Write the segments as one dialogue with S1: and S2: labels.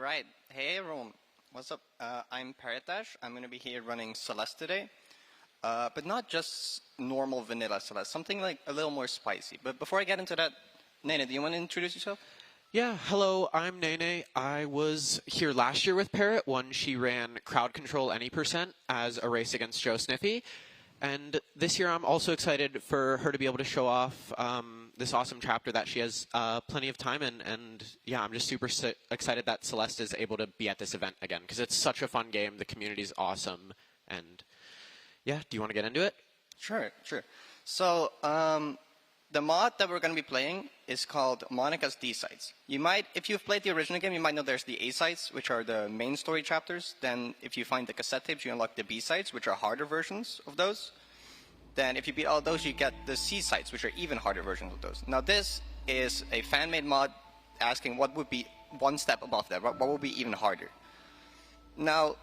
S1: Alright, hey everyone, what's up? I'm Parrot. I'm going to be here running Celeste today. But not just normal vanilla Celeste, something like a little more spicy. But before I get into that, Nene, do you want to introduce yourself?
S2: Yeah, hello, I'm Nene. I was here last year with Parrot when she ran Crowd Control Any % as a race against Joe Sniffy. And this year I'm also excited for her to be able to show off this awesome chapter that she has plenty of time in. And yeah, I'm just super excited that Celeste is able to be at this event again because it's such a fun game. The community's awesome. And yeah, do you want to get into it?
S1: Sure. So the mod that we're going to be playing is called Monika's D-Sides. You might, if you've played the original game, you might know there's the A-Sides, which are the main story chapters. Then if you find the cassette tapes, you unlock the B-Sides, which are harder versions of those. Then if you beat all those, you get the C-Sides, which are even harder versions of those. Now this is a fan-made mod asking what would be one step above that, what would be even harder. Now,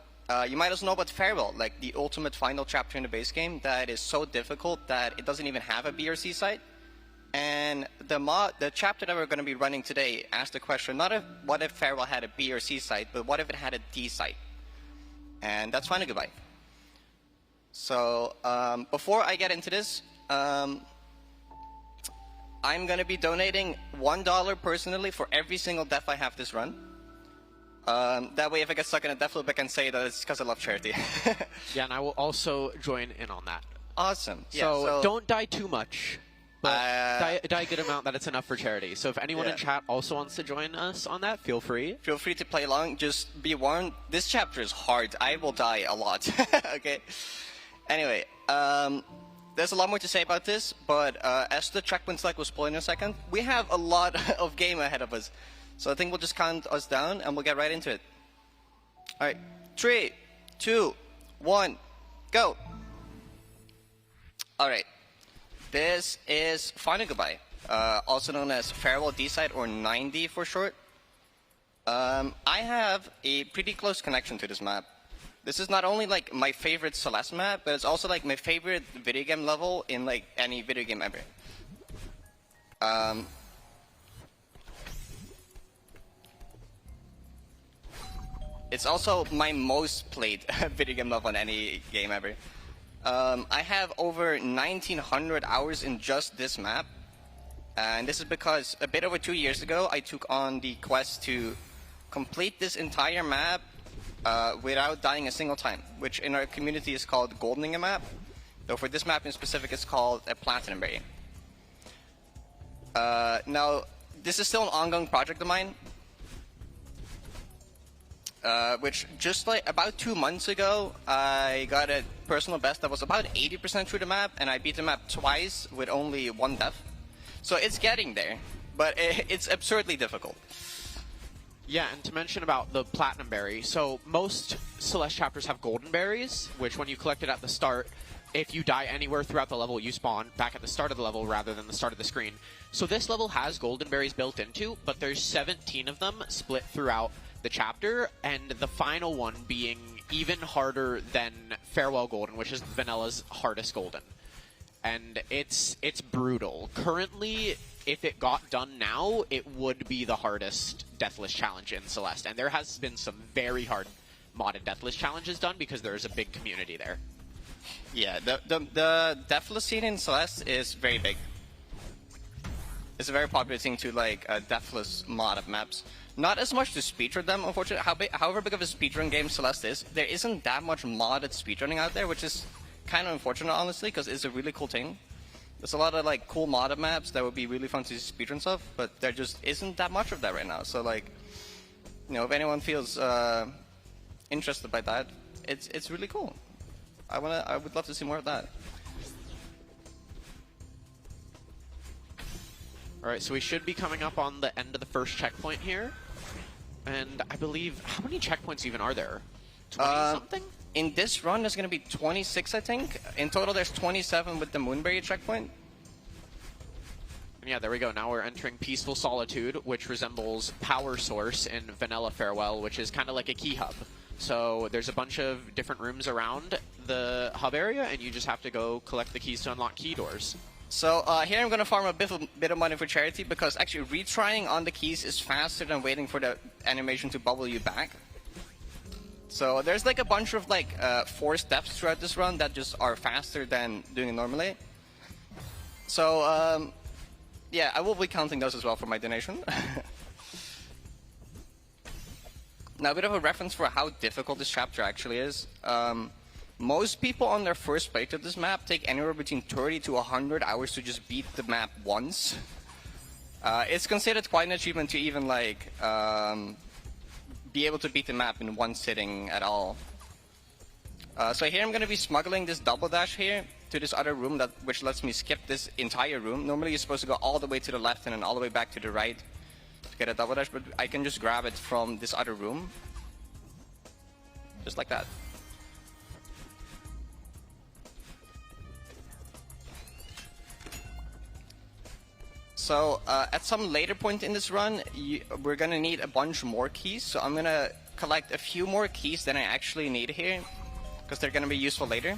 S1: you might also know about Farewell, like the ultimate final chapter in the base game that is so difficult that it doesn't even have a B or C side. And the chapter that we're going to be running today asks the question, not if what if Farewell had a B or C side, but what if it had a D side? And that's Final Goodbye. So before I get into this, I'm going to be donating $1 personally for every single death I have this run. That way, if I get stuck in a death loop, I can say that it's because I love charity.
S2: Yeah, and I will also join in on that.
S1: Awesome.
S2: So don't die too much. But die a good amount that it's enough for charity. So if anyone in chat also wants to join us on that, feel free. Feel
S1: free to play along. Just be warned, this chapter is hard. I will die a lot. Okay. Anyway, there's a lot more to say about this, but as the checkpoint select will spoil in a second, we have a lot of game ahead of us. So I think we'll just count us down and we'll get right into it. Alright, 3, 2, 1, go! Alright. This is Final Goodbye, also known as Farewell D-Side or 9D for short. I have a pretty close connection to this map. This is not only like my favorite Celeste map, but it's also like my favorite video game level in like any video game ever. It's also my most played video game level in any game ever. I have over 1,900 hours in just this map, and this is because a bit over 2 years ago I took on the quest to complete this entire map without dying a single time, which in our community is called goldening a map, though for this map in specific it's called a platinum berry. Now, this is still an ongoing project of mine, which just like about 2 months ago, I got a personal best that was about 80% through the map, and I beat the map twice with only 1 death. So it's getting there, but it's absurdly difficult.
S2: Yeah, and to mention about the Platinum Berry, so most Celeste chapters have Golden Berries, which when you collect it at the start, if you die anywhere throughout the level, you spawn back at the start of the level rather than the start of the screen. So this level has Golden Berries built into, but there's 17 of them split throughout the chapter, and the final one being even harder than Farewell Golden, which is Vanilla's hardest Golden. And it's brutal. Currently, if it got done now, it would be the hardest Deathless challenge in Celeste. And there has been some very hard modded Deathless challenges done because there's a big community there.
S1: Yeah, the Deathless scene in Celeste is very big. It's a very popular thing to like Deathless mod of maps. Not as much to speedrun them, unfortunately. However big of a speedrun game Celeste is, there isn't that much modded speedrunning out there, which is kind of unfortunate, honestly, because it's a really cool thing. There's a lot of like cool modded maps that would be really fun to speedrun stuff, but there just isn't that much of that right now. So like, you know, if anyone feels interested by that, it's really cool. I would love to see more of that.
S2: Alright, so we should be coming up on the end of the first checkpoint here. And I believe, how many checkpoints even are there? 20-something?
S1: In this run, there's going to be 26, I think. In total, there's 27 with the Moonberry checkpoint.
S2: And yeah, there we go. Now we're entering Peaceful Solitude, which resembles Power Source in Vanilla Farewell, which is kind of like a key hub. So there's a bunch of different rooms around the hub area, and you just have to go collect the keys to unlock key doors.
S1: So here I'm going to farm a bit of money for charity, because actually retrying on the keys is faster than waiting for the animation to bubble you back. So there's like a bunch of like 4 steps throughout this run that just are faster than doing it normally. So yeah, I will be counting those as well for my donation. Now a bit of a reference for how difficult this chapter actually is. Most people on their first playthrough of this map take anywhere between 30 to 100 hours to just beat the map once. It's considered quite an achievement to even like be able to beat the map in one sitting at all. So here I'm going to be smuggling this double dash here to this other room, which lets me skip this entire room. Normally you're supposed to go all the way to the left and then all the way back to the right to get a double dash, but I can just grab it from this other room. Just like that. So at some later point in this run, we're going to need a bunch more keys. So I'm going to collect a few more keys than I actually need here, because they're going to be useful later.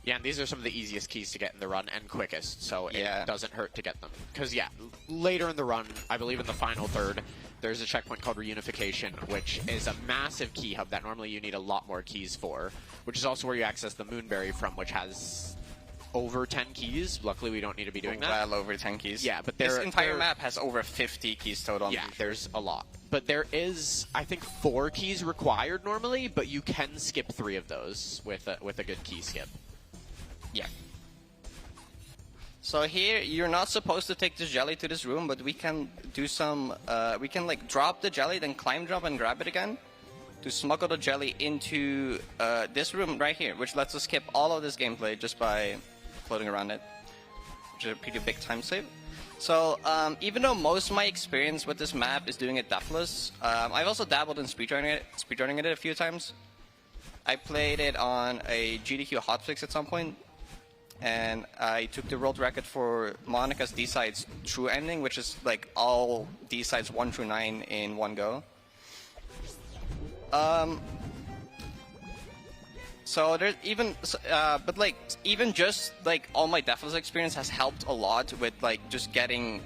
S2: Yeah, and these are some of the easiest keys to get in the run and quickest, so it doesn't hurt to get them. Because, yeah, later in the run, I believe in the final third, there's a checkpoint called Reunification, which is a massive key hub that normally you need a lot more keys for, which is also where you access the Moonberry from, which has over 10 keys. Luckily, we don't need to be doing that.
S1: Well over 10 keys.
S2: Yeah, but
S1: this entire map has over 50 keys total.
S2: Yeah, there's a lot. But there is, I think, 4 keys required normally, but you can skip 3 of those with a good key skip.
S1: Yeah. So here, you're not supposed to take this jelly to this room, but we can do some, we can like drop the jelly, then climb drop and grab it again to smuggle the jelly into this room right here, which lets us skip all of this gameplay just by floating around it, which is a pretty big time save. So even though most of my experience with this map is doing it deathless, I've also dabbled in speedrunning it a few times. I played it on a GDQ hotfix at some point, and I took the world record for Monika's D-sides true ending, which is like all D-sides 1 through 9 in one go. So there's even, but like even just like all my deathless experience has helped a lot with like just getting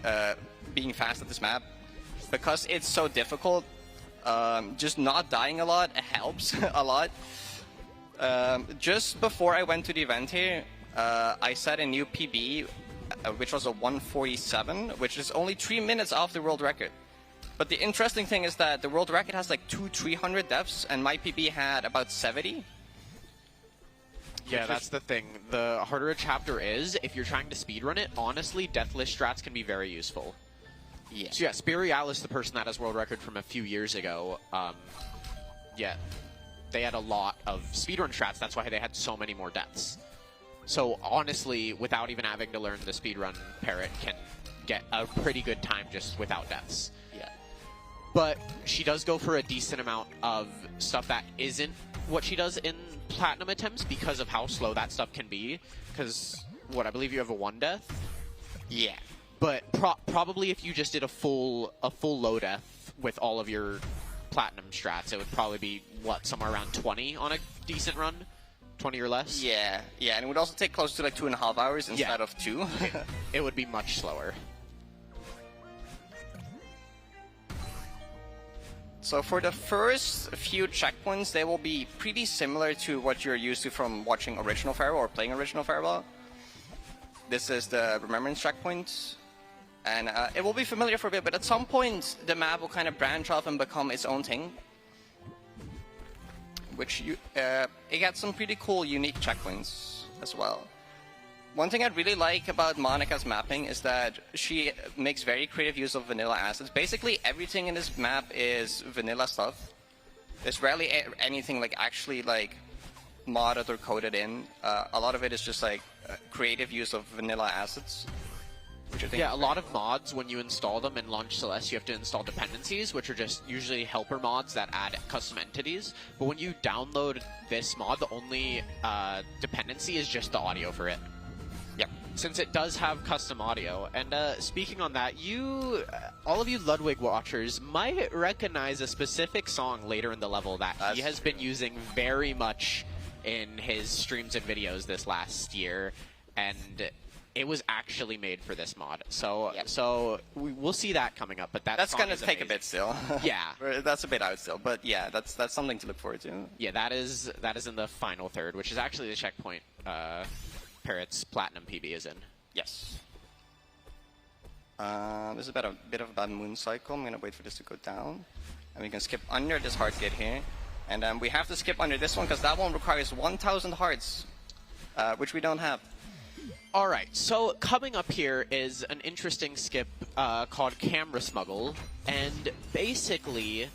S1: being fast at this map, because it's so difficult. Just not dying a lot helps a lot. Just before I went to the event here, I set a new PB, which was a 147, which is only 3 minutes off the world record. But the interesting thing is that the world record has like 300 deaths, and my PB had about 70.
S2: Yeah, that's the thing. The harder a chapter is, if you're trying to speedrun it, honestly, deathless strats can be very useful.
S1: Yeah.
S2: So yeah, Spirialis, the person that has world record from a few years ago, yeah, they had a lot of speedrun strats. That's why they had so many more deaths. So honestly, without even having to learn the speedrun, Parrot can get a pretty good time just without deaths.
S1: Yeah.
S2: But she does go for a decent amount of stuff that isn't what she does in platinum attempts because of how slow that stuff can be. Because, what, I believe you have a 1 death?
S1: Yeah.
S2: But probably if you just did a full low death with all of your platinum strats, it would probably be, what, somewhere around 20 on a decent run? 20 or less?
S1: Yeah, yeah, and it would also take close to like 2.5 hours instead of 2.
S2: It would be much slower.
S1: So for the first few checkpoints, they will be pretty similar to what you're used to from watching Original Farewell or playing Original Farewell. This is the Remembrance checkpoint, and it will be familiar for a bit, but at some point the map will kind of branch off and become its own thing. Which it got some pretty cool, unique checkpoints as well. One thing I really like about Monika's mapping is that she makes very creative use of vanilla assets. Basically, everything in this map is vanilla stuff. There's rarely anything like actually like modded or coded in. A lot of it is just like creative use of vanilla assets.
S2: Yeah, a lot of mods, when you install them in launch Celeste, you have to install dependencies, which are just usually helper mods that add custom entities. But when you download this mod, the only dependency is just the audio for it. Yep. Since it does have custom audio. And speaking on that, all of you Ludwig watchers might recognize a specific song later in the level that he has been using very much in his streams and videos this last year. and it was actually made for this mod. So
S1: Yep.
S2: so we'll see that coming up. But
S1: That's
S2: song
S1: gonna
S2: is
S1: take a
S2: amazing.
S1: bit still.
S2: Yeah.
S1: That's a bit out still, but yeah, that's something to look forward to.
S2: Yeah, that is in the final third, which is actually the checkpoint Parrot's Platinum PB is in.
S1: Yes. This is about a bit of a bad moon cycle. I'm gonna wait for this to go down, and we can skip under this heart gate here, and then we have to skip under this one because that one requires 1,000 hearts, which we don't have.
S2: All right, so coming up here is an interesting skip called Camera Smuggle, and basically,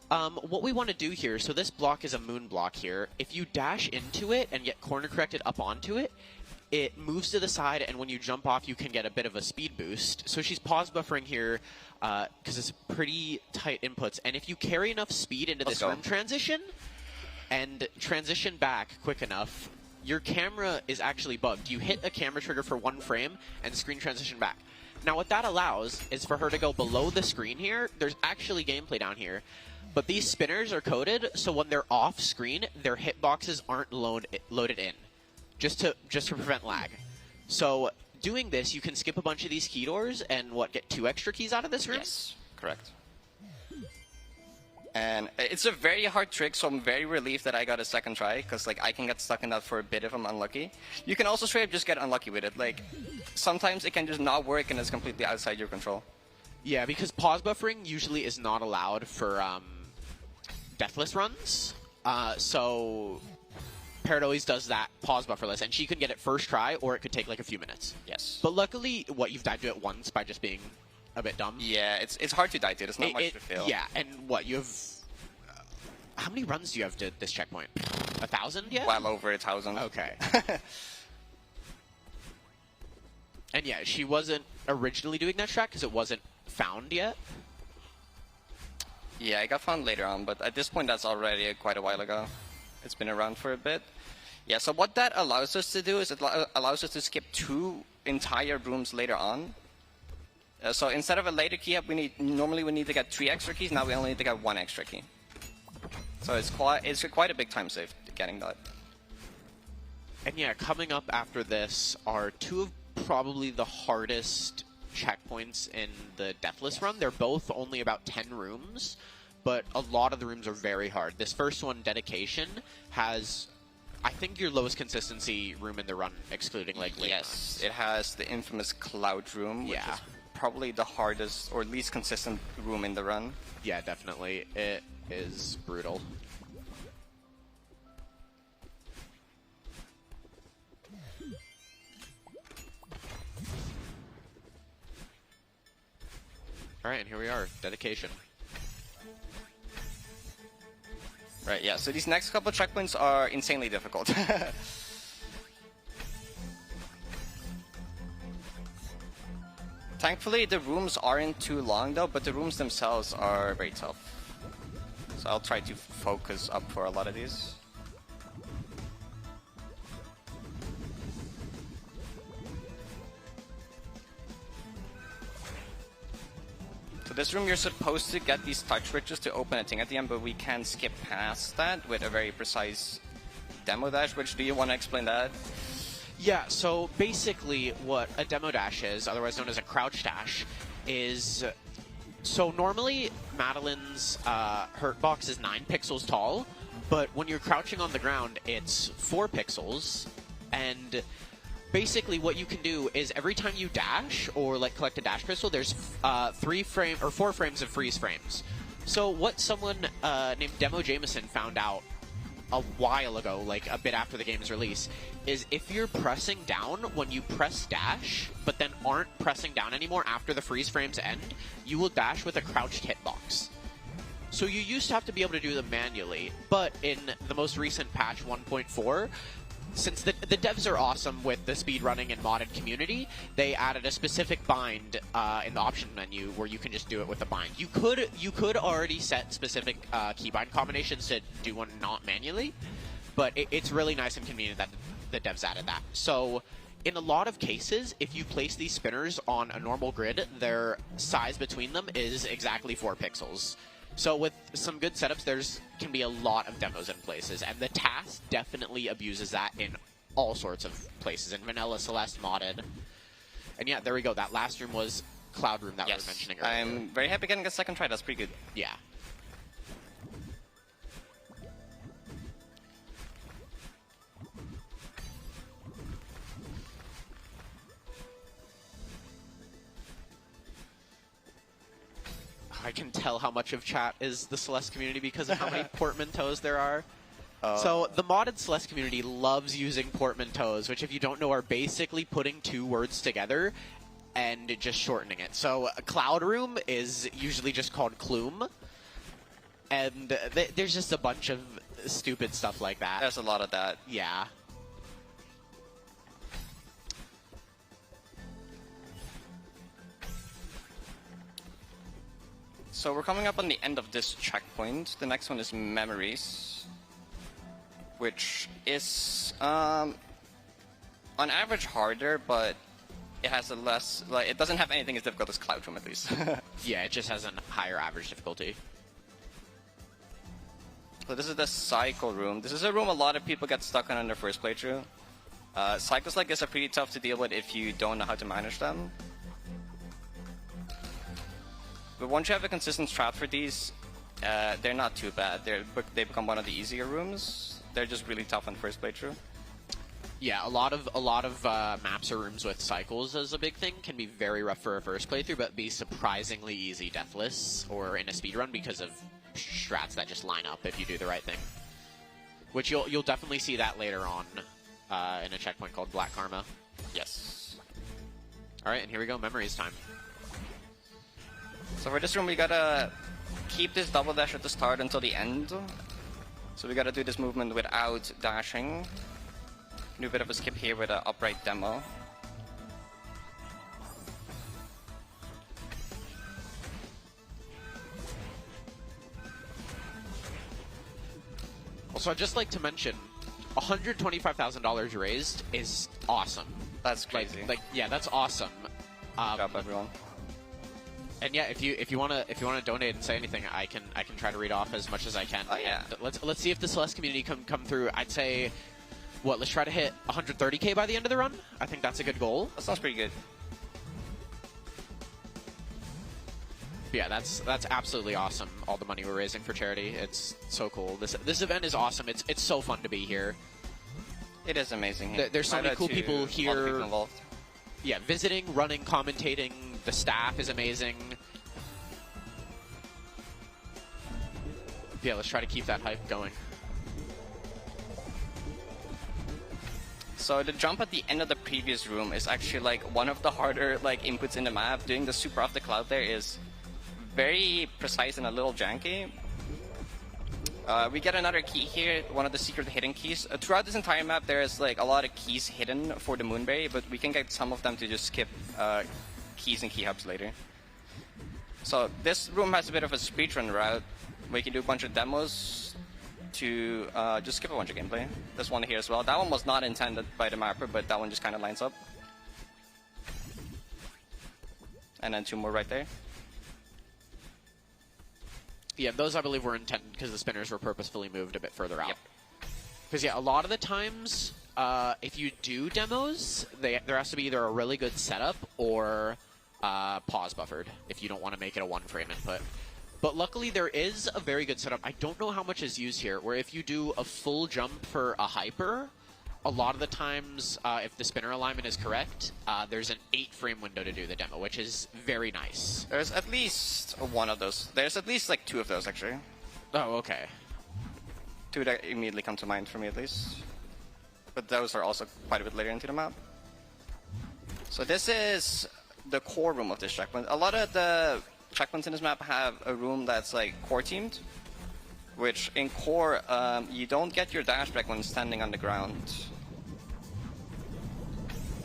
S2: what we want to do here, so this block is a moon block here. If you dash into it and get corner corrected up onto it, it moves to the side, and when you jump off, you can get a bit of a speed boost. So she's pause buffering here because it's pretty tight inputs, and if you carry enough speed into this room transition and transition back quick enough, your camera is actually bugged. You hit a camera trigger for 1 frame and screen transition back. Now what that allows is for her to go below the screen here. There's actually gameplay down here, but these spinners are coded so when they're off screen, their hitboxes aren't loaded in, just to prevent lag. So doing this, you can skip a bunch of these key doors and get 2 extra keys out of this room?
S1: Yes, correct. And it's a very hard trick, so I'm very relieved that I got a second try, because like I can get stuck in that for a bit if I'm unlucky. You can also straight up just get unlucky with it. Like sometimes it can just not work and it's completely outside your control.
S2: Yeah, because pause buffering usually is not allowed for deathless runs. So Parrot always does that pause bufferless, and she can get it first try, or it could take like a few minutes.
S1: Yes.
S2: But luckily, you've died to it once by just being a bit dumb.
S1: Yeah, it's hard to die to. There's not much to fail.
S2: Yeah, and you have... how many runs do you have to this checkpoint? 1,000 yet?
S1: Well over 1,000.
S2: Okay. And yeah, she wasn't originally doing that track because it wasn't found yet.
S1: Yeah, it got found later on, but at this point that's already quite a while ago. It's been around for a bit. Yeah, so what that allows us to do is it allows us to skip 2 entire rooms later on. So instead of a later key up, normally we need to get 3 extra keys. Now we only need to get 1 extra key. So it's quite a big time save getting that.
S2: And yeah, coming up after this are 2 of probably the hardest checkpoints in the Deathless run. They're both only about 10 rooms, but a lot of the rooms are very hard. This first one, Dedication, has, I think, your lowest consistency room in the run, excluding like late
S1: Yes,
S2: runs.
S1: it has the infamous Cloud room, which is probably the hardest or least consistent room in the run.
S2: Yeah, definitely. It is brutal. Alright, and here we are. Dedication.
S1: Right, yeah, so these next couple of checkpoints are insanely difficult. Thankfully, the rooms aren't too long though, but the rooms themselves are very tough. So I'll try to focus up for a lot of these. So this room, you're supposed to get these touch switches to open a thing at the end, but we can skip past that with a very precise demo dash. Which, do you want to explain that?
S2: Yeah, so basically what a demo dash is, otherwise known as a crouch dash, is... So normally, Madeline's hurt box is 9 pixels tall, but when you're crouching on the ground, it's 4 pixels, and basically what you can do is every time you dash, or like collect a dash crystal, there's 4 frames of freeze frames. So what someone named Demo Jameson found out a while ago, like a bit after the game's release, is if you're pressing down when you press dash, but then aren't pressing down anymore after the freeze frames end, you will dash with a crouched hitbox. So you used to have to be able to do them manually, but in the most recent patch 1.4, since the devs are awesome with the speedrunning and modded community, they added a specific bind in the option menu where you can just do it with a bind. You could already set specific keybind combinations to do one not manually, but it's really nice and convenient that the devs added that. So in a lot of cases, if you place these spinners on a normal grid, their size between them is exactly 4 pixels. So with some good setups, can be a lot of demos in places, and the task definitely abuses that in all sorts of places. In Vanilla, Celeste, modded. And yeah, there we go. That last room was Cloud Room that we were mentioning earlier.
S1: I'm very happy getting a second try. That's pretty good.
S2: Yeah. I can tell how much of chat is the Celeste community because of how many portmanteaus there are. So the modded Celeste community loves using portmanteaus, which if you don't know are basically putting two words together and just shortening it. So Cloud Room is usually just called Clume, and there's just a bunch of stupid stuff like that.
S1: There's a lot of that.
S2: Yeah.
S1: So we're coming up on the end of this checkpoint. The next one is Memories, which is on average harder, but it has a less, like, it doesn't have anything as difficult as Cloud Room, at least.
S2: Yeah, it just has a higher average difficulty.
S1: So this is the Cycle Room. This is a room a lot of people get stuck on their first playthrough. Cycles like this are pretty tough to deal with if you don't know how to manage them. But once you have a consistent strat for these, they're not too bad. They become one of the easier rooms. They're just really tough on first playthrough.
S2: Yeah, a lot of maps or rooms with cycles as a big thing can be very rough for a first playthrough, but be surprisingly easy deathless or in a speedrun because of strats that just line up if you do the right thing. Which you'll definitely see that later on in a checkpoint called Black Karma.
S1: Yes.
S2: All right, and here we go. Memories time.
S1: So for this room, we gotta keep this double dash at the start until the end. So we gotta do this movement without dashing. Do a bit of a skip here with an upright demo.
S2: Also, I'd just like to mention, $125,000 raised is awesome.
S1: That's crazy.
S2: Yeah, that's awesome.
S1: Good job, everyone.
S2: And yeah, if you wanna donate and say anything, I can try to read off as much as I can.
S1: Oh yeah.
S2: And let's see if the Celeste community come through. I'd say, let's try to hit 130K by the end of the run. I think that's a good goal.
S1: That sounds pretty good.
S2: Yeah, that's absolutely awesome. All the money we're raising for charity, it's so cool. This event is awesome. It's so fun to be here.
S1: It is amazing here.
S2: There's so many cool people here.
S1: People involved.
S2: Yeah, visiting, running, commentating. The staff is amazing. Yeah, let's try to keep that hype going.
S1: So the jump at the end of the previous room is actually like one of the harder inputs in the map. Doing the super off the cloud there is very precise and a little janky. We get another key here, one of the secret hidden keys. Throughout this entire map, there's a lot of keys hidden for the Moonberry, but we can get some of them to just skip keys and key hubs later. So this room has a bit of a speedrun route where you can do a bunch of demos to just skip a bunch of gameplay. There's one here as well. That one was not intended by the mapper, but that one just kind of lines up. And then two more right there.
S2: Yeah, those I believe were intended because the spinners were purposefully moved a bit further out.
S1: Yep.
S2: Because yeah, a lot of the times, if you do demos, there has to be either a really good setup or pause buffered if you don't want to make it a one-frame input. But luckily, there is a very good setup. I don't know how much is used here, where if you do a full jump for a hyper, a lot of the times, if the spinner alignment is correct, there's an 8-frame window to do the demo, which is very nice.
S1: There's at least one of those. There's at least two of those, actually.
S2: Oh, okay.
S1: Two that immediately come to mind for me, at least. But those are also quite a bit later into the map. So this is the core room of this checkpoint. A lot of the checkpoints in this map have a room that's core teamed, which in core, you don't get your dash back when standing on the ground.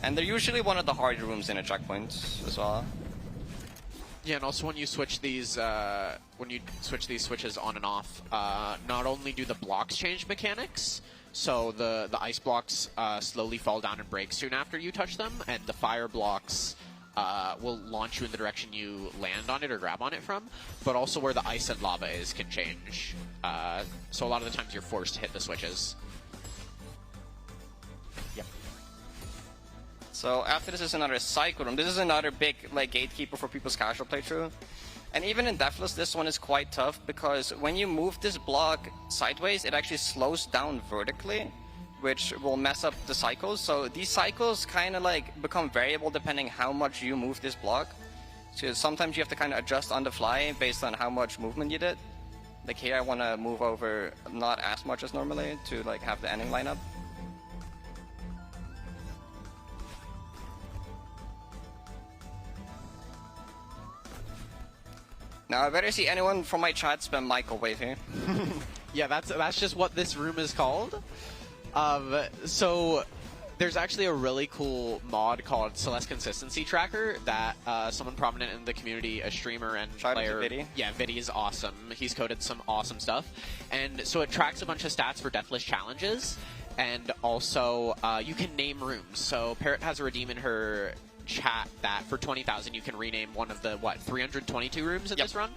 S1: And they're usually one of the harder rooms in a checkpoint as well.
S2: Yeah, and also when you switch these switches on and off, not only do the blocks change mechanics, so the ice blocks slowly fall down and break soon after you touch them, and the fire blocks will launch you in the direction you land on it or grab on it from, but also where the ice and lava is can change. So a lot of the times you're forced to hit the switches. Yep.
S1: So after this is another cycle room. This is another big like gatekeeper for people's casual playthrough. And even in Deathless, this one is quite tough because when you move this block sideways, it actually slows down vertically, which will mess up the cycles. So these cycles kind of like become variable depending how much you move this block. So sometimes you have to kind of adjust on the fly based on how much movement you did. Like here I want to move over not as much as normally to like have the ending lineup. Now I better see anyone from my chat spam microwave here.
S2: Yeah, that's just what this room is called. So there's actually a really cool mod called Celeste Consistency Tracker that someone prominent in the community, a streamer and player,
S1: Viddy.
S2: yeah, Viddy is awesome. He's coded some awesome stuff, and so it tracks a bunch of stats for Deathless challenges, and also you can name rooms. So Parrot has a redeem in her chat that for 20,000 you can rename one of the 322 rooms in this run.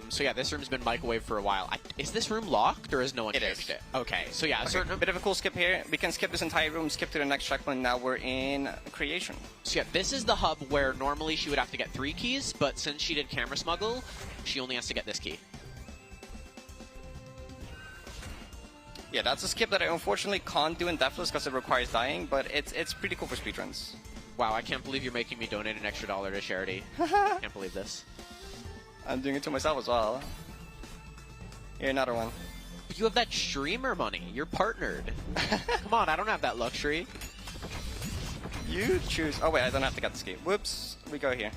S2: So yeah, this room's been microwaved for a while. Is this room locked or has no one changed it? Okay, so yeah,
S1: Okay, bit of a cool skip here. We can skip this entire room, skip to the next checkpoint. Now we're in creation.
S2: So yeah, this is the hub where normally she would have to get 3 keys, but since she did camera smuggle, she only has to get this key.
S1: Yeah, that's a skip that I unfortunately can't do in Deathless because it requires dying, but it's pretty cool for speedruns.
S2: Wow, I can't believe you're making me donate an extra $1 to charity. Can't believe this.
S1: I'm doing it to myself as well. Here, another one.
S2: But you have that streamer money. You're partnered. Come on, I don't have that luxury.
S1: You choose. Oh wait, I don't have to get this key. Whoops. We go here.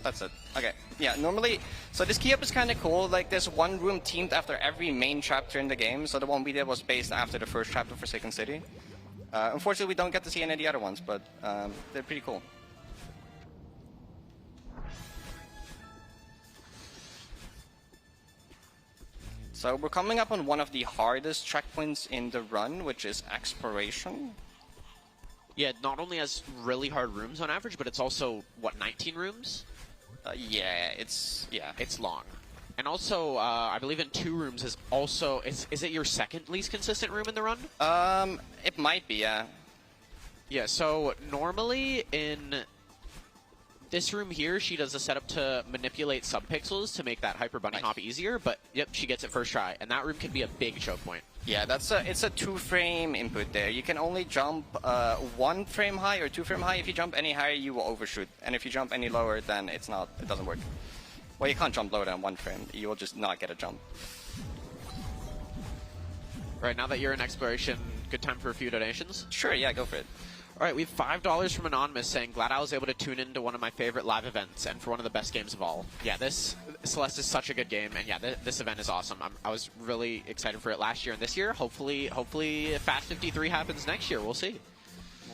S1: That's it. Okay. Yeah, normally... So this key up is kind of cool. Like, there's one room themed after every main chapter in the game. So the one we did was based after the first chapter for Second City. Unfortunately, we don't get to see any of the other ones, but they're pretty cool. So we're coming up on one of the hardest checkpoints in the run, which is Exploration.
S2: Yeah, it not only has really hard rooms on average, but it's also, what, 19 rooms?
S1: Yeah, it's
S2: long. And also, I believe in 2 rooms is also... Is it your second least consistent room in the run?
S1: It might be, yeah.
S2: Yeah, so normally in this room here, she does a setup to manipulate subpixels to make that Hyper Bunny hop easier, but yep, she gets it first try. And that room can be a big choke point.
S1: Yeah, it's a 2-frame input there. You can only jump 1 frame high or 2 frame high. If you jump any higher, you will overshoot. And if you jump any lower, then it doesn't work. Well, you can't jump lower than 1 frame. You will just not get a jump.
S2: Right, now that you're in Exploration, good time for a few donations?
S1: Sure, yeah, go for it.
S2: All right, we have $5 from Anonymous saying, glad I was able to tune into one of my favorite live events and for one of the best games of all. Yeah, this Celeste is such a good game, and yeah, this event is awesome. I was really excited for it last year and this year. Hopefully Fast52 happens next year. We'll see.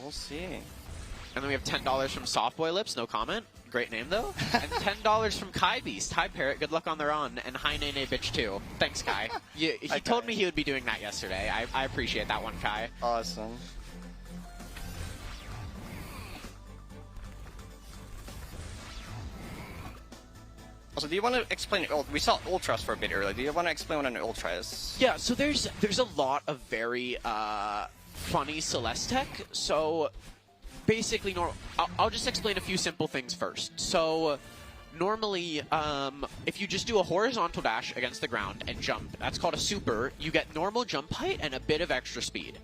S1: We'll see.
S2: And then we have $10 from Softboy Lips, no comment. Great name, though. And $10 from Kai Beast. Hi, Parrot. Good luck on the run. And hi, Nene Bitch, too. Thanks, Kai. He told me he would be doing that yesterday. I appreciate that one, Kai.
S1: Awesome. Also, do you want to explain... we saw Ultras for a bit earlier. Do you want to explain what an Ultra is?
S2: Yeah, so there's a lot of very funny Celeste tech. So... basically, I'll just explain a few simple things first. So, normally, if you just do a horizontal dash against the ground and jump, that's called a super, you get normal jump height and a bit of extra speed.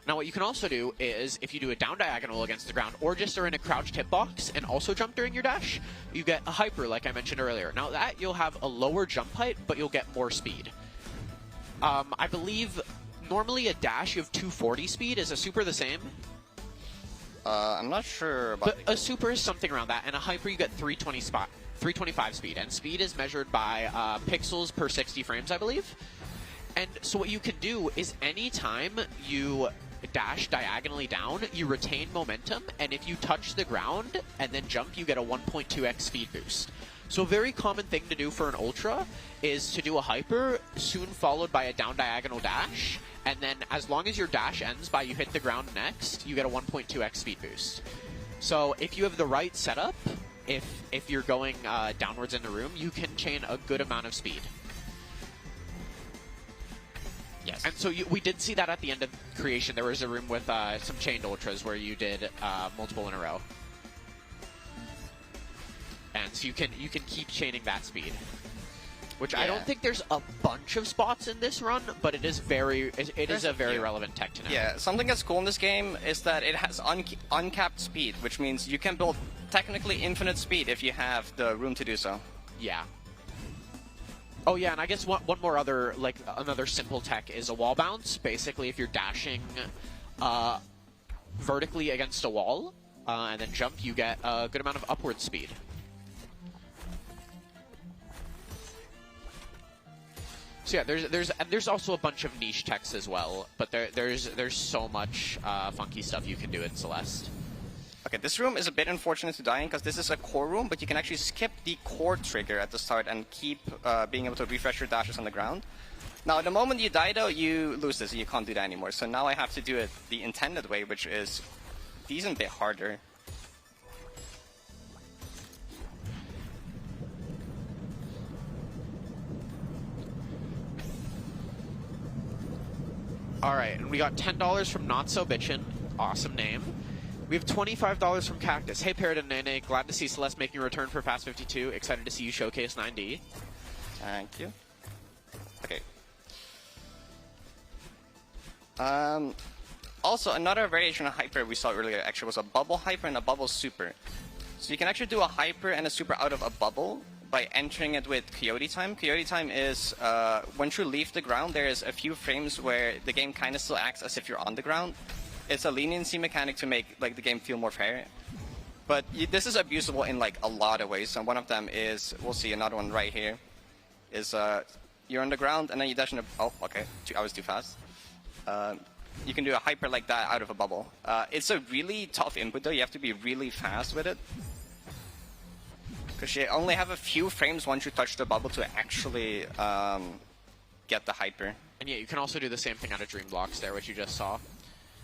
S2: Now, what you can also do is, if you do a down diagonal against the ground, or just are in a crouched hitbox and also jump during your dash, you get a hyper, like I mentioned earlier. Now, that you'll have a lower jump height, but you'll get more speed. I believe, normally a dash, you have 240 speed. Is a super the same?
S1: I'm not sure about...
S2: But a super is something around that, and a hyper you get 325 speed, and speed is measured by pixels per 60 frames, I believe. And so what you can do is anytime you dash diagonally down, you retain momentum, and if you touch the ground and then jump, you get a 1.2x speed boost. So a very common thing to do for an Ultra is to do a hyper, soon followed by a down diagonal dash, and then as long as your dash ends by you hit the ground next, you get a 1.2x speed boost. So if you have the right setup, if you're going downwards in the room, you can chain a good amount of speed.
S1: Yes.
S2: And so we did see that at the end of creation. There was a room with some chained ultras where you did multiple in a row. And so you can keep chaining that speed. Which I don't think there's a bunch of spots in this run, but it is it is a very relevant tech to know.
S1: Yeah, something that's cool in this game is that it has uncapped speed, which means you can build technically infinite speed if you have the room to do so.
S2: Yeah. Oh yeah, and I guess one more other, like, another simple tech is a wall bounce. Basically, if you're dashing vertically against a wall and then jump, you get a good amount of upward speed. So yeah, there's also a bunch of niche techs as well, but there's so much funky stuff you can do in Celeste.
S1: Okay, this room is a bit unfortunate to die in because this is a core room, but you can actually skip the core trigger at the start and keep being able to refresh your dashes on the ground. Now, the moment you die, though, you lose this, and you can't do that anymore. So now I have to do it the intended way, which is a decent bit harder.
S2: All right, and we got $10 from Not So Bitchin'. Awesome name. We have $25 from Cactus. Hey, Parrot and Nene, glad to see Celeste making a return for Fast52. Excited to see you showcase 9D.
S1: Thank you. Okay. Also, another variation of hyper we saw earlier actually was a bubble hyper and a bubble super. So you can actually do a hyper and a super out of a bubble by entering it with Coyote Time. Coyote Time is, once you leave the ground, there's a few frames where the game kind of still acts as if you're on the ground. It's a leniency mechanic to make like the game feel more fair. But this is abusable in like a lot of ways, and one of them is, we'll see another one right here, is you're on the ground and then you dash in a, oh, okay, I was too fast. You can do a hyper like that out of a bubble. It's a really tough input though, you have to be really fast with it. Because you only have a few frames once you touch the bubble to actually get the hyper.
S2: And yeah, you can also do the same thing out of Dream Blocks there, which you just saw.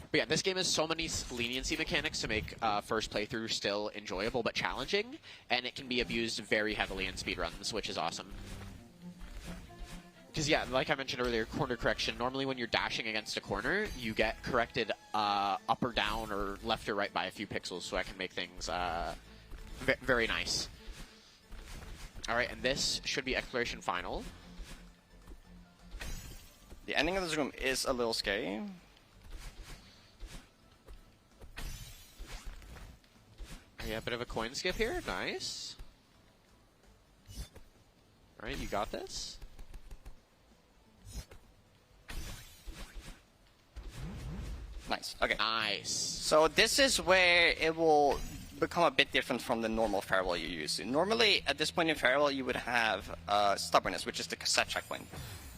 S2: But yeah, this game has so many leniency mechanics to make first playthrough still enjoyable but challenging, and it can be abused very heavily in speedruns, which is awesome. Because yeah, like I mentioned earlier, corner correction, normally when you're dashing against a corner, you get corrected up or down or left or right by a few pixels, so I can make things very nice. Alright, and this should be Exploration Final.
S1: The ending of this room is a little scary.
S2: Yeah, a bit of a coin skip here. Nice. Alright, you got this.
S1: Nice. Okay.
S2: Nice.
S1: So this is where it will become a bit different from the normal farewell you use. Normally, at this point in farewell, you would have stubbornness, which is the cassette checkpoint.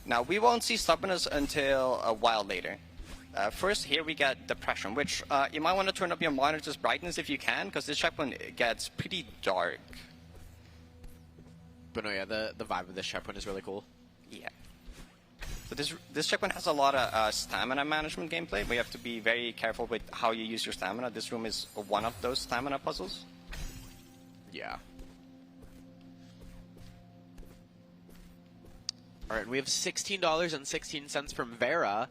S1: Now, we won't see stubbornness until a while later. First, here we get depression, which you might want to turn up your monitor's brightness if you can, because this checkpoint gets pretty dark.
S2: But no, yeah, the vibe of this checkpoint is really cool.
S1: Yeah. So this checkpoint has a lot of stamina management gameplay. We have to be very careful with how you use your stamina. This room is one of those stamina puzzles.
S2: Yeah. Alright, we have $16.16 from Vera.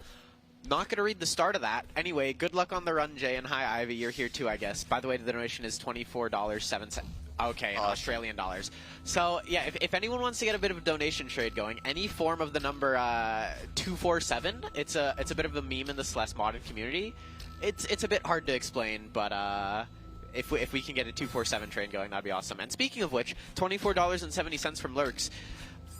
S2: Not going to read the start of that. Anyway, good luck on the run, Jay, and hi, Ivy. You're here too, I guess. By the way, the donation is $24.07. Okay, in Australian dollars. So, yeah, if anyone wants to get a bit of a donation trade going, any form of the number 247, it's a bit of a meme in the Celeste modded community. It's a bit hard to explain, but if we can get a 247 trade going, that'd be awesome. And speaking of which, $24.70 from Lurks.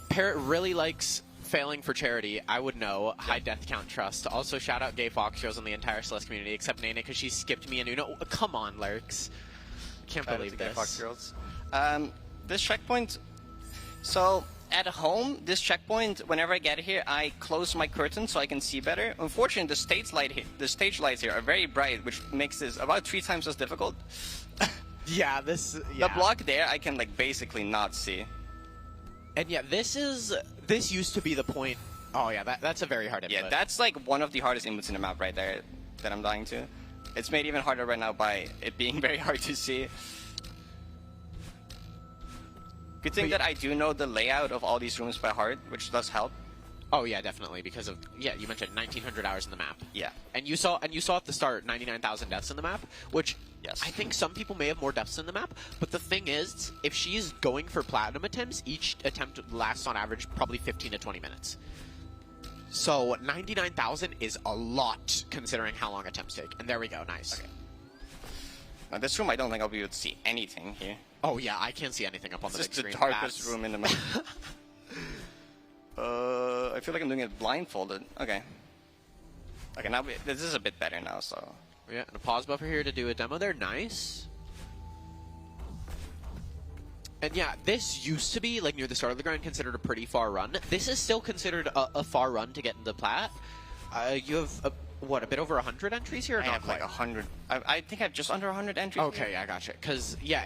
S2: Parrot really likes failing for charity. I would know. Yep. High death count trust. Also, shout out Gay Fox shows on the entire Celeste community, except Nene, because she skipped me and Uno. Come on, Lurks. Can't believe this.
S1: Fox girls. This checkpoint. So at home, this checkpoint, whenever I get here, I close my curtain so I can see better. Unfortunately, the stage lights here are very bright, which makes this about 3 times as difficult.
S2: Yeah,
S1: The block there, I can like basically not see.
S2: And yeah, this used to be the point. Oh yeah, that's a very hard input.
S1: Yeah, that's like one of the hardest inputs in the map right there that I'm dying to. It's made even harder right now by it being very hard to see. Good thing that I do know the layout of all these rooms by heart, which does help.
S2: Oh yeah, definitely, because of you mentioned 1,900 hours in the map.
S1: Yeah.
S2: And you saw at the start 99,000 deaths in the map, which
S1: Yes.
S2: I think some people may have more deaths in the map. But the thing is, if she's going for platinum attempts, each attempt lasts on average probably 15 to 20 minutes. So 99,000 is a lot considering how long attempts take. And there we go, nice.
S1: Okay. Now this room, I don't think I'll be able to see anything here.
S2: Oh yeah, I can't see anything up on the big
S1: It's
S2: screen.
S1: the darkest room in the map. I feel like I'm doing it blindfolded. Okay. Okay, now this is a bit better now, so...
S2: Yeah, and a pause buffer here to do a demo there. Nice. And yeah, this used to be, like, near the start of the grind, considered a pretty far run. This is still considered a far run to get into Plat. You have, a bit over 100 entries here? Or
S1: I
S2: not
S1: have
S2: quite?
S1: like 100. I think I have just under 100 entries.
S2: Okay, I gotcha. Because, yeah,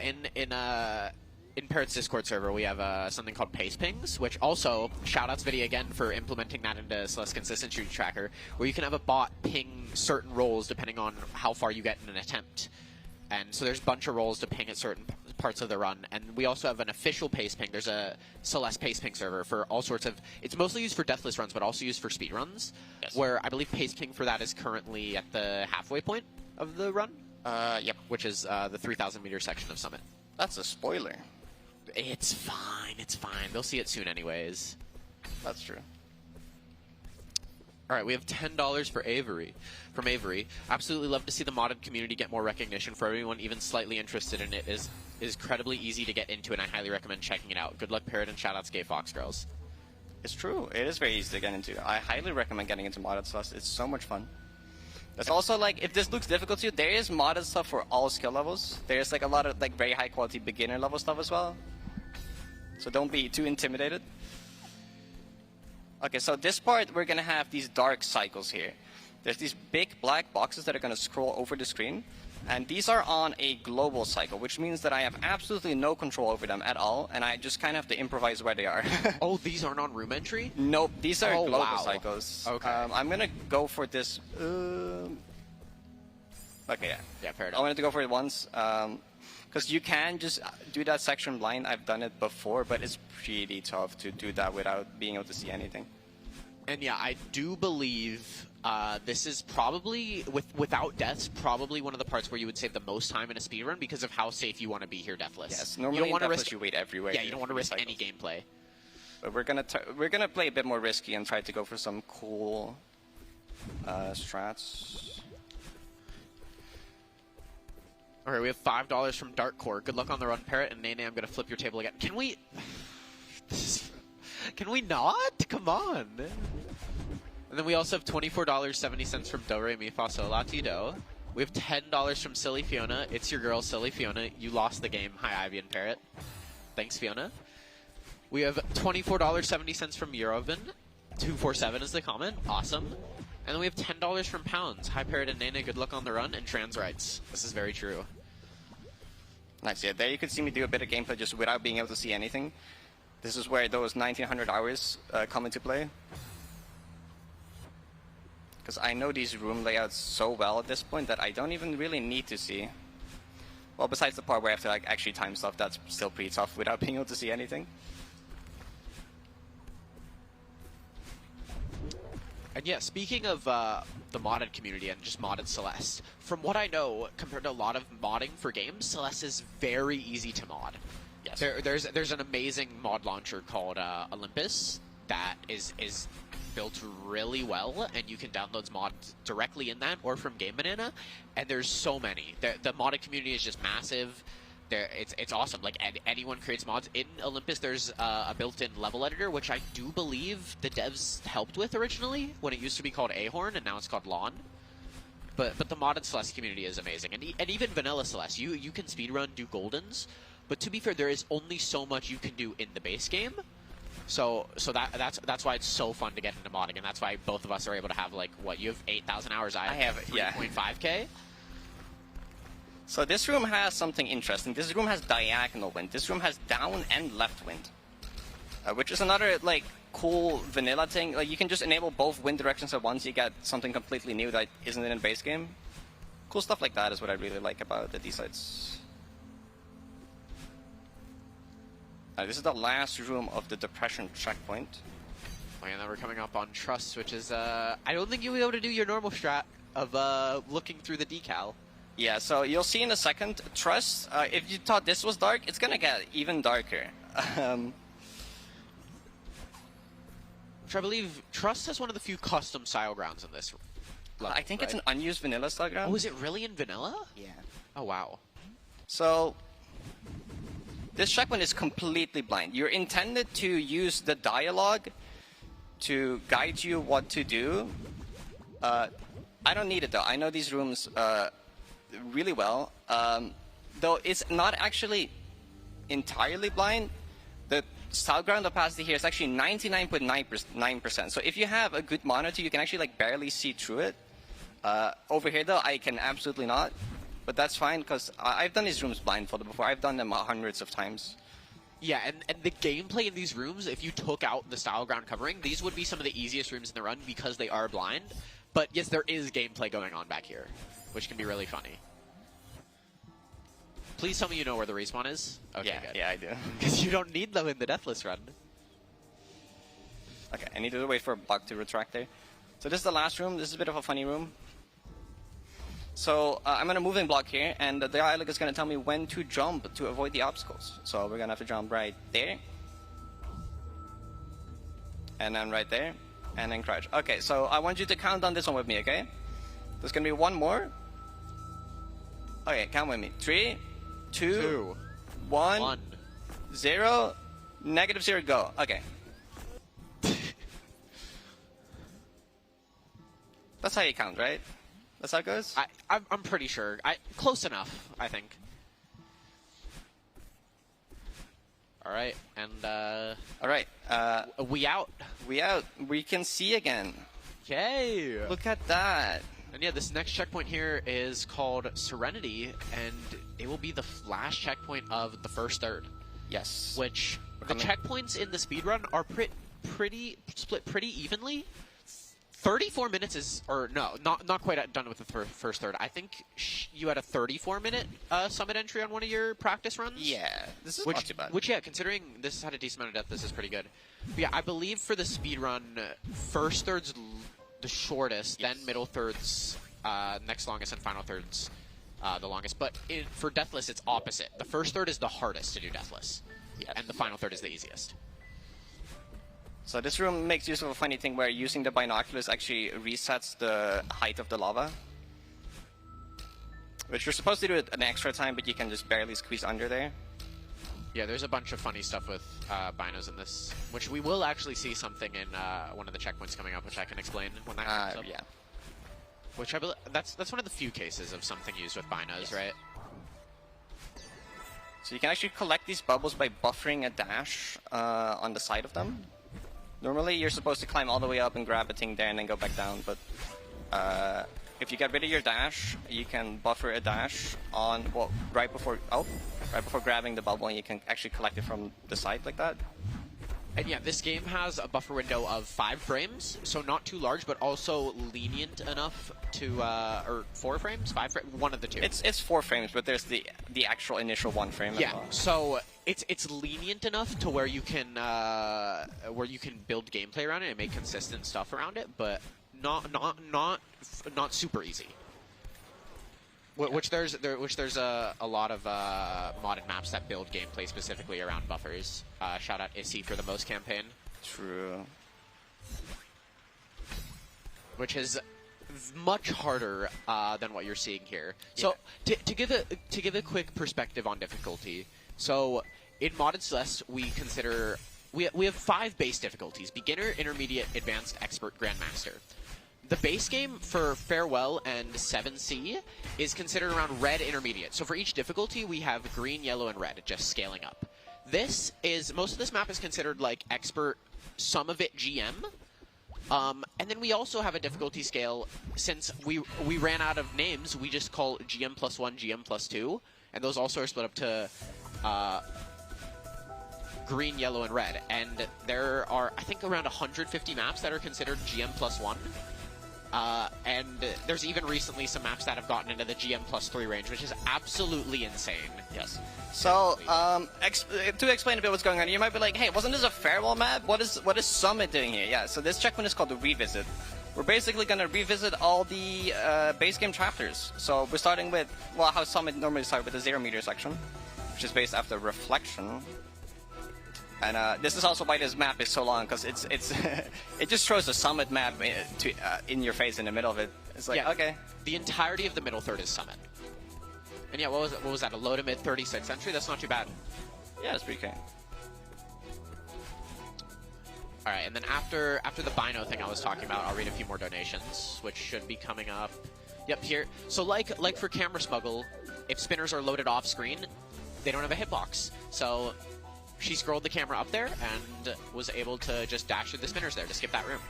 S2: in Parrot's Discord server, we have something called Pace Pings, which also, shoutouts Vidya again for implementing that into Celeste Consistency Tracker, where you can have a bot ping certain roles depending on how far you get in an attempt. And so there's a bunch of roles to ping at certain parts of the run. And we also have an official Pace Ping. There's a Celeste Pace Ping server for all sorts of... It's mostly used for deathless runs, but also used for speedruns, yes. Where I believe Pace Ping for that is currently at the halfway point of the run.
S1: Yep.
S2: Which is the 3,000 meter section of Summit.
S1: That's a spoiler.
S2: It's fine, it's fine. They'll see it soon anyways.
S1: That's true.
S2: Alright, we have $10 for Avery. From Avery. Absolutely love to see the modded community get more recognition. For everyone even slightly interested in it, is incredibly easy to get into, and I highly recommend checking it out. Good luck, Parrot, and shoutouts Gay Fox Girls.
S1: It's true. It is very easy to get into. I highly recommend getting into modded Celeste. It's so much fun. It's also like, if this looks difficult to you, there is modded stuff for all skill levels. There's like a lot of like very high quality beginner level stuff as well. So don't be too intimidated. Okay, so this part, we're gonna have these dark cycles here. There's these big black boxes that are gonna scroll over the screen, and these are on a global cycle, which means that I have absolutely no control over them at all, and I just kind of have to improvise where they are.
S2: Oh, these aren't on room entry?
S1: Nope, these are global
S2: wow.
S1: cycles.
S2: Okay.
S1: I'm gonna go for this. Okay, yeah.
S2: Yeah, Parrot.
S1: I wanted to go for it once. Because you can just do that section blind. I've done it before, but it's pretty tough to do that without being able to see anything.
S2: And yeah, I do believe this is probably, without deaths, probably one of the parts where you would save the most time in a speedrun because of how safe you want to be here deathless.
S1: Yes, normally
S2: you don't want to
S1: risk you wait everywhere.
S2: Yeah, you don't want to risk any gameplay.
S1: But we're gonna play a bit more risky and try to go for some cool strats.
S2: Alright, we have $5 from Dark Core. Good luck on the run, Parrot, and Nene, I'm gonna flip your table again. Can we... Can we not? Come on! And then we also have $24.70 from Do Re Mi Fa Sol La Ti Do. We have $10 from Silly Fiona. It's your girl, Silly Fiona. You lost the game. Hi, Ivy and Parrot. Thanks, Fiona. We have $24.70 from Eurovin. 247 is the comment. Awesome. And then we have $10 from Pounds. Hi, Parrot and Nene. Good luck on the run. And trans rights. This is very true.
S1: Nice. Yeah, there you could see me do a bit of gameplay just without being able to see anything. This is where those 1900 hours come into play. Because I know these room layouts so well at this point that I don't even really need to see. Well, besides the part where I have to like actually time stuff, that's still pretty tough without being able to see anything.
S2: And yeah, speaking of the modded community and just modded Celeste, from what I know, compared to a lot of modding for games, Celeste is very easy to mod.
S1: Yes.
S2: There's an amazing mod launcher called Olympus that is built really well, and you can download mods directly in that or from Game Banana, and there's so many. The modded community is just massive. It's awesome. Like anyone creates mods in Olympus. There's a built-in level editor, which I do believe the devs helped with originally when it used to be called Ahorn and now it's called Lawn. But the modded Celeste community is amazing, and even vanilla Celeste, you can speedrun, do goldens, but to be fair, there is only so much you can do in the base game. So that's why it's so fun to get into modding, and that's why both of us are able to have, like, what, you have 8,000 hours. I have 3.5K.
S1: So this room has something interesting. This room has diagonal wind. This room has down and left wind, which is another like cool vanilla thing. Like you can just enable both wind directions at once. You get something completely new that isn't in a base game. Cool stuff like that is what I really like about the D-sides. This is the last room of the depression checkpoint.
S2: And then we're coming up on Trust, which is, I don't think you'll be able to do your normal strat of looking through the decal.
S1: Yeah, so you'll see in a second, Trust, if you thought this was dark, it's gonna get even darker.
S2: Which I believe Trust has one of the few custom style grounds in this level,
S1: I think
S2: right?
S1: it's an unused vanilla style ground.
S2: Oh, is it really in vanilla?
S1: Yeah.
S2: Oh, wow.
S1: So, this checkpoint is completely blind. You're intended to use the dialogue to guide you what to do. I don't need it though. I know these rooms really well. Though it's not actually entirely blind. The style ground opacity here is actually 99.9%. So if you have a good monitor, you can actually like barely see through it. Over here though, I can absolutely not. But that's fine because I've done these rooms blindfolded before. I've done them hundreds of times.
S2: Yeah, and the gameplay in these rooms, if you took out the style ground covering, these would be some of the easiest rooms in the run because they are blind. But yes, there is gameplay going on back here, which can be really funny. Please tell me you know where the respawn is. Okay,
S1: Yeah,
S2: good.
S1: yeah, I do.
S2: Because you don't need them in the Deathless run.
S1: Okay, I need to wait for a bug to retract there. So this is the last room. This is a bit of a funny room. So I'm going to move in block here, and the dialogue is going to tell me when to jump to avoid the obstacles. So we're going to have to jump right there. And then right there. And then crouch. Okay, so I want you to count on this one with me, okay? There's going to be one more. Okay, count with me. 3, 2, 1, 0, -0, go. Okay. That's how you count, right? That's how it goes?
S2: I'm pretty sure. Close enough, I think. All right, and
S1: All right.
S2: we out.
S1: We out. We can see again.
S2: Okay.
S1: Look at that.
S2: And yeah, this next checkpoint here is called Serenity, and it will be the last checkpoint of the first third.
S1: Yes.
S2: Which the checkpoints in the speedrun are pretty split pretty evenly. 34 minutes is, or no, not quite done with the first third. I think you had a 34-minute summit entry on one of your practice runs.
S1: Yeah, this is not too bad.
S2: Which, yeah, considering this had a decent amount of death, this is pretty good. But yeah, I believe for the speedrun, first third's the shortest,
S1: yes.
S2: Then middle third's next longest, and final third's the longest. But for Deathless, it's opposite. The first third is the hardest to do Deathless,
S1: yes.
S2: And the final third is the easiest.
S1: So this room makes use of a funny thing where using the binoculars actually resets the height of the lava. Which you're supposed to do at an extra time, but you can just barely squeeze under there.
S2: Yeah, there's a bunch of funny stuff with binos in this, which we will actually see something in one of the checkpoints coming up, which I can explain when that comes up.
S1: Yeah.
S2: Which I believe that's one of the few cases of something used with binos, yes. Right?
S1: So you can actually collect these bubbles by buffering a dash on the side of them. Normally, you're supposed to climb all the way up and grab a thing there and then go back down, but if you get rid of your dash, you can buffer a dash on, well, right before grabbing the bubble, and you can actually collect it from the side like that.
S2: And yeah, this game has a buffer window of 5 frames, so not too large, but also lenient enough to, or 4 frames? 5 frames? One of the two.
S1: It's 4 frames, but there's the actual initial 1 frame.
S2: Yeah,
S1: as well.
S2: so it's lenient enough to where you can build gameplay around it and make consistent stuff around it, but not super easy. Yeah. Which there's a lot of modded maps that build gameplay specifically around buffers. Shout out Issy for the most campaign.
S1: True.
S2: Which is much harder than what you're seeing here. So to give a quick perspective on difficulty. So in modded Celeste, we have 5 base difficulties: beginner, intermediate, advanced, expert, grandmaster. The base game for Farewell and 7C is considered around red intermediate. So for each difficulty, we have green, yellow, and red, just scaling up. Most of this map is considered like expert, some of it GM. And then we also have a difficulty scale. Since we ran out of names, we just call GM+1, GM+2. And those also are split up to green, yellow, and red. And there are, I think, around 150 maps that are considered GM+1. And there's even recently some maps that have gotten into the GM +3 range, which is absolutely insane.
S1: Yes. So, to explain a bit what's going on, you might be like, hey, wasn't this a farewell map? What is Summit doing here? Yeah, so this checkpoint is called the Revisit. We're basically going to revisit all the base game chapters. So we're starting with, well, how Summit normally starts with the 0 meter section, which is based after Reflection. And this is also why this map is so long, because it's it just throws the Summit map in your face in the middle of it. It's like, okay.
S2: The entirety of the middle third is Summit. And yeah, what was that? A low to mid 36th entry? That's not too bad.
S1: Yeah, that's pretty okay.
S2: All right, and then after the Bino thing I was talking about, I'll read a few more donations, which should be coming up. Yep, here. So like for Camera Smuggle, if spinners are loaded off screen, they don't have a hitbox. So she scrolled the camera up there and was able to just dash through the spinners there to skip that room.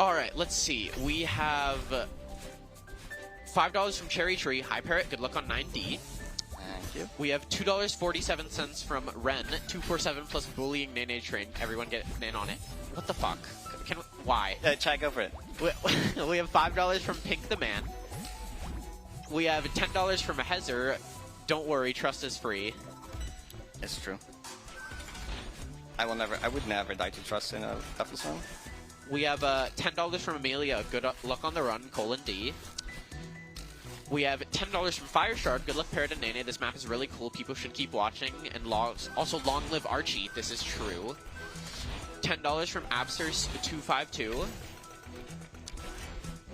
S2: All right, let's see. We have $5 from Cherry Tree. Hi, Parrot. Good luck on 9D.
S1: Thank you.
S2: We have $2.47 from Ren. 247 plus bullying Nene Train. Everyone get in on it. What the fuck? Why?
S1: Chad, go for it.
S2: We have $5 from Pink the Man. We have $10 from Hezer. Don't worry, trust is free.
S1: It's true. I would never die to trust in a Duffel song.
S2: We have $10 from Amelia. Good luck on the run. D. We have $10 from Fire Shard. Good luck, Parrot and Nene. This map is really cool. People should keep watching. And also, long live Archie. This is true. $10 from Absters252.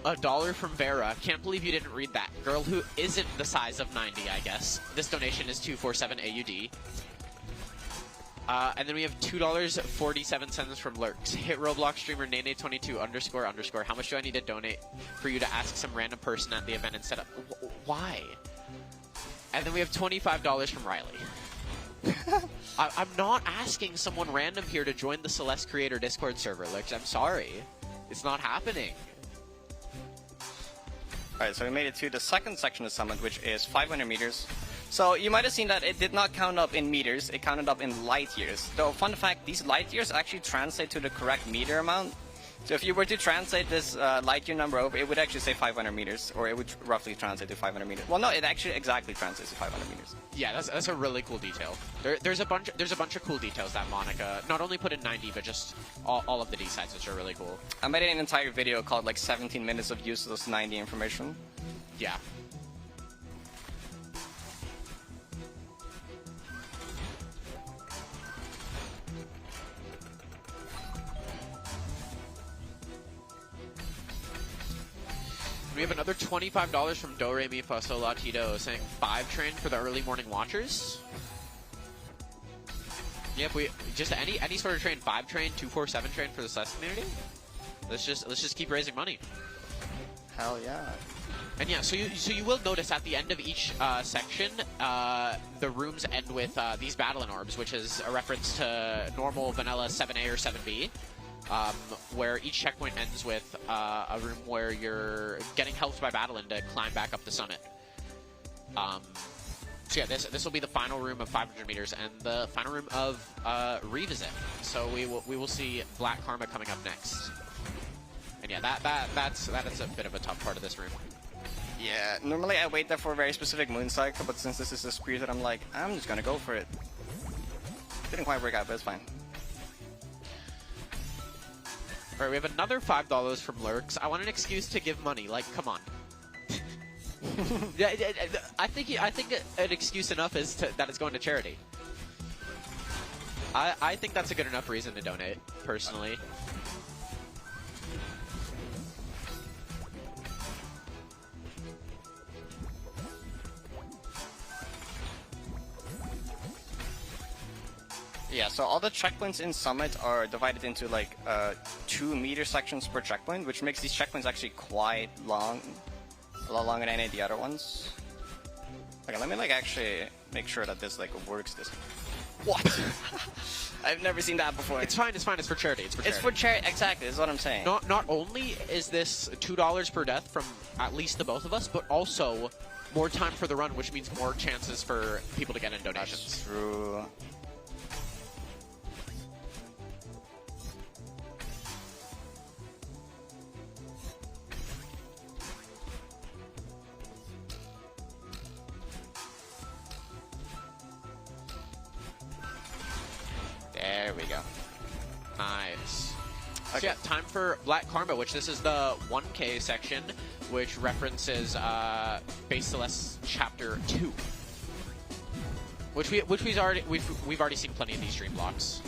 S2: $1 from Vera. Can't believe you didn't read that. Girl who isn't the size of 90, I guess. This donation is 247 AUD. And then we have $2.47 from Lurks. Hit Roblox streamer Nene22__. How much do I need to donate for you to ask some random person at the event instead of... Why? And then we have $25 from Riley. I'm not asking someone random here to join the Celeste Creator Discord server, Lurks. I'm sorry. It's not happening.
S1: Alright, so we made it to the second section of Summit, which is 500 meters. So you might have seen that it did not count up in meters, it counted up in light years. Though, fun fact, these light years actually translate to the correct meter amount. So if you were to translate this light year number over, it would actually say 500 meters, or it would roughly translate to 500 meters. Well, no, it actually exactly translates to 500 meters.
S2: Yeah, that's a really cool detail. There's a bunch of cool details that Monika not only put in 90, but just all of the D sides, which are really cool.
S1: I made an entire video called like 17 minutes of useless 90 information.
S2: Yeah. We have another $25 from Do Re Mi Fa Sol La Ti Do saying 5 train for the early morning watchers. Yep, we just any sort of train, 5 train, 247 train for the Celeste community. Let's just keep raising money.
S1: Hell yeah.
S2: And yeah, so you will notice at the end of each section, the rooms end with these battling orbs, which is a reference to normal vanilla 7A or 7B. Where each checkpoint ends with a room where you're getting helped by Battlein to climb back up the summit. So yeah, this will be the final room of 500 meters and the final room of Revisit. So we will see Black Karma coming up next. And yeah, that is a bit of a tough part of this room.
S1: Yeah, normally I wait there for a very specific moon cycle, but since this is a Speedrun, I'm like, I'm just gonna go for it. Didn't quite work out, but it's fine.
S2: Alright, we have another $5 from Lurks. I want an excuse to give money. Like, come on. I think an excuse enough is that it's going to charity. I think that's a good enough reason to donate, personally.
S1: Yeah, so all the checkpoints in Summit are divided into like 2 meter sections per checkpoint, which makes these checkpoints actually quite long. A lot longer than any of the other ones. Okay, let me like actually make sure that this like works this. What? I've never seen that before.
S2: It's fine, it's for charity.
S1: It's for charity, exactly, is what I'm saying.
S2: Not only is this $2 per death from at least the both of us, but also more time for the run, which means more chances for people to get in donations.
S1: That's true.
S2: Nice.
S1: Okay.
S2: So yeah, time for Black Karma, which this is the 1K section, which references Base Celeste Chapter 2. We've already seen plenty of these stream blocks.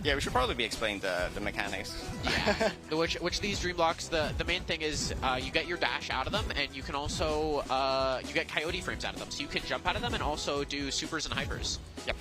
S1: Yeah, we should probably be explaining the mechanics.
S2: Yeah. which these dream blocks, the main thing is you get your dash out of them, and you can also you get coyote frames out of them, so you can jump out of them and also do supers and hypers.
S1: Yep.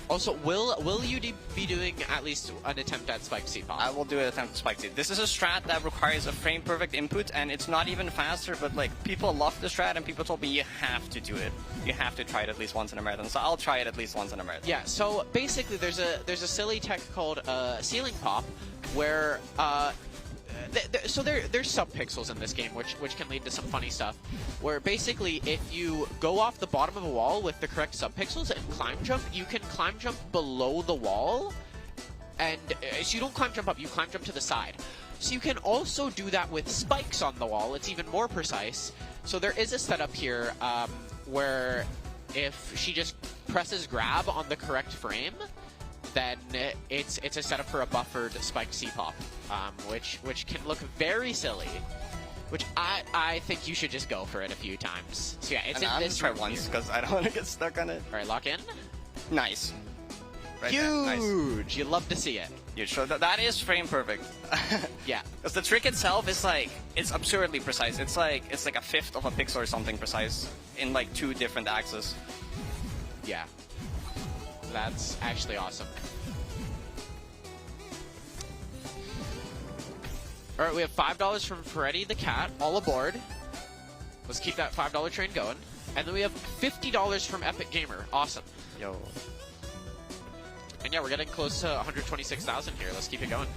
S2: Also, will you be doing at least an attempt at spike C-pop?
S1: I will do an attempt to spike seed. This is a strat that requires a frame perfect input, and it's not even faster, but like people love the strat, and people told me you have to do it. You have to try it at least once in a marathon, so I'll try it at least once in a marathon.
S2: Yeah, so basically there's a silly tech called ceiling pop, where there's sub-pixels in this game, which can lead to some funny stuff, where basically if you go off the bottom of a wall with the correct sub-pixels and climb jump, you can climb jump below the wall, and so you don't climb jump up, you climb jump to the side. So you can also do that with spikes on the wall. It's even more precise. So there is a setup here where if she just presses grab on the correct frame, then it's a setup for a buffered spiked C-pop, which can look very silly. Which I think you should just go for it a few times. So yeah, it's
S1: and
S2: in this.
S1: Try once because I don't want to get stuck on it.
S2: All right, lock in.
S1: Nice. Right
S2: Huge.
S1: there. Nice.
S2: You love to see it.
S1: Huge. So that is frame perfect.
S2: Yeah.
S1: Because the trick itself is like it's absurdly precise. It's like a fifth of a pixel or something precise in like 2 different axes.
S2: Yeah. That's actually awesome. All right, we have $5 from Freddy the Cat, all aboard. Let's keep that $5 train going. And then we have $50 from Epic Gamer. Awesome.
S1: Yo.
S2: And yeah, we're getting close to 126,000 here. Let's keep it going.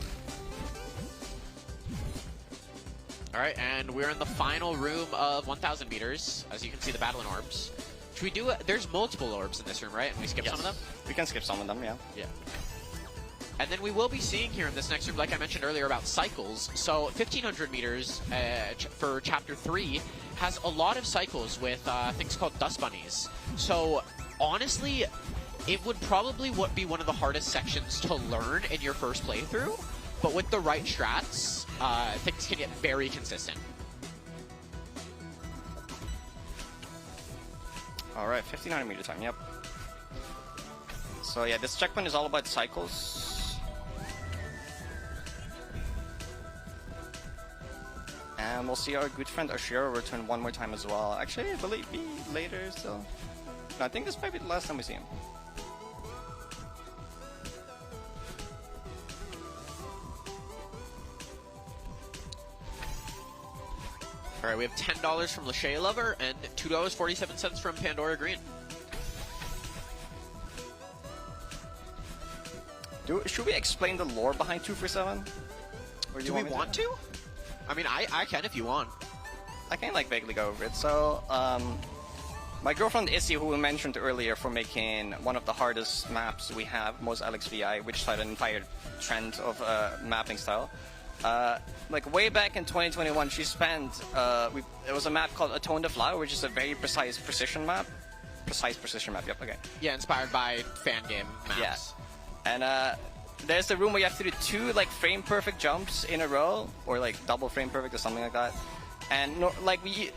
S2: All right, and we're in the final room of 1,000 meters. As you can see, the battling orbs. Should we do it? There's multiple orbs in this room, right? And we skip some of them?
S1: We can skip some of them, yeah.
S2: Yeah. And then we will be seeing here in this next room, like I mentioned earlier, about cycles. So 1,500 meters for Chapter 3 has a lot of cycles with things called dust bunnies. So honestly, it would probably be one of the hardest sections to learn in your first playthrough. But with the right strats, things can get very consistent.
S1: All right, 1,500 meter time, yep. So yeah, this checkpoint is all about cycles. And we'll see our good friend Oshiro return one more time as well. Actually, will it be later still? No, I think this might be the last time we see him.
S2: All right, we have $10 from Lachey Lover and $2.47 from Pandora Green.
S1: Should we explain the lore behind 2 for 7? Or
S2: Do we want to? I mean, I can if you want.
S1: I can like vaguely go over it. So, my girlfriend Issy, who we mentioned earlier for making one of the hardest maps we have, most LXVI, which started an entire trend of mapping style. Like way back in 2021, she spent, it was a map called Atone the Flower, which is a very precise precision map. Precise precision map, yep, okay.
S2: Yeah, inspired by fan game maps.
S1: Yeah. And there's a room where you have to do 2 like frame perfect jumps in a row, or like double frame perfect or something like that. And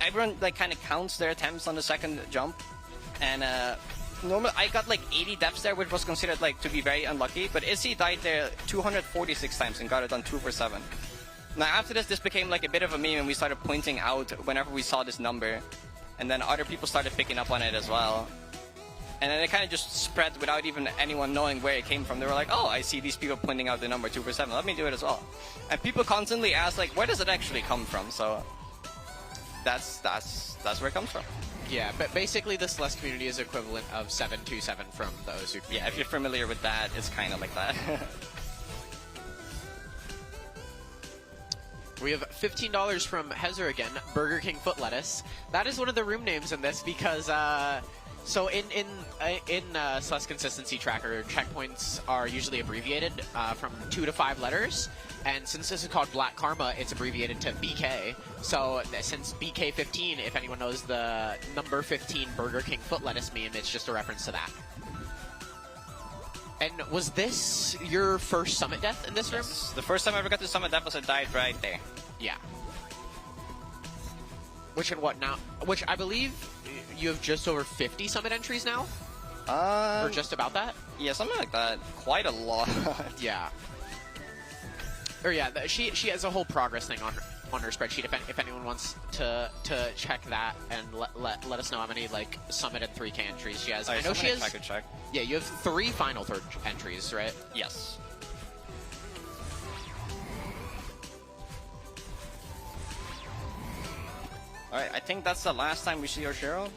S1: everyone like kind of counts their attempts on the second jump. And normally I got like 80 deaths there, which was considered like to be very unlucky. But Izzy died there 246 times and got it on 2 for 7. Now after this became like a bit of a meme, and we started pointing out whenever we saw this number, and then other people started picking up on it as well. And then it kind of just spread without even anyone knowing where it came from. They were like, oh, I see these people pointing out the number 2 for 7. Let me do it as well. And people constantly ask, like, where does it actually come from? So that's where it comes from.
S2: Yeah, but basically the Celeste community is equivalent of 727 from the Ozu community.
S1: Yeah, if you're familiar with that, it's kind of like that.
S2: We have $15 from Hezer again, Burger King foot lettuce. That is one of the room names in this because... So in Celeste Consistency Tracker, checkpoints are usually abbreviated from 2 to 5 letters, and since this is called Black Karma, it's abbreviated to BK. So since BK15, if anyone knows the number 15 Burger King foot lettuce meme, it's just a reference to that. And was this your first summit death in this room?
S1: The first time I ever got to summit death was I died right there.
S2: Yeah. Which and what now? Which I believe you have just over 50 summit entries now? Or just about that?
S1: Yeah, something like that. Quite a lot.
S2: Yeah. Or yeah, she has a whole progress thing on her spreadsheet. If anyone wants to check that and let us know how many like summit and 3K entries she has. I know she has.
S1: I could check.
S2: Yeah, you have 3 final third entries, right?
S1: Yes. All right, I think that's the last time we see Oshiro.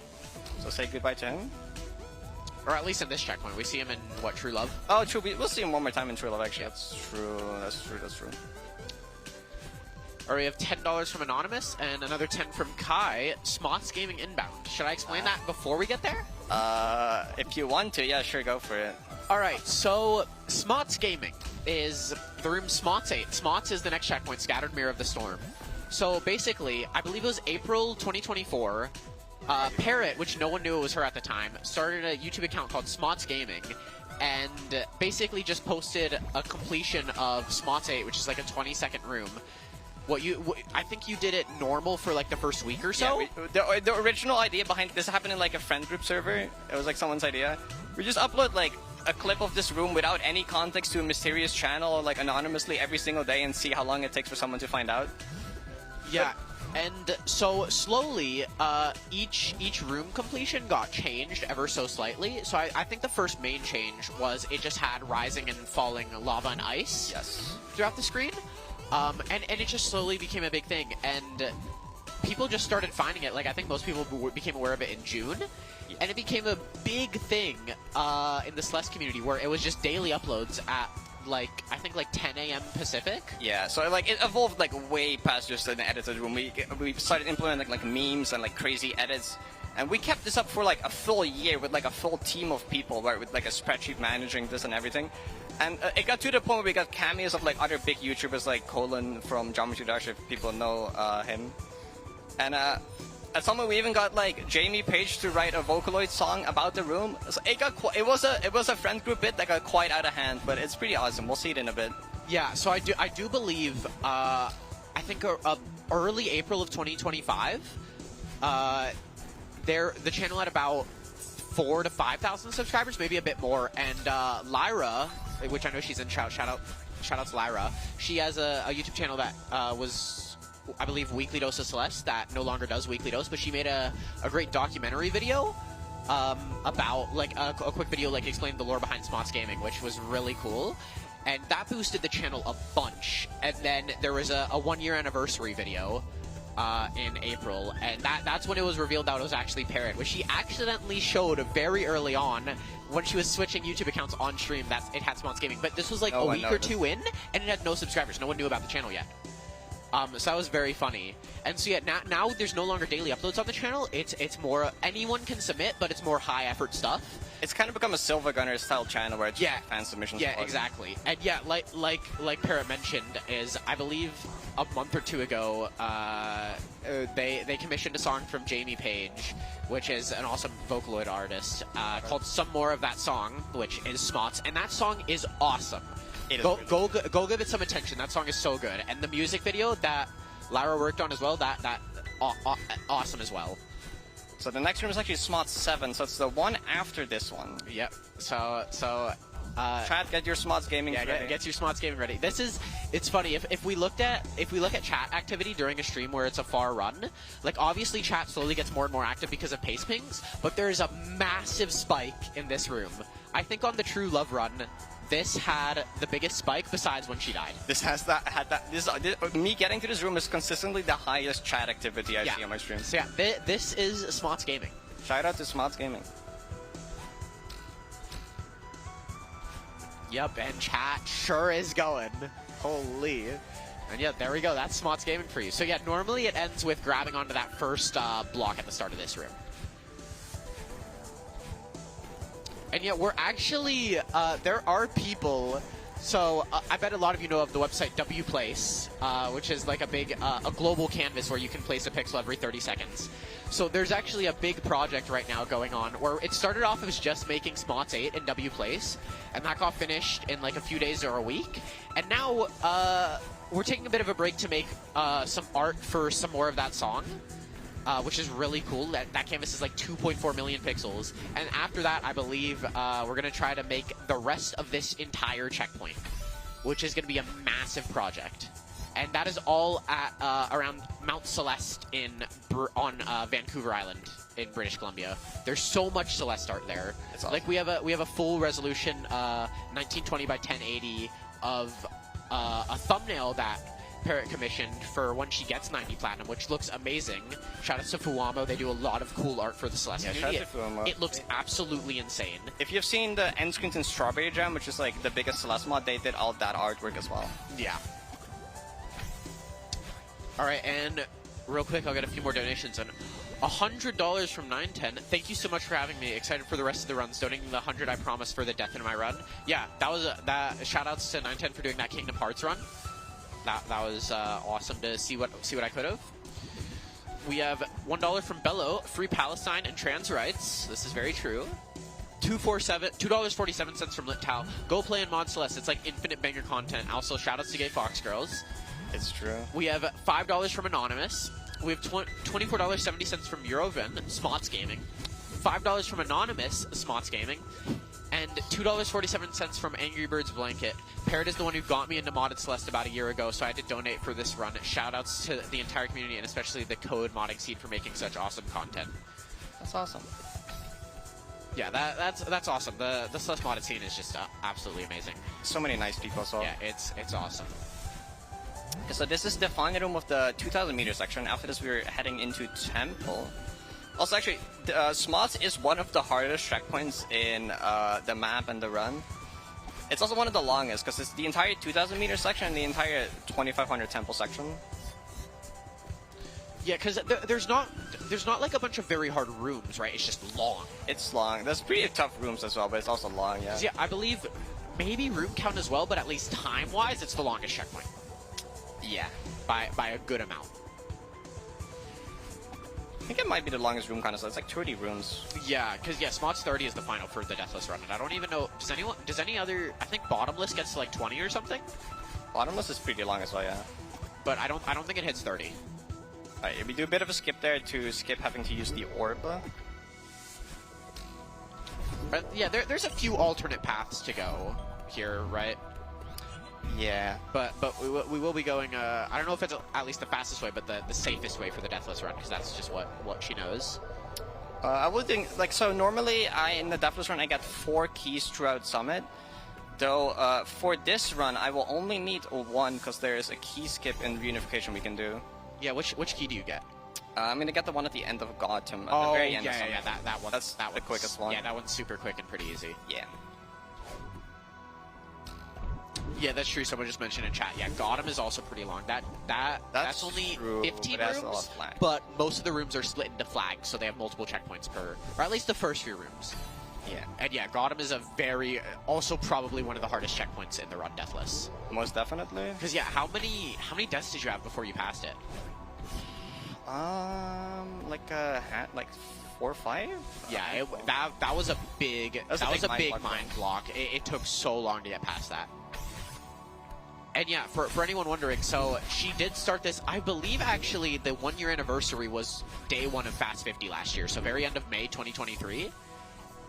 S1: So say goodbye to him.
S2: Or at least in this checkpoint, we see him in what, True Love?
S1: Oh, true. We'll see him one more time in True Love. Actually,
S2: Yep.
S1: That's true. That's true.
S2: Or we have $10 from Anonymous and another 10 from Kai. Smots Gaming inbound. Should I explain that before we get there?
S1: If you want to, yeah, sure, go for it.
S2: All right, so Smots Gaming is the room Smots 8. Smots is the next checkpoint, Scattered Mirror of the Storm. So basically, I believe it was April 2024. Parrot, which no one knew it was her at the time, started a YouTube account called Smots Gaming, and basically just posted a completion of Smots 8, which is like a 20-second room. I think you did it normal for like the first week or so.
S1: Yeah, the original idea behind this happened in like a friend group server. It was like someone's idea. We just upload like a clip of this room without any context to a mysterious channel, like anonymously every single day, and see how long it takes for someone to find out.
S2: Yeah. And so slowly, each room completion got changed ever so slightly. So I think the first main change was it just had rising and falling lava and ice throughout the screen. And it just slowly became a big thing. And people just started finding it. Like, I think most people became aware of it in June. And it became a big thing in the Celeste community where it was just daily uploads at like I think like 10 a.m. Pacific.
S1: Yeah, so like it evolved like way past just an edited room. We started implementing like memes and like crazy edits, and we kept this up for like a full year with like a full team of people, right, with like a spreadsheet managing this and everything. And it got to the point where we got cameos of like other big YouTubers like Colin from Geometry Dash, if people know him, and at some point we even got like Jamie Page to write a Vocaloid song about the room. So it was a friend group bit that got quite out of hand, but it's pretty awesome. We'll see it in a bit.
S2: Yeah, so I do believe I think early April of 2025, the channel had about 4,000 to 5,000 subscribers, maybe a bit more, and Lyra, which I know she's in shout out to Lyra. She has a YouTube channel that was, I believe, Weekly Dose of Celeste, that no longer does Weekly Dose, but she made a great documentary video about, like, a quick video, like, explaining the lore behind Smots Gaming, which was really cool. And that boosted the channel a bunch. And then there was a 1-year anniversary video in April, and that's when it was revealed that it was actually Parrot, which she accidentally showed very early on when she was switching YouTube accounts on stream that it had Smots Gaming. But this was like a week or two in, and it had no subscribers. No one knew about the channel yet. So that was very funny. And so yeah, now there's no longer daily uploads on the channel. It's more anyone can submit, but it's more high effort stuff.
S1: It's kind of become a Silver Gunner style channel where it's fan submissions.
S2: Yeah, exactly. And yeah, like Parrot mentioned, is I believe a month or two ago, they commissioned a song from Jamie Page, which is an awesome Vocaloid artist, called "Some More of That Song," which is Smots, and that song is awesome. Go give it some attention. That song is so good, and the music video that Lyra worked on as well, that awesome as well.
S1: So the next room is actually Smots 7, so it's the one after this one.
S2: Yep. So
S1: chat, get your Smots Gaming ready.
S2: Get your Smots Gaming ready. It's funny if we look at chat activity during a stream where it's a far run, like obviously chat slowly gets more and more active because of pace pings, but there's a massive spike in this room. I think on the True Love run, this had the biggest spike besides when she died. Me getting to this room is consistently the highest chat activity I see on my stream. So yeah, this is Smots Gaming.
S1: Shout out to Smots Gaming.
S2: Yep, and chat sure is going. Holy. And yeah, there we go. That's Smots Gaming for you. So yeah, normally it ends with grabbing onto that first block at the start of this room. And yet we're actually, there are people, so I bet a lot of you know of the website WPlace, which is like a big, a global canvas where you can place a pixel every 30 seconds. So there's actually a big project right now going on where it started off as just making Smots 8 in W Place, and that got finished in like a few days or a week. And now we're taking a bit of a break to make some art for some more of that song, which is really cool. That canvas is like 2.4 million pixels. And after that, I believe we're going to try to make the rest of this entire checkpoint, which is going to be a massive project. And that is all at around Mount Celeste on Vancouver Island in British Columbia. There's so much Celeste art there. Awesome. Like we have a full resolution 1920 by 1080 of a thumbnail that Parrot commissioned for when she gets 90 platinum, which looks amazing. Shout out to Fuamo. They do a lot of cool art for the Celeste community. It looks absolutely insane.
S1: If you've seen the end screens in Strawberry Jam, which is like the biggest Celeste mod, they did all that artwork as well.
S2: Yeah. All right, and real quick, I'll get a few more donations. And $100 from 910. Thank you so much for having me. Excited for the rest of the runs. Donating the 100 I promised for the Death in My run. Yeah, that was shout outs to 910 for doing that Kingdom Hearts run. That was awesome to see what I could have. We have $1 from Bello, free Palestine and trans rights. This is very true. $2.47 from Lit Tal. Go play in Mod Celeste. It's like infinite banger content. Also, shout outs to Gay Fox Girls.
S1: It's true.
S2: We have $5 from Anonymous. We have $24.70 from Eurovin, Smots Gaming. $5 from Anonymous, Smots Gaming. And $2.47 from Angry Birds Blanket. Parrot is the one who got me into Modded Celeste about a year ago, so I had to donate for this run. Shoutouts to the entire community, and especially the Code Modding Seed for making such awesome content.
S1: That's awesome.
S2: Yeah, that's awesome. The Celeste modded scene is just absolutely amazing.
S1: So many nice people, so...
S2: Yeah, it's awesome.
S1: So this is the final room of the 2,000 meter section. After this, we're heading into Temple. Also, actually, Smots is one of the hardest checkpoints in the map and the run. It's also one of the longest, because it's the entire 2,000 meter section and the entire 2,500 Temple section.
S2: Yeah, because there's not like a bunch of very hard rooms, right? It's just long.
S1: It's long. There's pretty tough rooms as well, but it's also long, yeah.
S2: Yeah, I believe maybe room count as well, but at least time-wise, it's the longest checkpoint.
S1: Yeah.
S2: By a good amount.
S1: I think it might be the longest room count, so it's like 30 rooms.
S2: Yeah, because Smots 30 is the final for the Deathless run, and I don't even know, does any other, I think Bottomless gets to like 20 or something?
S1: Bottomless is pretty long as well, yeah.
S2: But I don't think it hits 30.
S1: Alright, we do a bit of a skip there to skip having to use the orb.
S2: But yeah, there's a few alternate paths to go here, right?
S1: Yeah.
S2: But we will be going, I don't know if it's at least the fastest way, but the safest way for the Deathless run, because that's just what she knows.
S1: I would think, like, so normally in the Deathless run I get 4 keys throughout Summit. Though, for this run, I will only need 1, because there is a key skip in Reunification we can do.
S2: Yeah, which key do you get?
S1: I'm gonna get the one at the end of Gotham, at the very end of Summit.
S2: Yeah, that one.
S1: That's the quickest one.
S2: Yeah, that one's super quick and pretty easy.
S1: Yeah.
S2: Yeah, that's true. Someone just mentioned in chat. Yeah, Gotham is also pretty long. That's only
S1: true,
S2: 15
S1: but
S2: rooms, but most of the rooms are split into flags, so they have multiple checkpoints per, or at least the first few rooms.
S1: Yeah.
S2: And yeah, Gotham is a very, also probably one of the hardest checkpoints in the run, Deathless.
S1: Most definitely.
S2: Because yeah, how many deaths did you have before you passed it?
S1: Like 4 or 5.
S2: Yeah, that was a big mind block. It took so long to get past that. And yeah, for anyone wondering, so she did start this, I believe actually the 1-year anniversary was day 1 of Fast 50 last year, so very end of May 2023.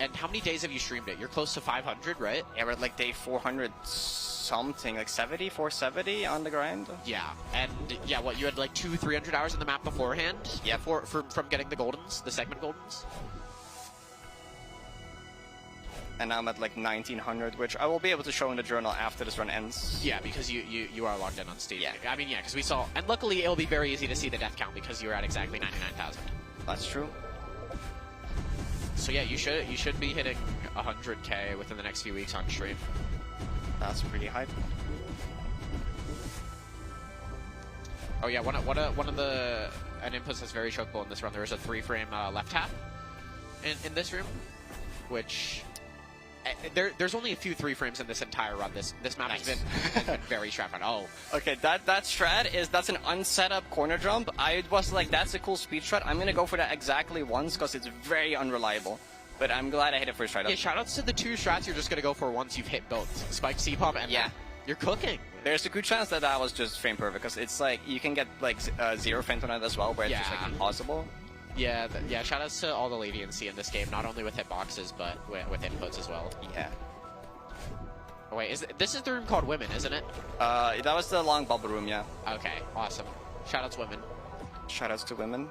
S2: And how many days have you streamed it? You're close to 500, right?
S1: Yeah, we're at like day 400 something, like 470 on the grind.
S2: Yeah, and yeah, what, you had like 200-300 hours on the map beforehand?
S1: Yeah.
S2: From getting the Goldens, the segment Goldens?
S1: And now I'm at like 1900, which I will be able to show in the journal after this run ends.
S2: Yeah, because you are logged in on Steam.
S1: Yeah.
S2: I mean, yeah, because we saw, and luckily it'll be very easy to see the death count because you're at exactly 99,000.
S1: That's true.
S2: So yeah, you should be hitting 100K within the next few weeks on stream.
S1: That's pretty hype.
S2: Oh yeah, one of the inputs that's very chokeable in this run. There is a 3-frame left tap in this room, which There's only a few 3 frames in this entire run. This map has been very strapped on. Oh.
S1: Okay, that strat that's an unset up corner jump. I was like, that's a cool speed strat. I'm gonna go for that exactly once because it's very unreliable. But I'm glad I hit it first try.
S2: Yeah, shoutouts to the 2 strats you're just gonna go for once you've hit both. Spike C-pop and you're cooking.
S1: There's a good chance that was just frame perfect because it's like you can get like 0 frames on it as well, where it's just like impossible.
S2: Yeah, shoutouts to all the leniency in this game, not only with hitboxes, but with inputs as well.
S1: Yeah.
S2: Oh, wait, this is the room called Women, isn't it?
S1: That was the long bubble room, yeah.
S2: Okay, awesome. Shoutouts Women.
S1: Shoutouts to women.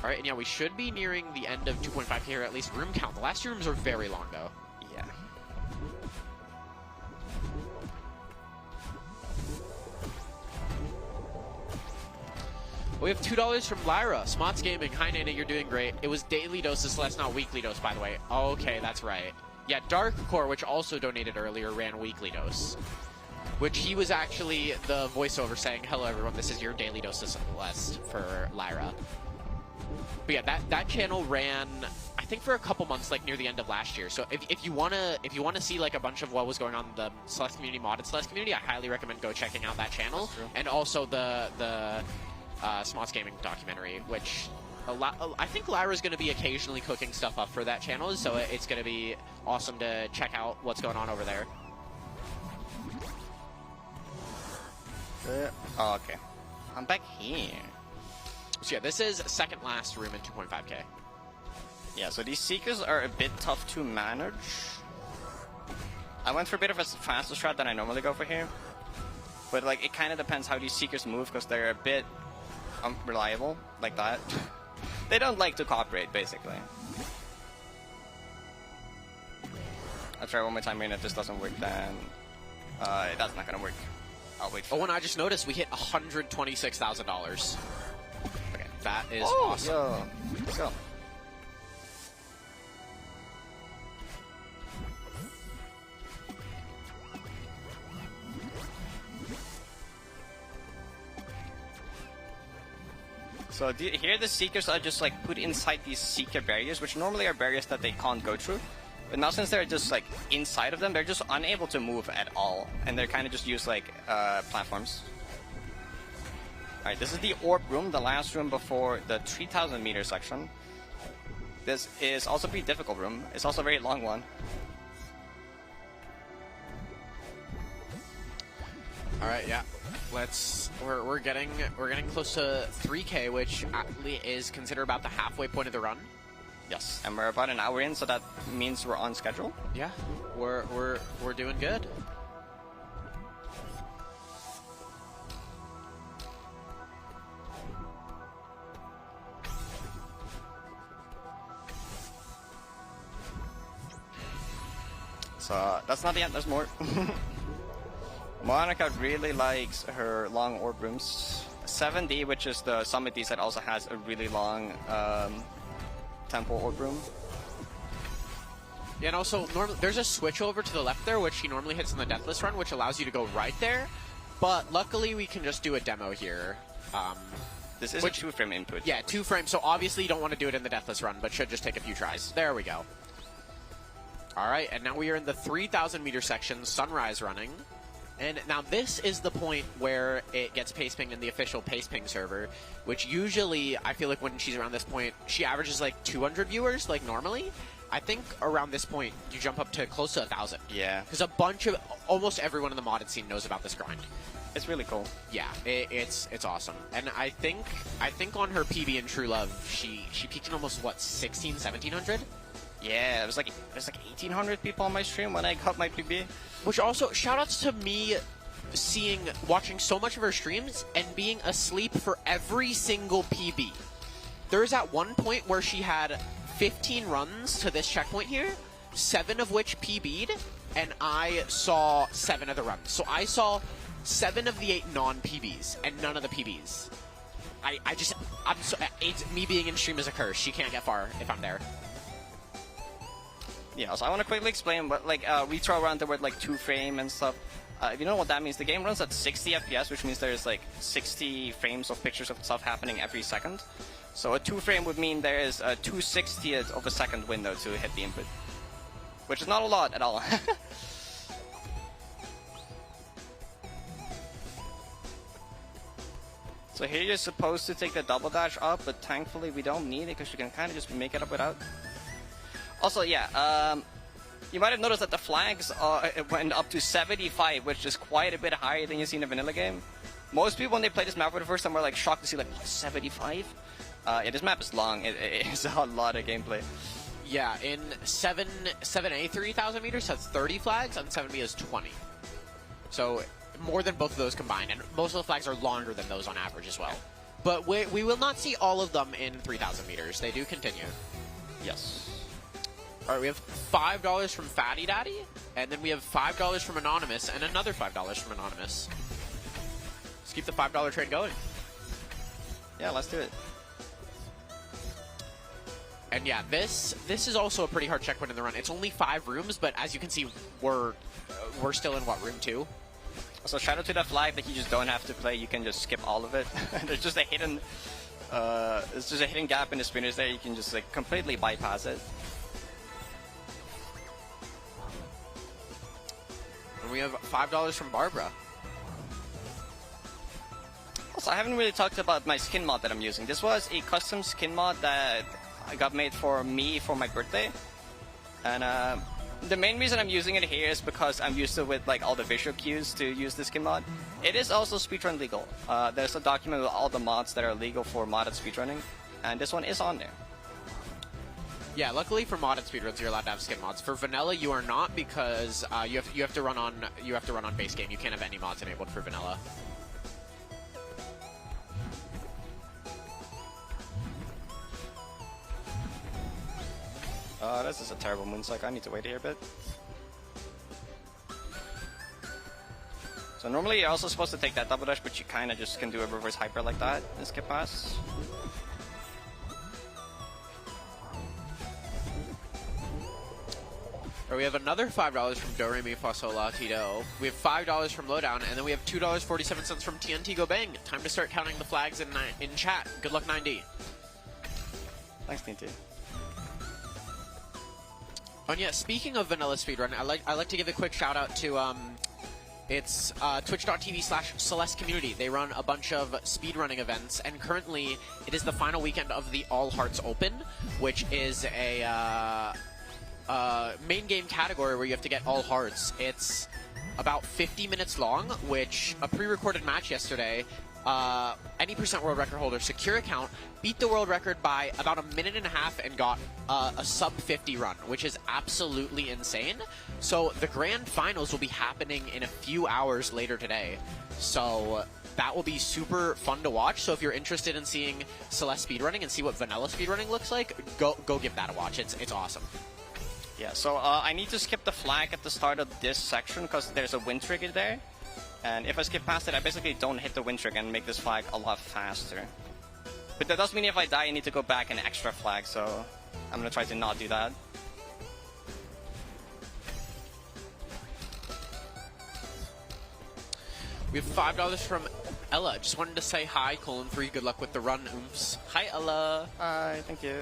S2: Alright, and yeah, we should be nearing the end of 2.5 here, at least room count. The last 2 rooms are very long, though.
S1: Yeah.
S2: We have $2 from Lyra. Smots Gaming. Hi, Nana, you're doing great. It was daily doses, Celeste, not weekly dose, by the way. Okay, that's right. Yeah, Dark Core, which also donated earlier, ran weekly dose. Which he was actually the voiceover saying, hello, everyone, this is your daily dose of Celeste for Lyra. But yeah, that channel ran, I think, for a couple months, like near the end of last year. So if you wanna see like a bunch of what was going on in the Celeste community, modded Celeste community, I highly recommend go checking out that channel. And also the Smots Gaming documentary, which I think Lyra's going to be occasionally cooking stuff up for that channel, so it's going to be awesome to check out what's going on over there.
S1: Oh, okay. I'm back here.
S2: So yeah, this is second last room in 2.5k.
S1: Yeah, so these Seekers are a bit tough to manage. I went for a bit of a faster strat than I normally go for here. But like, it kind of depends how these Seekers move, because they're a bit unreliable, like that. They don't like to cooperate, basically. I'll try one more time, and if this doesn't work, then that's not gonna work. I'll wait for
S2: and I just noticed we hit $126,000. Okay, that is awesome.
S1: Yo. Let's go. So here the Seekers are just like put inside these Seeker barriers, which normally are barriers that they can't go through. But now since they're just like inside of them, they're just unable to move at all. And they're kind of just used like platforms. Alright, this is the Orb room, the last room before the 3,000 meter section. This is also a pretty difficult room. It's also a very long one.
S2: Alright, yeah. We're getting close to 3K, which is considered about the halfway point of the run.
S1: Yes, and we're about an hour in, so that means we're on schedule.
S2: Yeah, we're doing good.
S1: So that's not the end. There's more. Monika really likes her long orb rooms. 7D, which is the Summit D set, also has a really long temple orb room.
S2: Yeah, and also there's a switch over to the left there, which he normally hits in the Deathless run, which allows you to go right there. But luckily, we can just do a demo here.
S1: This is a 2-frame input.
S2: Yeah, 2 frames. So obviously, you don't want to do it in the Deathless run, but should just take a few tries. There we go. All right, and now we are in the 3,000 meter section, Sunrise running. And now this is the point where it gets pace pinged in the official pace ping server, which usually, I feel like when she's around this point, she averages like 200 viewers, like normally. I think around this point, you jump up to close to 1,000.
S1: Yeah.
S2: Because almost everyone in the modded scene knows about this grind.
S1: It's really cool.
S2: Yeah, it's awesome. And I think on her PB in True Love, she peaked in almost, what, 1,600, 1,700?
S1: Yeah, it was like 1,800 people on my stream when I got my PB.
S2: Which also, shoutouts to me watching so much of her streams and being asleep for every single PB. There's at one point where she had 15 runs to this checkpoint here, 7 of which PB'd, and I saw 7 of the runs. So I saw 7 of the 8 non-PBs and none of the PBs. Me being in stream is a curse. She can't get far if I'm there.
S1: Yeah, so I want to quickly explain what, like, we throw around the word, like, 2-frame and stuff. If you know what that means, the game runs at 60 FPS, which means there's, like, 60 frames of pictures of stuff happening every second. So a 2-frame would mean there is a 2/60th of a second window to hit the input. which is not a lot at all. So here you're supposed to take the double dash up, but thankfully we don't need it because you can kind of just make it up without. Also, yeah, you might have noticed that the flags it went up to 75, which is quite a bit higher than you see in a vanilla game. Most people, when they play this map for the first time, are like shocked to see like 75. Yeah, this map is long. It's a lot of gameplay.
S2: Yeah, in 7A 3,000 meters has 30 flags, and 7B is 20. So more than both of those combined, and most of the flags are longer than those on average as well. But we will not see all of them in 3,000 meters. They do continue.
S1: Yes.
S2: All right, we have $5 from Fatty Daddy, and then we have $5 from Anonymous, and another $5 from Anonymous. Let's keep the $5 trade going.
S1: Yeah, let's do it.
S2: And yeah, this is also a pretty hard checkpoint in the run. It's only 5 rooms, but as you can see, we're still in what, room 2?
S1: So shout out to that flag that you just don't have to play. You can just skip all of it. There's just a hidden, it's just a hidden gap in the spinners there. You can just like completely bypass it.
S2: And we have $5 from Barbara.
S1: Also, I haven't really talked about my skin mod that I'm using. This was a custom skin mod that I got made for me for my birthday. And the main reason I'm using it here is because I'm used to with like all the visual cues to use the skin mod. It is also speedrun legal. There's a document with all the mods that are legal for modded speedrunning, and this one is on there.
S2: Yeah, luckily for modded speedruns, you're allowed to have skin mods. For vanilla, you are not because you have to run on base game. You can't have any mods enabled for vanilla.
S1: This is a terrible mooncycle. I need to wait here a bit. So normally you're also supposed to take that double dash, but you kind of just can do a reverse hyper like that and skip pass.
S2: Or we have another $5 from Do Re Mi Fa Sol La Ti Do. We have $5 from Lowdown, and then we have $2.47 from TNT Go Bang. Time to start counting the flags in chat. Good luck, 9D.
S1: Thanks, TNT.
S2: Oh, and yeah, speaking of vanilla speedrun, I like to give a quick shout out to it's twitch.tv/Celeste community. They run a bunch of speedrunning events, and currently it is the final weekend of the All Hearts Open, which is a main game category where you have to get all hearts. It's about 50 minutes long, which a pre-recorded match yesterday, any percent world record holder secure account beat the world record by about a minute and a half and got a sub 50 run, which is absolutely insane. So the grand finals will be happening in a few hours later today. So that will be super fun to watch. So if you're interested in seeing Celeste speedrunning and see what vanilla speedrunning looks like, go give that a watch. It's awesome.
S1: Yeah, so I need to skip the flag at the start of this section because there's a wind trigger there. And if I skip past it, I basically don't hit the wind trigger and make this flag a lot faster. But that does mean if I die, I need to go back an extra flag, so I'm gonna try to not do that.
S2: We have $5 from Ella. Just wanted to say hi, :3. Good luck with the run, oomps. Hi, Ella.
S1: Hi, thank you.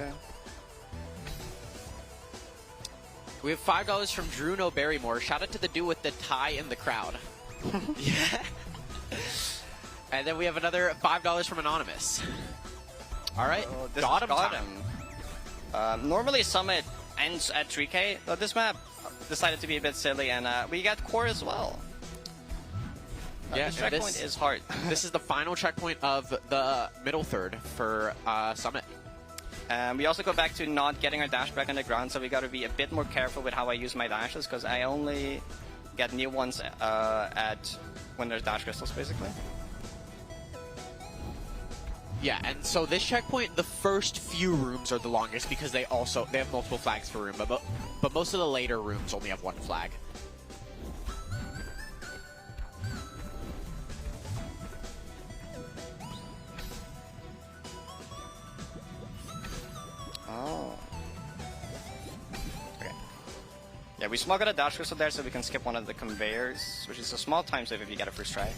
S2: We have $5 from Drew No Barrymore. Shout out to the dude with the tie in the crowd. Yeah. And then we have another $5 from Anonymous. All right, got him.
S1: Normally Summit ends at 3K, but this map decided to be a bit silly, and we got core as well.
S2: Yeah,
S1: this checkpoint is hard.
S2: This is the final checkpoint of the middle third for Summit.
S1: We also go back to not getting our dash back on the ground, so we got to be a bit more careful with how I use my dashes, because I only get new ones when there's dash crystals, basically.
S2: Yeah, and so this checkpoint, the first few rooms are the longest because they have multiple flags per room, but most of the later rooms only have one flag.
S1: Oh. Okay. Yeah, we smuggled a dash crystal there so we can skip one of the conveyors, which is a small time save if you get a first try.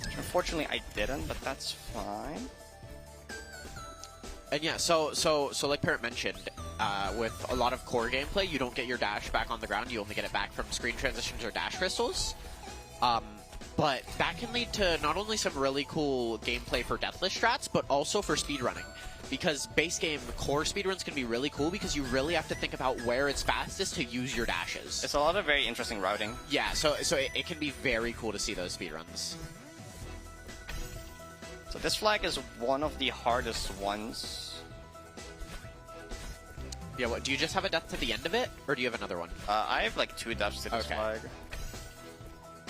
S1: Which unfortunately I didn't, but that's fine.
S2: And yeah, so like Parrot mentioned, with a lot of core gameplay, you don't get your dash back on the ground. You only get it back from screen transitions or dash crystals. But that can lead to not only some really cool gameplay for deathless strats, but also for speedrunning. Because base game core speedruns can be really cool because you really have to think about where it's fastest to use your dashes.
S1: It's a lot of very interesting routing.
S2: Yeah, so it can be very cool to see those speedruns.
S1: So this flag is one of the hardest ones.
S2: Yeah, what, do you just have a death to the end of it, or do you have another one?
S1: I have like 2 deaths to this flag.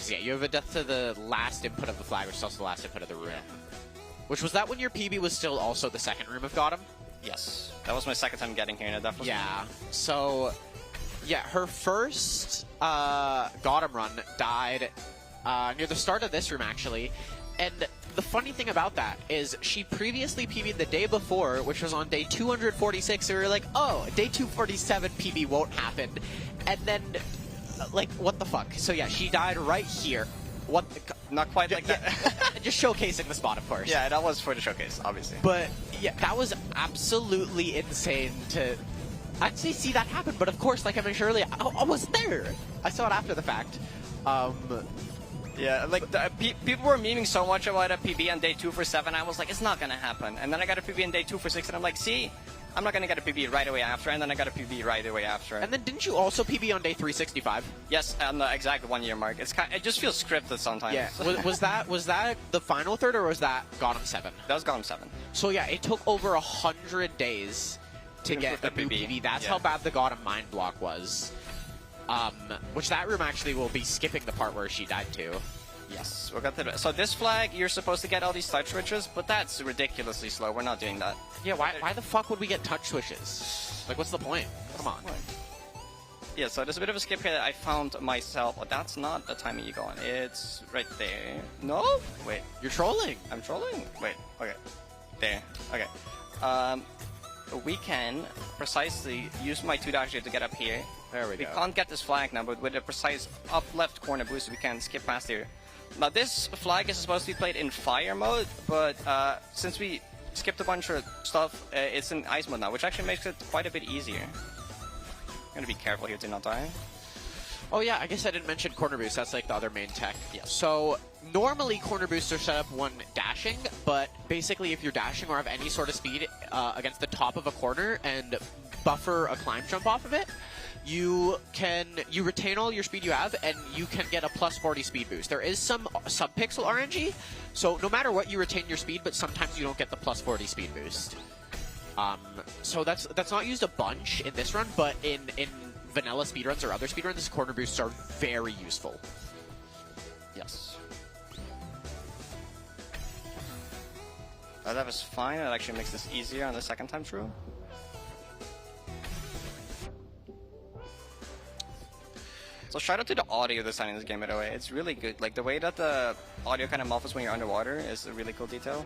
S2: Yeah, you have a death to the last input of the flag, which is also the last input of the room. Which was that when your PB was still also the second room of Gotham?
S1: Yes. That was my second time getting here in a death.
S2: Yeah. So, yeah, her first Gotham run died near the start of this room, actually. And the funny thing about that is she previously PB'd the day before, which was on day 246, so we were like, oh, day 247 PB won't happen. And then, like, what the fuck? So yeah, she died right here. What the...
S1: Not quite like that.
S2: Just showcasing the spot, of course.
S1: Yeah, that was for the showcase, obviously.
S2: But, yeah, that was absolutely insane to actually see that happen. But of course, like I mentioned earlier, I wasn't there. I saw it after the fact.
S1: Yeah, like, people were memeing so much about a PB on day 247, I was like, it's not gonna happen. And then I got a PB on day 246, and I'm like, see? I'm not gonna get a PB right away after, and then I got a PB right away after.
S2: And then didn't you also PB on day 365?
S1: Yes, on the exact 1 year mark. It just feels scripted sometimes.
S2: Yeah. was that the final third, or was that Gotham 7?
S1: That was Gotham 7.
S2: So yeah, it took over 100 days to get the new PB. That's how bad the Gotham mind block was. Which that room actually will be skipping the part where she died too.
S1: Yes, we'll get to that. So this flag, you're supposed to get all these touch switches, but that's ridiculously slow. We're not doing that.
S2: Yeah, why the fuck would we get touch switches? Like, what's the point? Come on.
S1: Yeah, so there's a bit of a skip here that I found myself. Oh, that's not the timing you go on. It's right there. No? Wait.
S2: You're trolling.
S1: I'm trolling? Wait, okay. There. Okay. We can precisely use my 2 dash here to get up here.
S2: There we go.
S1: We can't get this flag now, but with a precise up left corner boost, we can skip past here. Now this flag is supposed to be played in fire mode, but since we skipped a bunch of stuff, it's in ice mode now, which actually makes it quite a bit easier. I'm gonna be careful here to not die.
S2: Oh yeah, I guess I didn't mention corner boost. That's like the other main tech.
S1: Yeah.
S2: So normally corner boosts are set up when dashing, but basically if you're dashing or have any sort of speed against the top of a corner and buffer a climb jump off of it, you retain all your speed you have, and you can get a plus 40 speed boost. There is some sub-pixel RNG, so no matter what, you retain your speed, but sometimes you don't get the plus 40 speed boost. So that's not used a bunch in this run, but in vanilla speedruns or other speedruns, corner boosts are very useful.
S1: Yes. That was fine. It actually makes this easier on the second time through. So shout out to the audio design in this game, by the way. It's really good. Like, the way that the audio kind of muffles when you're underwater is a really cool detail.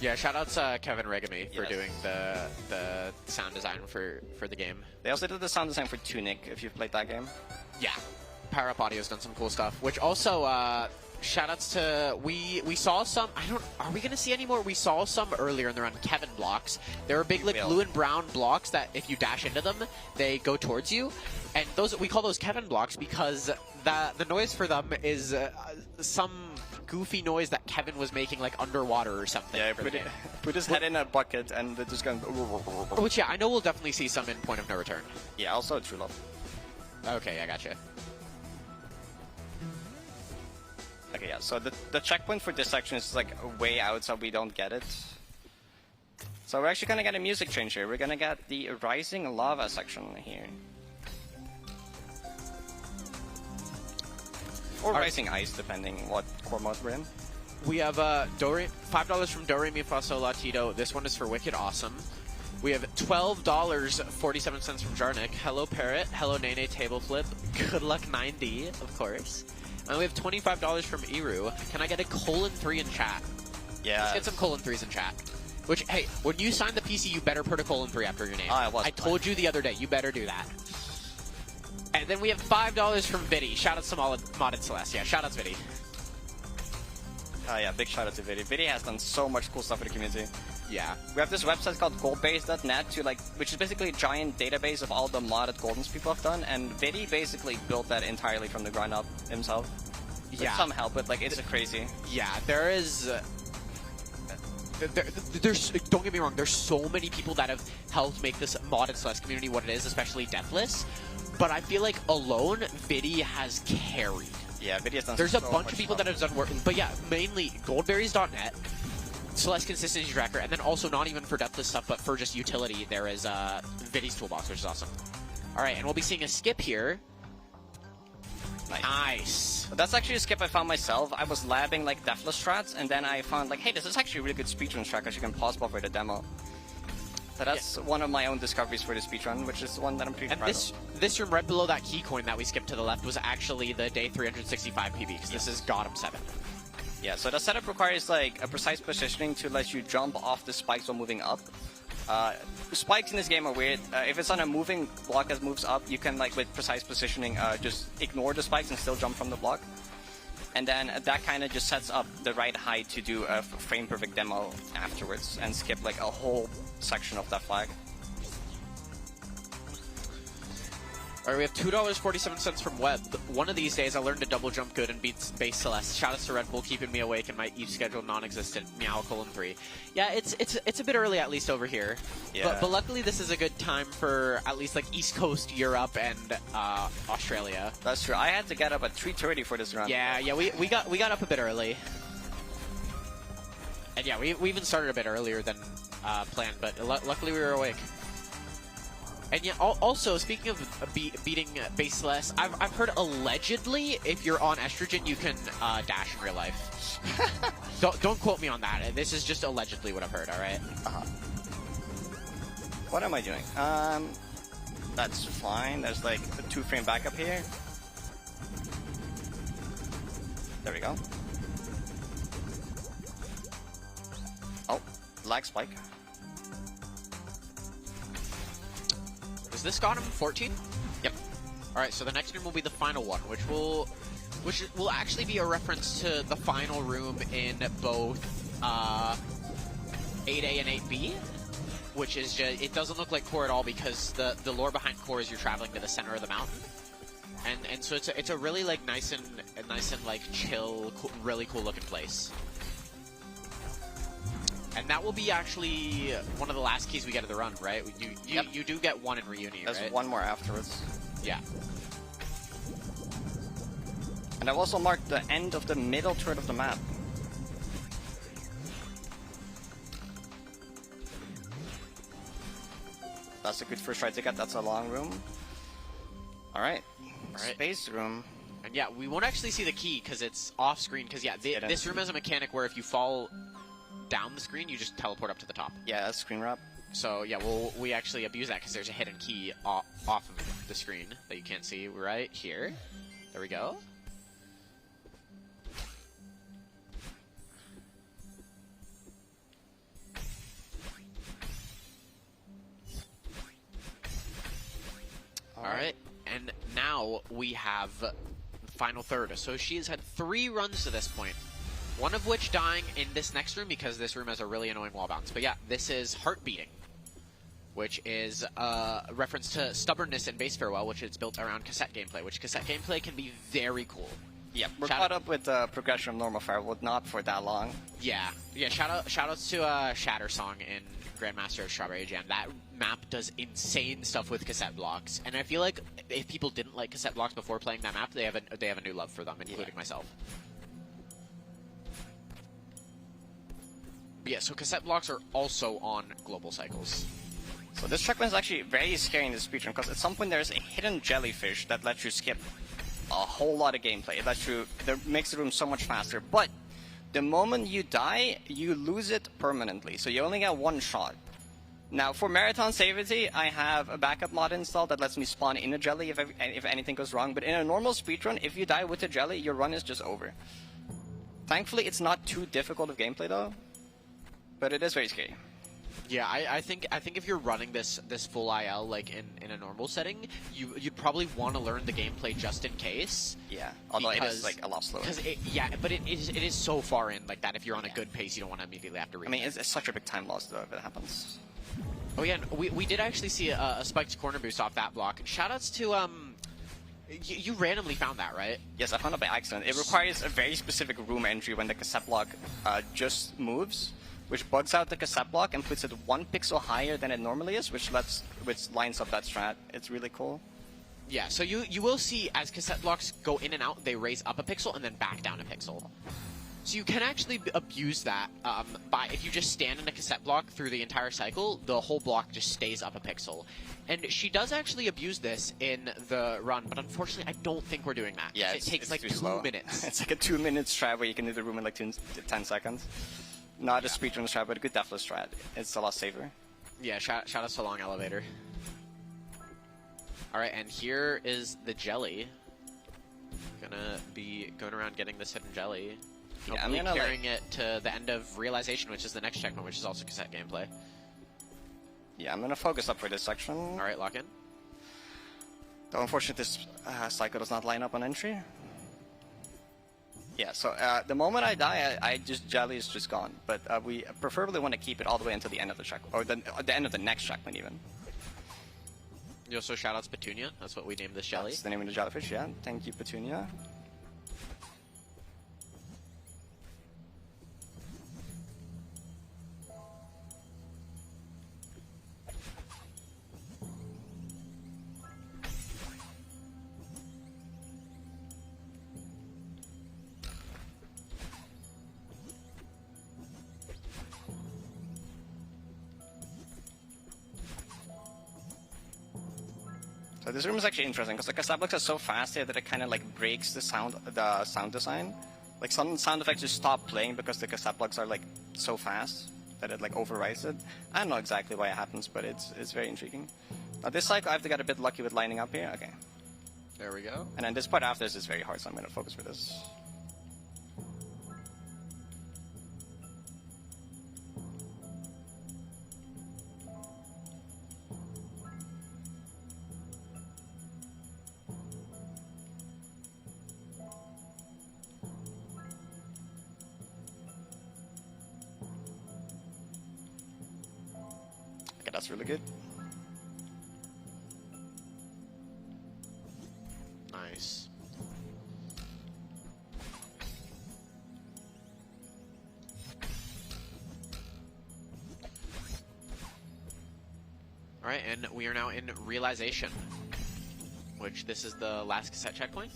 S2: Yeah, shoutouts Kevin Regami for doing the sound design for the game.
S1: They also did the sound design for Tunic, if you've played that game.
S2: Yeah. Parrot Audio's done some cool stuff, which also shoutouts to we saw some. Are we gonna see any more? We saw some earlier in the run. Kevin blocks. There are big like blue and brown blocks that if you dash into them, they go towards you, and those we call those Kevin blocks because the noise for them is some goofy noise that Kevin was making like underwater or something.
S1: Yeah, put his head in a bucket and they're just going.
S2: Which yeah, I know we'll definitely see some in Point of No Return.
S1: Yeah, also True Love.
S2: Okay, I gotcha.
S1: Okay, yeah, so the checkpoint for this section is like way out, so we don't get it. So we're actually gonna get a music change here. We're gonna get the Rising Lava section here. Or Rising Ice, depending what core mode we're in.
S2: We have $5 from Do Re Mi Fa Sol La Ti Do. This one is for Wicked Awesome. We have $12.47 from Jarnik. Hello Parrot. Hello Nene Table Flip. Good luck 9D, of course. And we have $25 from Iru. Can I get a :3 in chat?
S1: Yeah.
S2: Let's get some :3s in chat. Which, hey, when you sign the PC, you better put a :3 after your name. I told you the other day, you better do that. And then we have $5 from Viddy. Shout out to Modded Celeste. Yeah, shout out to Viddy.
S1: Oh yeah, big shout out to Viddy. Viddy has done so much cool stuff for the community.
S2: Yeah.
S1: We have this website called goldbase.net to which is basically a giant database of all the modded Goldens people have done, and Vidi basically built that entirely from the ground up himself. With some help, but it's crazy.
S2: Yeah, there is. There's don't get me wrong. There's so many people that have helped make this modded Celeste community what it is, especially Deathless. But I feel like alone, Vidi has carried.
S1: Yeah, Vidi has done.
S2: There's a bunch of people that have done work, but yeah, mainly Goldberries.net, Celeste Consistency Tracker, and then also not even for Deathless stuff, but for just utility, there is Vidi's Toolbox, which is awesome. All right, and we'll be seeing a skip here. Nice.
S1: That's actually a skip I found myself. I was labbing Deathless strats, and then I found hey, this is actually a really good speedrun strat because you can pause buffer the demo. So that's one of my own discoveries for the speedrun, which is one that I'm pretty proud of.
S2: This room right below that key coin that we skipped to the left was actually the day 365 PB, because this is Gotham 7.
S1: Yeah, so the setup requires a precise positioning to let you jump off the spikes while moving up. Spikes in this game are weird. If it's on a moving block that moves up, you can, with precise positioning, just ignore the spikes and still jump from the block. And then that kind of just sets up the right height to do a frame-perfect demo afterwards and skip, a whole section of that flag.
S2: Alright, we have $2.47 from Webb. One of these days I'll learn to double jump good and beat base Celeste. Shout out to Red Bull keeping me awake in my Eve schedule non-existent. Meow:3. Yeah, it's a bit early at least over here.
S1: Yeah.
S2: But luckily this is a good time for at least East Coast, Europe, and Australia.
S1: That's true. I had to get up at 3:30 for this run.
S2: Yeah, we got up a bit early. And yeah, we even started a bit earlier than planned, but luckily we were awake. And yeah, also, speaking of beating base Celeste, I've heard allegedly, if you're on estrogen, you can dash in real life. Don't quote me on that. This is just allegedly what I've heard, alright?
S1: What am I doing? That's fine. There's a 2-frame backup here. There we go. Oh, lag spike.
S2: Is this Gotham 14? Yep. Alright, so the next room will be the final one, which will actually be a reference to the final room in both 8A and 8B, which is just, it doesn't look like core at all because the lore behind core is you're traveling to the center of the mountain. And so it's a really nice and chill, really cool looking place. And that will be actually one of the last keys we get of the run, right? You do get one in Reunion, right?
S1: There's one more afterwards.
S2: Yeah.
S1: And I've also marked the end of the middle turret of the map. That's a good first try to get. That's a long room. Alright. Space room.
S2: And yeah, we won't actually see the key because it's off screen. Because yeah, this room has a mechanic where if you fall down the screen, you just teleport up to the top.
S1: Yeah, that's screen wrap.
S2: So yeah, we actually abuse that because there's a hidden key off of the screen that you can't see right here. There we go. All right, and now we have the final third. So she has had 3 runs to this point. One of which dying in this next room because this room has a really annoying wall bounce. But yeah, this is Heart Beating, which is a reference to stubbornness in Base Farewell, which is built around cassette gameplay, which cassette gameplay can be very cool.
S1: Yeah, we're caught up with the progression of normal Farewell, not for that long.
S2: Yeah. Shoutouts to Shatter Song in Grandmaster of Strawberry Jam. That map does insane stuff with cassette blocks, and I feel like if people didn't like cassette blocks before playing that map, they have a new love for them, including myself. Yeah, so cassette blocks are also on global cycles.
S1: So this checkpoint is actually very scary in this speedrun because at some point there's a hidden jellyfish that lets you skip a whole lot of gameplay. That makes the room so much faster. But the moment you die, you lose it permanently. So you only get one shot. Now for marathon safety, I have a backup mod installed that lets me spawn in a jelly if anything goes wrong. But in a normal speedrun, if you die with a jelly, your run is just over. Thankfully, it's not too difficult of gameplay though. But it is very scary.
S2: Yeah, I think if you're running this full IL like in a normal setting, you'd probably want to learn the gameplay just in case.
S1: Yeah, although it is like a lot slower.
S2: But it is so far in like that. If you're on a good pace, you don't want to immediately have to read.
S1: I mean, it's such a big time loss though if it happens.
S2: Oh yeah, and we did actually see a spiked corner boost off that block. Shoutouts to you randomly found that, right?
S1: Yes, I found it by accident. It requires a very specific room entry when the cassette block just moves, which bugs out the cassette block and puts it 1 pixel higher than it normally is, which lines up that strat. It's really cool.
S2: Yeah, so you will see as cassette blocks go in and out, they raise up a pixel and then back down a pixel. So you can actually abuse that by if you just stand in a cassette block through the entire cycle, the whole block just stays up a pixel. And she does actually abuse this in the run, but unfortunately I don't think we're doing that.
S1: Yeah,
S2: it takes like 2
S1: slow.
S2: minutes.
S1: It's like a 2-minute strat where you can do the room in like 10 seconds. Not a speedrun strat, but a good deathless strat. It's a lot safer.
S2: Yeah, shout out to Long Elevator. Alright, and here is the jelly. Gonna be going around getting this hidden jelly.
S1: Yeah,
S2: Hopefully carrying it to the end of Realization, which is the next checkpoint, which is also cassette gameplay.
S1: Yeah, I'm gonna focus up for this section.
S2: Alright, lock in.
S1: Though unfortunately this cycle does not line up on entry. Yeah, so the moment I die, jelly is just gone. But we preferably want to keep it all the way until the end of the checkpoint, or the end of the next checkpoint even.
S2: You also shoutouts Petunia, that's what we named this jelly.
S1: That's the name of the jellyfish, yeah. Thank you, Petunia. So this room is actually interesting because the cassette blocks are so fast here that it kind of like breaks the sound design. Like some sound effects just stop playing because the cassette blocks are like so fast that it like overrides it. I don't know exactly why it happens, but it's very intriguing. Now this cycle I have to get a bit lucky with lining up here. Okay.
S2: There we go.
S1: And then this part after this is very hard, so I'm gonna focus for this. That's really good.
S2: Nice. Alright, and we are now in Realization, which this is the last cassette checkpoint.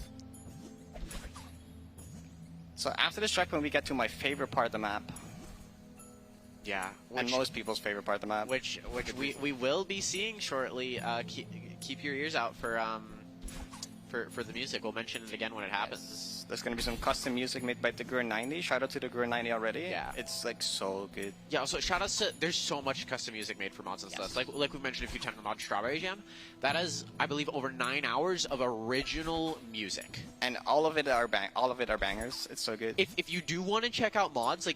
S1: So after this checkpoint we get to my favorite part of the map.
S2: Yeah,
S1: and most people's favorite part of the map.
S2: Which we will be seeing shortly. Keep your ears out for the music. We'll mention it again when it happens.
S1: Yes. There's gonna be some custom music made by the Gur90. Shout out to the Gur90 already.
S2: Yeah,
S1: it's like so good.
S2: Yeah. Also, shout outs to there's so much custom music made for mods and stuff. Like we mentioned a few times, the mod Strawberry Jam. That is, I believe, over 9 hours of original music.
S1: And all of it are bangers. It's so good.
S2: If you do want to check out mods, like.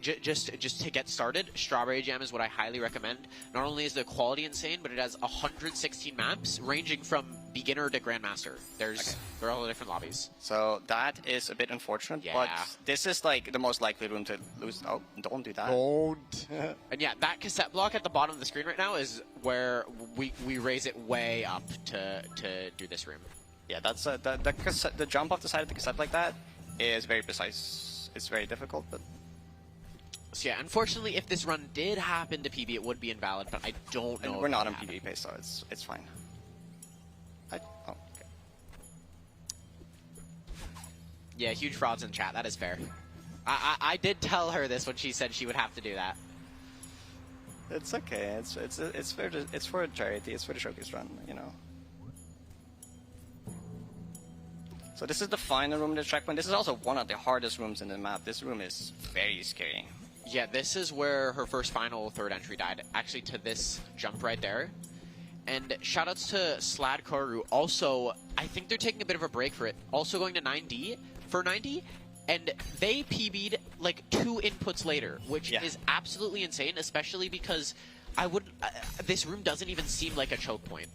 S2: Just to get started, Strawberry Jam is what I highly recommend. Not only is the quality insane, but it has 116 maps ranging from beginner to grandmaster. There are all the different lobbies.
S1: So that is a bit unfortunate, but this is like the most likely room to lose. Oh, don't do that.
S2: Don't. And yeah, that cassette block at the bottom of the screen right now is where we raise it way up to do this room.
S1: Yeah, that's the jump off the side of the cassette like that is very precise. It's very difficult, but.
S2: So yeah, unfortunately, if this run did happen to PB, it would be invalid, but I don't know.
S1: And we're not on PB pace, so it's fine. Okay.
S2: Yeah, huge frauds in chat. That is fair. I did tell her this when she said she would have to do that.
S1: It's okay. It's for a charity. It's for the showcase run, you know. So this is the final room in the checkpoint. This is also one of the hardest rooms in the map. This room is very scary.
S2: Yeah, this is where her first final third entry died. Actually, to this jump right there. And shoutouts to Slad Koru. Also, I think they're taking a bit of a break for it. Also going to 9D for 90. and they PB'd like 2 inputs later, which
S1: Yeah.
S2: is absolutely insane, especially because this room doesn't even seem like a choke point.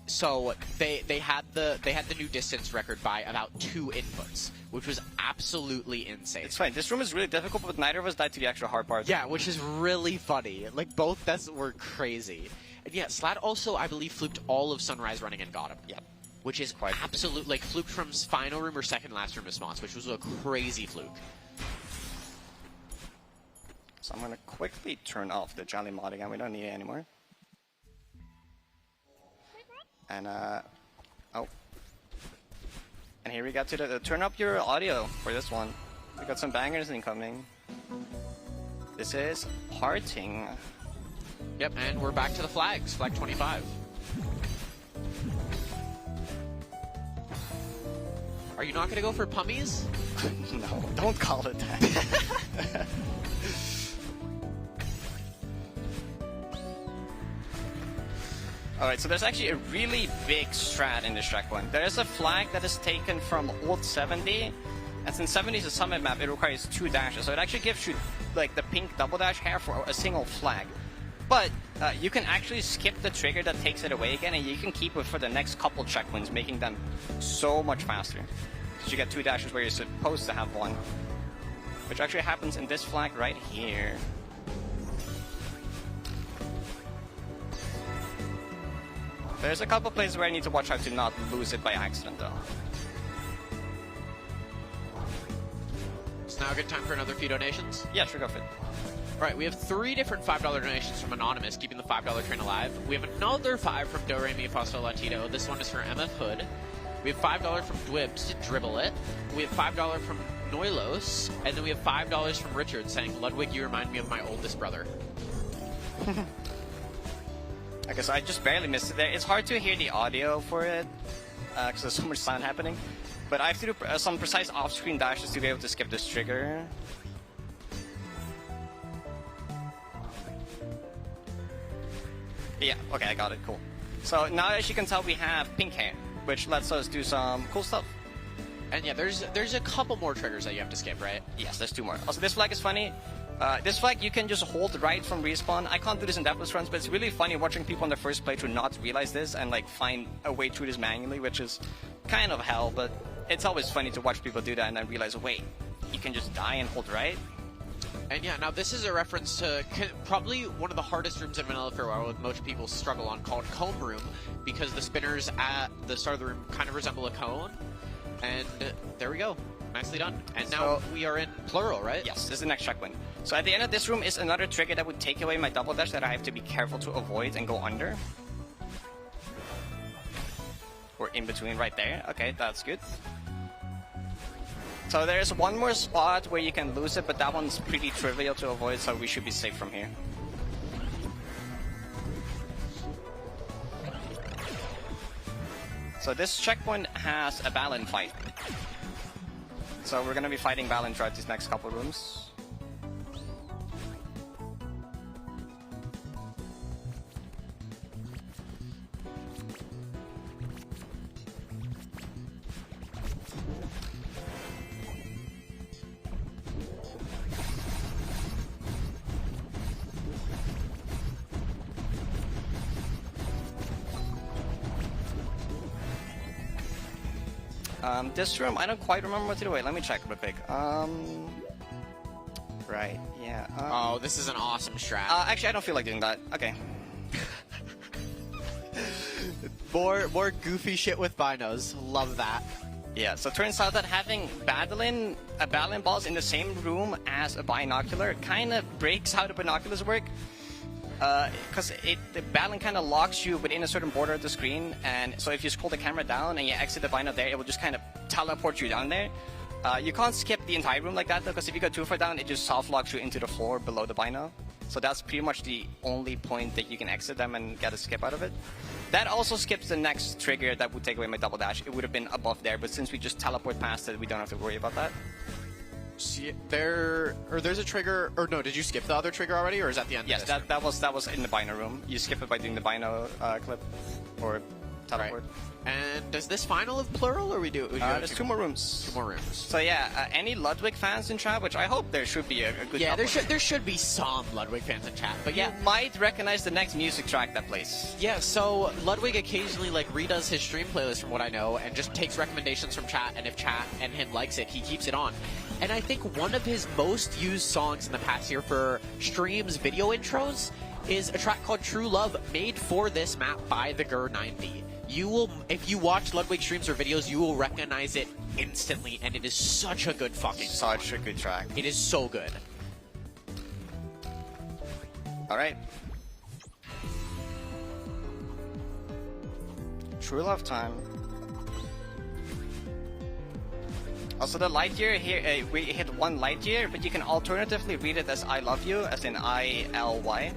S2: So they had the new distance record by about 2 inputs, which was absolutely insane.
S1: It's fine. This room is really difficult, but neither of us died to the extra hard part.
S2: Yeah, which is really funny. Like, both deaths were crazy. And yeah, Slat also, I believe, fluked all of Sunrise running and got him.
S1: Yep.
S2: Which is quite absolute, like, fluked from final room or second last room response, which was a crazy fluke.
S1: So I'm gonna quickly turn off the Jolly mod again. We don't need it anymore. And oh, and here we got to turn up your audio for this one. We got some bangers incoming. This is Parting.
S2: Yep, and we're back to the flags, flag 25. Are you not gonna go for pummies?
S1: No, don't call it that. Alright, so there's actually a really big strat in this checkpoint. There is a flag that is taken from Old 70, and since 70 is a summit map, it requires 2 dashes, so it actually gives you like the pink double dash here for a single flag. But you can actually skip the trigger that takes it away again, and you can keep it for the next couple checkpoints, making them so much faster. So you get 2 dashes where you're supposed to have 1. Which actually happens in this flag right here. There's a couple places where I need to watch out to not lose it by accident, though.
S2: It's now a good time for another few donations.
S1: Yeah, sure, go for it.
S2: Alright, we have 3 different $5 donations from Anonymous, keeping the $5 train alive. We have another 5 from Do Re Mi Fa Sol La Ti Do. This one is for MF Hood. We have $5 from Dwibs to dribble it. We have $5 from Noilos. And then we have $5 from Richard saying, Ludwig, you remind me of my oldest brother.
S1: I guess I just barely missed it there. It's hard to hear the audio for it, because there's so much sound happening. But I have to do some precise off-screen dashes to be able to skip this trigger. Yeah, okay, I got it, cool. So now, as you can tell, we have pink hair, which lets us do some cool stuff.
S2: And yeah, there's a couple more triggers that you have to skip, right?
S1: Yes, there's 2 more. Also, this flag is funny. This flag, you can just hold right from respawn. I can't do this in deathless runs, but it's really funny watching people on their first playthrough not realize this and like find a way through this manually, which is kind of hell, but it's always funny to watch people do that and then realize, wait, you can just die and hold right?
S2: And yeah, now this is a reference to probably one of the hardest rooms in Vanilla Farewell that most people struggle on, called Cone Room, because the spinners at the start of the room kind of resemble a cone. And there we go. Nicely done. And now we are in plural, right?
S1: Yes, this is the next checkpoint. So at the end of this room is another trigger that would take away my double dash that I have to be careful to avoid and go under. Or in between right there. Okay, that's good. So there's one more spot where you can lose it, but that one's pretty trivial to avoid, so we should be safe from here. So this checkpoint has a Balin fight. So we're gonna be fighting Balin throughout these next couple rooms. This room, I don't quite remember what to do. Wait, let me check real quick. Right, yeah.
S2: Oh, this is an awesome strat.
S1: Actually, I don't feel like doing that. Okay.
S2: More goofy shit with binos. Love that.
S1: Yeah, so it turns out that having Balin balls in the same room as a binocular kind of breaks how the binoculars work. Because the Balin kind of locks you within a certain border of the screen, and so if you scroll the camera down and you exit the bino there, it will just kind of teleport you down there. You can't skip the entire room like that though, because if you go too far down, it just soft locks you into the floor below the bino. So that's pretty much the only point that you can exit them and get a skip out of it. That also skips the next trigger that would take away my double dash. It would have been above there, but since we just teleport past it, we don't have to worry about that.
S2: See, there's a trigger, or no, did you skip the other trigger already, or is that the end?
S1: Yes, that was in the bino room. You skip it by doing the bino clip, or teleport.
S2: Right. And does this final have plural, or we do?
S1: There's 2 more rooms.
S2: 2 more rooms.
S1: So yeah, any Ludwig fans in chat, which I hope there should be a good.
S2: Yeah,
S1: couple.
S2: there should be some Ludwig fans in chat, but yeah.
S1: You might recognize the next music track that plays.
S2: Yeah, so Ludwig occasionally like redoes his stream playlist from what I know, and just takes recommendations from chat, and if chat and him likes it, he keeps it on. And I think one of his most used songs in the past year for streams video intros is a track called True Love, made for this map by the Gur90. You will, if you watch Ludwig streams or videos, you will recognize it instantly, and it is such a good fucking song.
S1: Such a good track.
S2: It is so good.
S1: Alright. True Love time. Also, the light year here, we hit 1 light year, but you can alternatively read it as I love you, as in I-L-Y.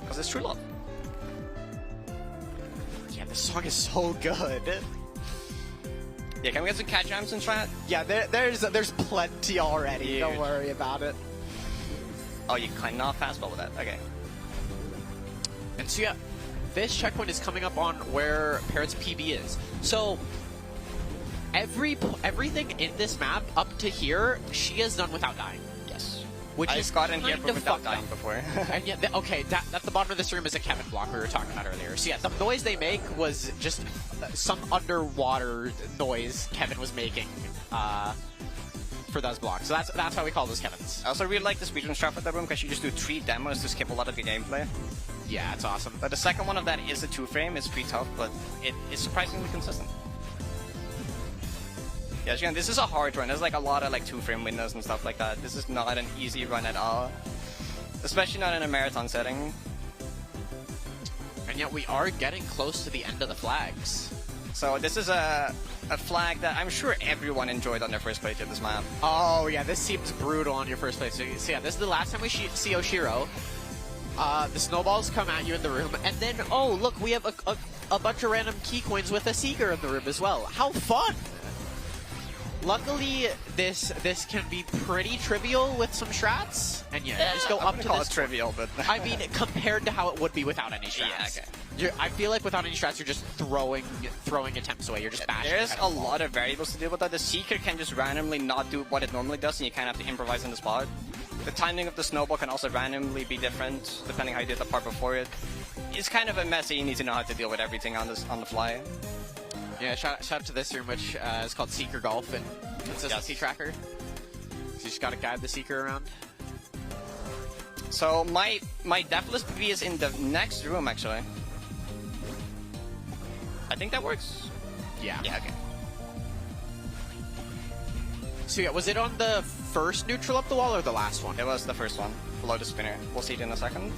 S1: Because it's True Love.
S2: Yeah, this song is so good.
S1: Yeah, can we get some cat jams in chat?
S2: Yeah, there's plenty already.
S1: Huge.
S2: Don't worry about it.
S1: Oh, you cannot fastball with that. Okay.
S2: And so yeah, this checkpoint is coming up on where Parrot's PB is. So everything in this map up to here, she has done without dying.
S1: Yes.
S2: Which
S1: I've
S2: is
S1: gotten here
S2: kind of
S1: without
S2: fucked
S1: dying
S2: up.
S1: before.
S2: And yeah, okay, that at the bottom of this room is a Kevin block we were talking about earlier. So yeah, the noise they make was just some underwater noise Kevin was making for those blocks. So that's why we call those Kevins.
S1: I also really like the speedrun strat for that room because you just do 3 demos to skip a lot of the gameplay.
S2: Yeah, it's awesome.
S1: But the second one of that is a 2-frame. It's pretty tough, but it is surprisingly consistent. Yeah, again, this is a hard run. There's like a lot of like 2-frame windows and stuff like that. This is not an easy run at all. Especially not in a marathon setting.
S2: And yet we are getting close to the end of the flags.
S1: So this is a flag that I'm sure everyone enjoyed on their first playthrough of this map.
S2: Oh yeah, this seems brutal on your first place. So yeah, this is the last time we see Oshiro. The snowballs come at you in the room, and then, oh look, we have a bunch of random key coins with a Seeker in the room as well. How fun! Luckily, this can be pretty trivial with some strats, and yeah, just go up to this.
S1: Trivial, but
S2: I mean, compared to how it would be without any strats.
S1: Yeah, okay.
S2: I feel like without any strats, you're just throwing attempts away. You're just bashing.
S1: There's a lot of variables to deal with that. The Seeker can just randomly not do what it normally does, and you kind of have to improvise on the spot. The timing of the snowball can also randomly be different, depending how you did the part before it. It's kind of a mess, and you need to know how to deal with everything on the fly.
S2: Yeah, shout out to this room, which is called Seeker Golf and Consistency Tracker. So you just gotta guide the Seeker around.
S1: So my Deathless PV is in the next room, actually. I think that works.
S2: Yeah.
S1: Yeah, okay.
S2: So yeah, was it on the first neutral up the wall or the last one?
S1: It was the first one, below the spinner. We'll see it in a second.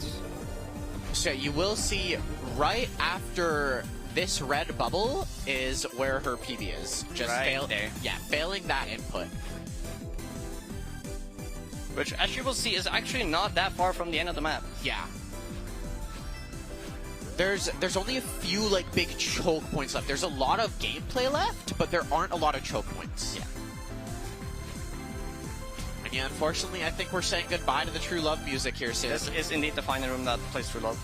S2: So you will see right after this red bubble is where her PB is. Just
S1: right there.
S2: Yeah, failing that input.
S1: Which, as you will see, is actually not that far from the end of the map.
S2: Yeah. There's only a few like big choke points left. There's a lot of gameplay left, but there aren't a lot of choke points.
S1: Yeah.
S2: And yeah, unfortunately, I think we're saying goodbye to the True Love music here soon.
S1: This is indeed the final room that plays True Love.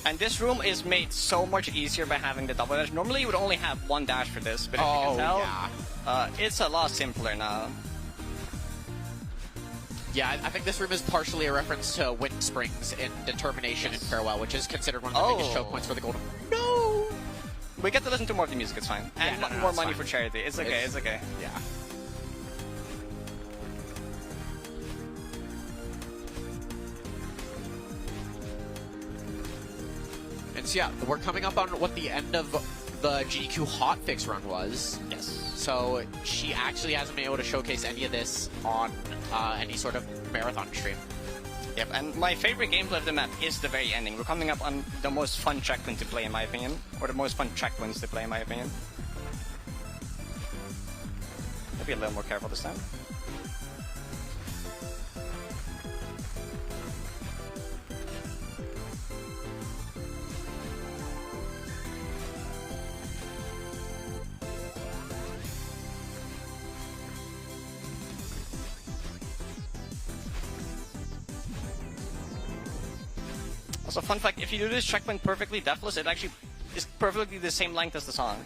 S1: And this room is made so much easier by having the double dash. Normally you would only have 1 dash for this, but as you can tell,
S2: yeah.
S1: It's a lot simpler now.
S2: Yeah, I think this room is partially a reference to Wind Springs in Determination and Farewell, which is considered one of the biggest choke points for the Golden.
S1: No! We get to listen to more of the music, it's fine. And
S2: Yeah, no,
S1: more
S2: it's
S1: money
S2: fine.
S1: for charity. It's okay, it's okay.
S2: Yeah. And so yeah, we're coming up on what the end of the GDQ hotfix run was.
S1: Yes.
S2: So she actually hasn't been able to showcase any of this on any sort of marathon stream.
S1: Yep, and my favorite gameplay of the map is the very ending. We're coming up on the most fun checkpoint to play, in my opinion. Or the most fun checkpoints to play, in my opinion. I'll be a little more careful this time. Also, fun fact, if you do this checkpoint perfectly deathless, it actually is perfectly the same length as the song.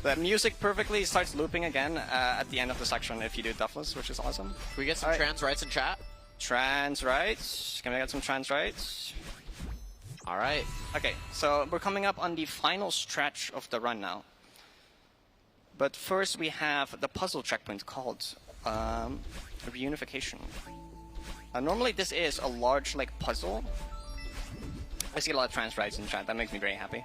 S1: The music perfectly starts looping again at the end of the section if you do Deathless, which is awesome.
S2: Can we get some trans rights in chat?
S1: Trans rights. Can we get some trans rights?
S2: All right.
S1: Okay, so we're coming up on the final stretch of the run now. But first we have the puzzle checkpoint called Reunification. Normally this is a large puzzle. I see a lot of trans rights in chat, that makes me very happy.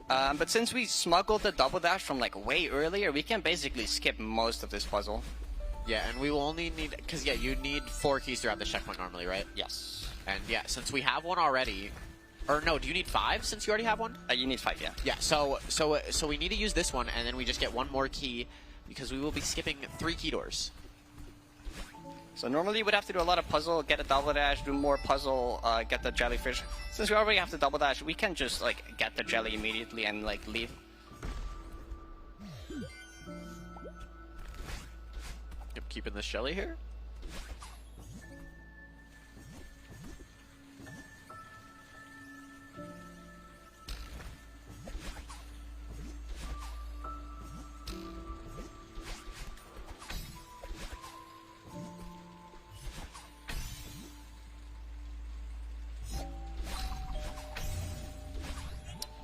S1: But since we smuggled the double dash from way earlier, we can basically skip most of this puzzle.
S2: Yeah, and we will only need, because yeah, you need 4 keys throughout the checkpoint normally, right?
S1: Yes.
S2: And yeah, since we have one already, or no, do you need 5 since you already have one?
S1: You need 5, yeah.
S2: Yeah, so we need to use this one, and then we just get 1 more key, because we will be skipping 3 key doors.
S1: So normally you would have to do a lot of puzzle, get a double dash, do more puzzle, get the jellyfish. Since we already have the double dash, we can just get the jelly immediately and leave.
S2: Yep, keeping this jelly here.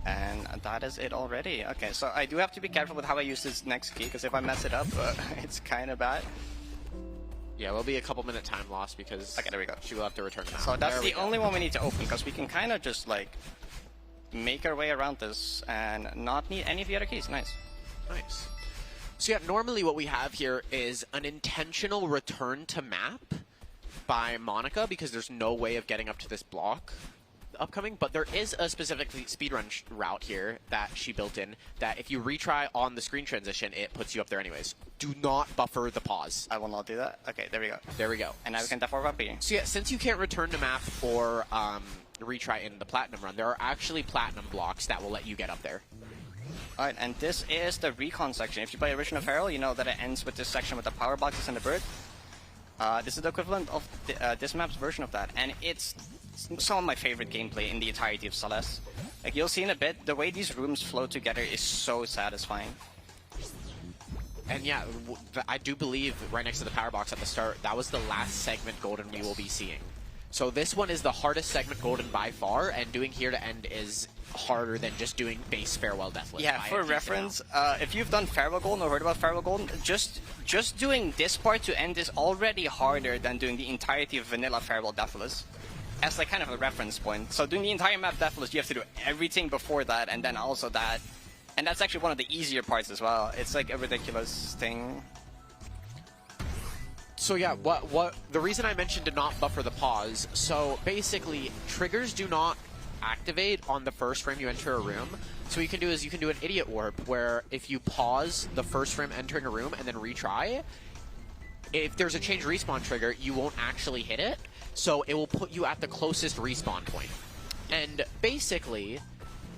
S1: And that is it already. Okay, so I do have to be careful with how I use this next key, because if I mess it up, it's kind of bad.
S2: Yeah, will be a couple-minute time loss because
S1: okay, there we go.
S2: She will have to return now.
S1: So that's the only one we need to open, because we can kind of just make our way around this and not need any of the other keys. Nice.
S2: Nice. So yeah, normally what we have here is an intentional return to map by Monika, because there's no way of getting up to this block upcoming, but there is a specific speedrun route here that she built in that if you retry on the screen transition, it puts you up there anyways. Do not buffer the pause.
S1: I will not do that. Okay, there we go.
S2: There we go.
S1: And now we can definitely up here.
S2: So yeah, since you can't return to map or retry in the platinum run, there are actually platinum blocks that will let you get up there.
S1: Alright, and this is the recon section. If you play Original Feral, you know that it ends with this section with the power boxes and the bird. This is the equivalent of this map's version of that, and it's some of my favorite gameplay in the entirety of Celeste. You'll see in a bit, the way these rooms flow together is so satisfying.
S2: And yeah, I do believe right next to the power box at the start, that was the last segment golden we will be seeing. So this one is the hardest segment golden by far, and doing here to end is harder than just doing base Farewell Deathless.
S1: Yeah, for reference, if you've done Farewell Golden or heard about Farewell Golden, just doing this part to end is already harder than doing the entirety of vanilla Farewell Deathless. As kind of a reference point. So doing the entire map Deathless, you have to do everything before that, and then also that. And that's actually one of the easier parts as well. It's a ridiculous thing.
S2: So yeah, what the reason I mentioned to not buffer the pause, so basically triggers do not activate on the first frame you enter a room. So what you can do is you can do an idiot warp where if you pause the first frame entering a room and then retry, if there's a change respawn trigger, you won't actually hit it. So it will put you at the closest respawn point. And basically,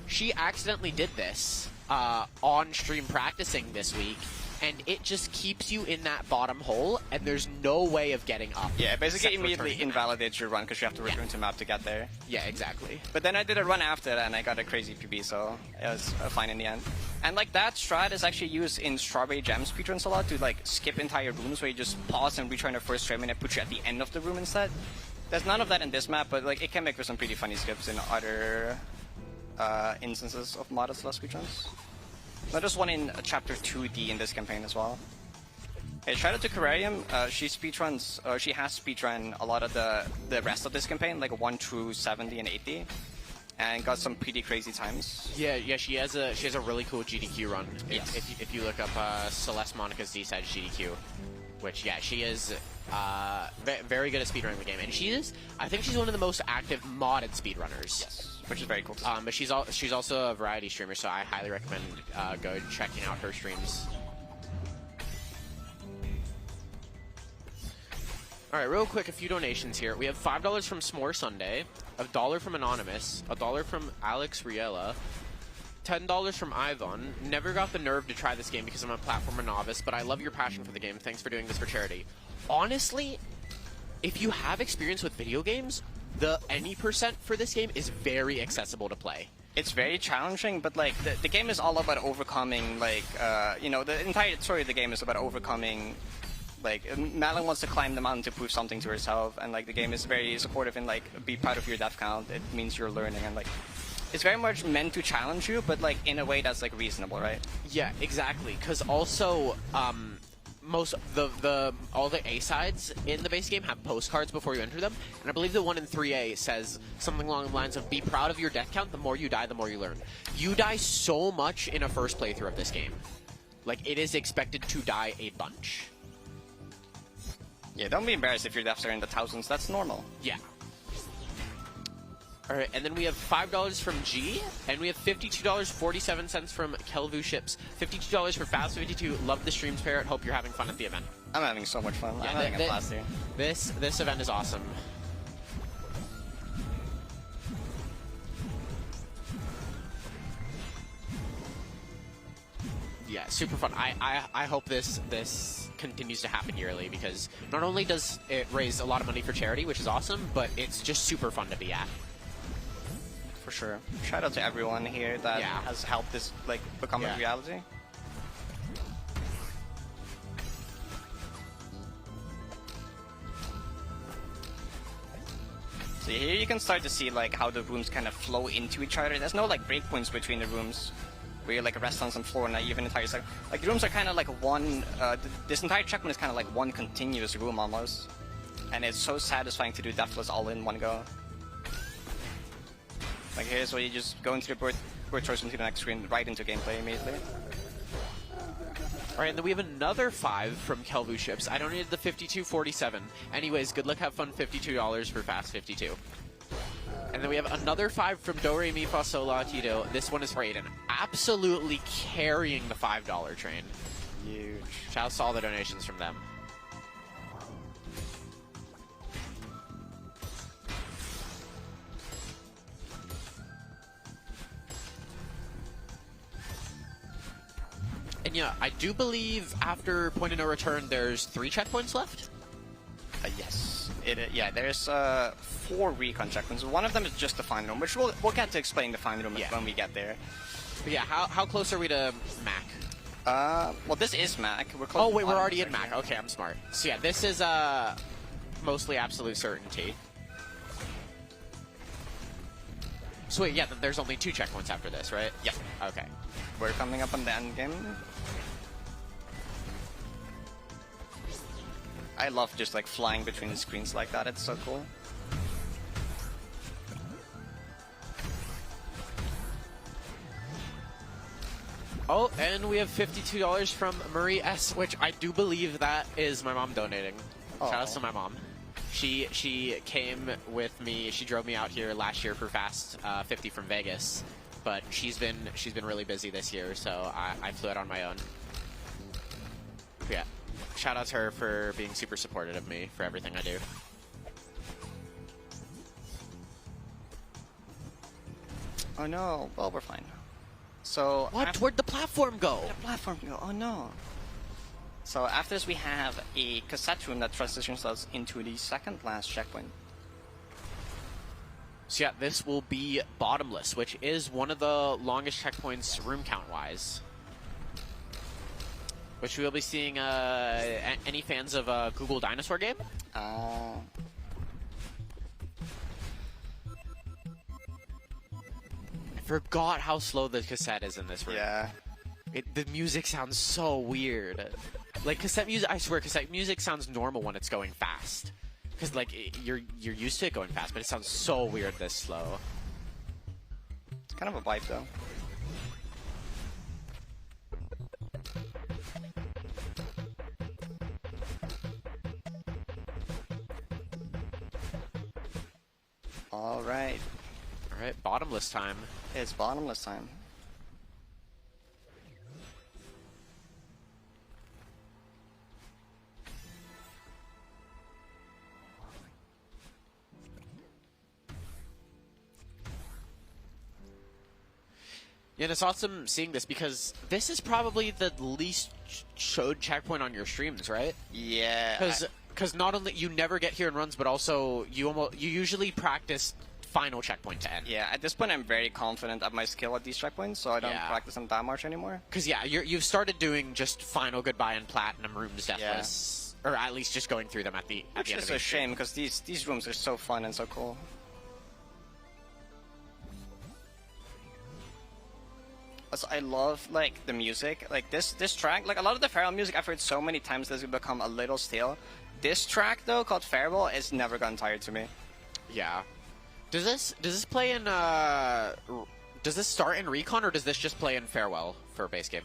S2: she accidentally did this on stream practicing this week, and it just keeps you in that bottom hole, and there's no way of getting up.
S1: Yeah, it basically immediately invalidates your run because you have to return to map to get there.
S2: Yeah, exactly.
S1: But then I did a run after that, and I got a crazy PB, so it was fine in the end. And that strat is actually used in Strawberry Jam speedruns a lot to skip entire rooms where you just pause and retry in the first frame and it puts you at the end of the room instead. There's none of that in this map, but it can make for some pretty funny skips in other instances of modded Celeste speedruns. There's one in Chapter 2D in this campaign as well. Hey, shout out to Cararium. She has speedrun a lot of the rest of this campaign, 1 through 70 and 80, and got some pretty crazy times.
S2: Yeah, she has a really cool GDQ run.
S1: Yes.
S2: If you look up Celeste Monika's D-side GDQ, which yeah, she is very good at speedrunning the game, and I think she's one of the most active modded speedrunners.
S1: Yes. Which is very cool.
S2: But she's also a variety streamer, so I highly recommend go checking out her streams. All right, real quick, a few donations here. We have $5 from S'more Sunday, $1 from Anonymous, $1 from Alex Riella, $10 from Ivan. Never got the nerve to try this game because I'm a platformer novice, but I love your passion for the game. Thanks for doing this for charity. Honestly, if you have experience with video games, the any % for this game is very accessible to play.
S1: It's very challenging, but like the game is all about overcoming like you know, the entire story of the game is about overcoming. Like Madeline wants to climb the mountain to prove something to herself, and like the game is very supportive and like be proud of your death count. It means you're learning, and like it's very much meant to challenge you, but like in a way that's like reasonable, right?
S2: Yeah, exactly. Because also, most all the A sides in the base game have postcards before you enter them, and I believe the one in 3A says something along the lines of "Be proud of your death count. The more you die, the more you learn." You die so much in a first playthrough of this game, like it is expected to die a bunch.
S1: Yeah, don't be embarrassed if your deaths are in the thousands. That's normal.
S2: Yeah. All right, and then we have $5 from G, and we have $52.47 from Kelvu Ships. $52 for Fast52. Love the streams, Parrot. Hope you're having fun at the event.
S1: I'm having so much fun.
S2: Yeah,
S1: I'm having a blast here.
S2: This event is awesome. Yeah, super fun. I hope this continues to happen yearly, because not only does it raise a lot of money for charity, which is awesome, but it's just super fun to be at.
S1: For sure. Shout out to everyone here that has helped this like become a reality. So here you can start to see like how the rooms kind of flow into each other. There's no like breakpoints between the rooms where you like rest on some floor and not even entire side. Like the rooms are kind of like one. This entire checkpoint is kind of like one continuous room almost, and it's so satisfying to do Deathless all in one go. Like here's where you just go into the bird choice into the next screen, right into gameplay immediately.
S2: All right, and then we have another 5 from Kelvu Ships. I donated the 52.47. Anyways, good luck, have fun. $52 for Fast52. And then we have another 5 from Do Re Mi Fa Sol La Ti Do. This one is for Aiden. Absolutely carrying the $5 train.
S1: Huge.
S2: Shout out to all the donations from them. And yeah, I do believe after Point of No Return, there's 3 checkpoints left?
S1: Yes. Yeah, there's 4 recon checkpoints. One of them is just the final room, which we'll get to explain the final room when we get there.
S2: But yeah, how close are we to Mac?
S1: Well, this is Mac. We're close.
S2: Oh wait, we're already in Mac. Okay, I'm smart. So yeah, this is mostly absolute certainty. So wait, yeah, then there's only 2 checkpoints after this, right?
S1: Yeah.
S2: Okay.
S1: We're coming up on the end game. I love just like flying between the screens like that. It's so cool.
S2: Oh, and we have $52 from Marie S, which I do believe that is my mom donating.
S1: Oh.
S2: Shout out to my mom. She came with me. She drove me out here last year for Fast 50 from Vegas, but she's been really busy this year, so I flew out on my own. Yeah, shout out to her for being super supportive of me for everything I do.
S1: Oh no. Well, we're fine. So
S2: What? Where'd the platform go?
S1: the platform go? Oh no. So after this, we have a cassette room that transitions us into the second last checkpoint.
S2: So yeah, this will be bottomless, which is one of the longest checkpoints room count-wise. Which we'll be seeing, any fans of Google Dinosaur Game? I forgot how slow the cassette is in this room.
S1: Yeah.
S2: The music sounds so weird. Like cassette music, I swear, cassette music sounds normal when it's going fast. Because like you're used to it going fast, but it sounds so weird this slow.
S1: It's kind of a vibe though. All right.
S2: All right, bottomless time.
S1: It's bottomless time.
S2: Yeah, and it's awesome seeing this because this is probably the least showed checkpoint on your streams, right?
S1: Yeah.
S2: Because not only you never get here in runs, but also you usually practice final checkpoint to end.
S1: Yeah, at this point I'm very confident of my skill at these checkpoints, so I don't practice them that much anymore.
S2: Because, yeah, you've started doing just final goodbye and platinum rooms deathless. Yeah. Or at least just going through them at the end of
S1: Which is a shame, because these rooms are so fun and so cool. Also, I love, like, the music. Like, this track, like, a lot of the Farewell music I've heard so many times that it's become a little stale. This track, though, called Farewell, has never gotten tired to me.
S2: Yeah. Does this play in, does this start in Recon, or does this just play in Farewell for base game?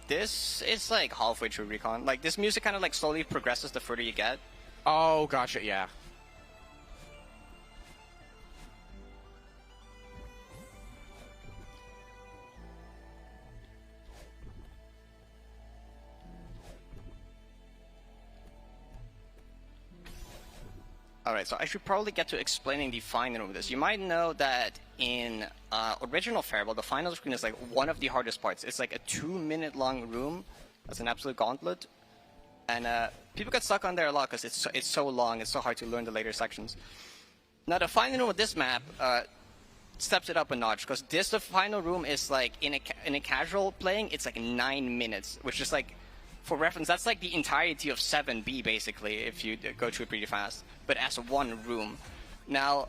S1: This is, like, halfway through Recon. Like, this music kind of, like, slowly progresses the further you get.
S2: Oh, gotcha, yeah.
S1: Alright, so I should probably get to explaining the final room of this. You might know that in original Farewell, the final screen is like one of the hardest parts. It's like a 2-minute long room. That's an absolute gauntlet. And people get stuck on there a lot because it's so long, it's so hard to learn the later sections. Now the final room of this map steps it up a notch, because the final room is like, in a casual playing, it's like 9 minutes, which is like, for reference, that's like the entirety of 7B, basically, if you go through it pretty fast, but as one room. Now,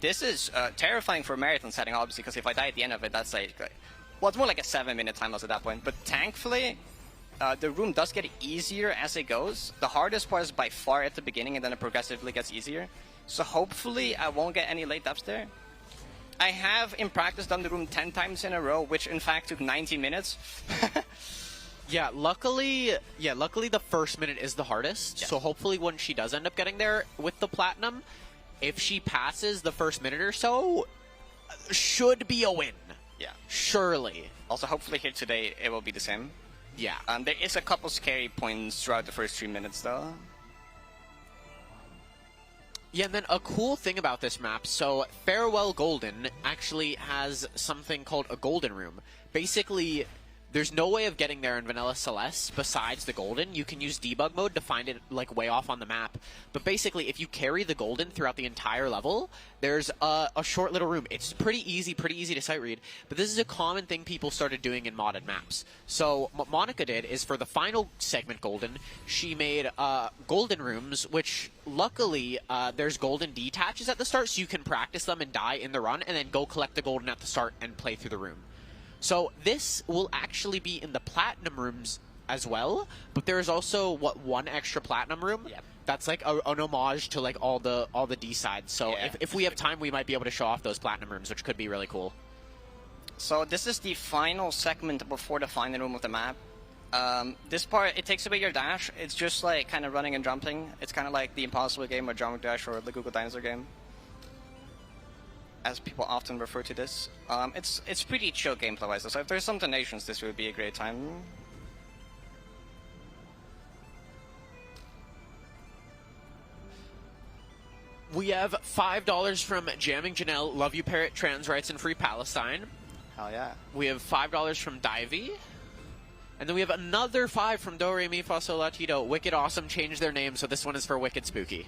S1: this is terrifying for a marathon setting, obviously, because if I die at the end of it, that's like, well, it's more like a 7-minute time loss at that point. But thankfully, the room does get easier as it goes. The hardest part is by far at the beginning, and then it progressively gets easier. So hopefully, I won't get any late ups there. I have, in practice, done the room 10 times in a row, which in fact took 90 minutes.
S2: Yeah, luckily the first minute is the hardest. Yeah. So hopefully when she does end up getting there with the platinum, if she passes the first minute or so, should be a win.
S1: Yeah.
S2: Surely.
S1: Also, hopefully here today, it will be the same.
S2: Yeah.
S1: There is a couple scary points throughout the first 3 minutes, though.
S2: Yeah, and then a cool thing about this map, so Farewell Golden actually has something called a Golden Room. Basically, there's no way of getting there in Vanilla Celeste besides the Golden. You can use debug mode to find it, like, way off on the map. But basically, if you carry the Golden throughout the entire level, there's a short little room. It's pretty easy to sight read. But this is a common thing people started doing in modded maps. So what Monika did is, for the final segment Golden, she made Golden rooms, which luckily there's Golden detaches at the start, so you can practice them and die in the run, and then go collect the Golden at the start and play through the room. So this will actually be in the platinum rooms as well, but there is also one extra platinum room. Yep. That's like an homage to like all the D sides. So yeah, if we have time, we might be able to show off those platinum rooms, which could be really cool.
S1: So this is the final segment before the final room of the map. This part, it takes away your dash. It's just like kind of running and jumping. It's kind of like the Impossible game or Jump Dash or the Google Dinosaur game, as people often refer to this. It's pretty chill gameplay-wise, so if there's some donations, this would be a great time.
S2: We have $5 from Jamming Janelle, Love You Parrot, Trans Rights, and Free Palestine.
S1: Hell yeah.
S2: We have $5 from Divey. And then we have another 5 from Do Re Mi Fa Sol La Ti Do. Wicked Awesome changed their name, so this one is for Wicked Spooky.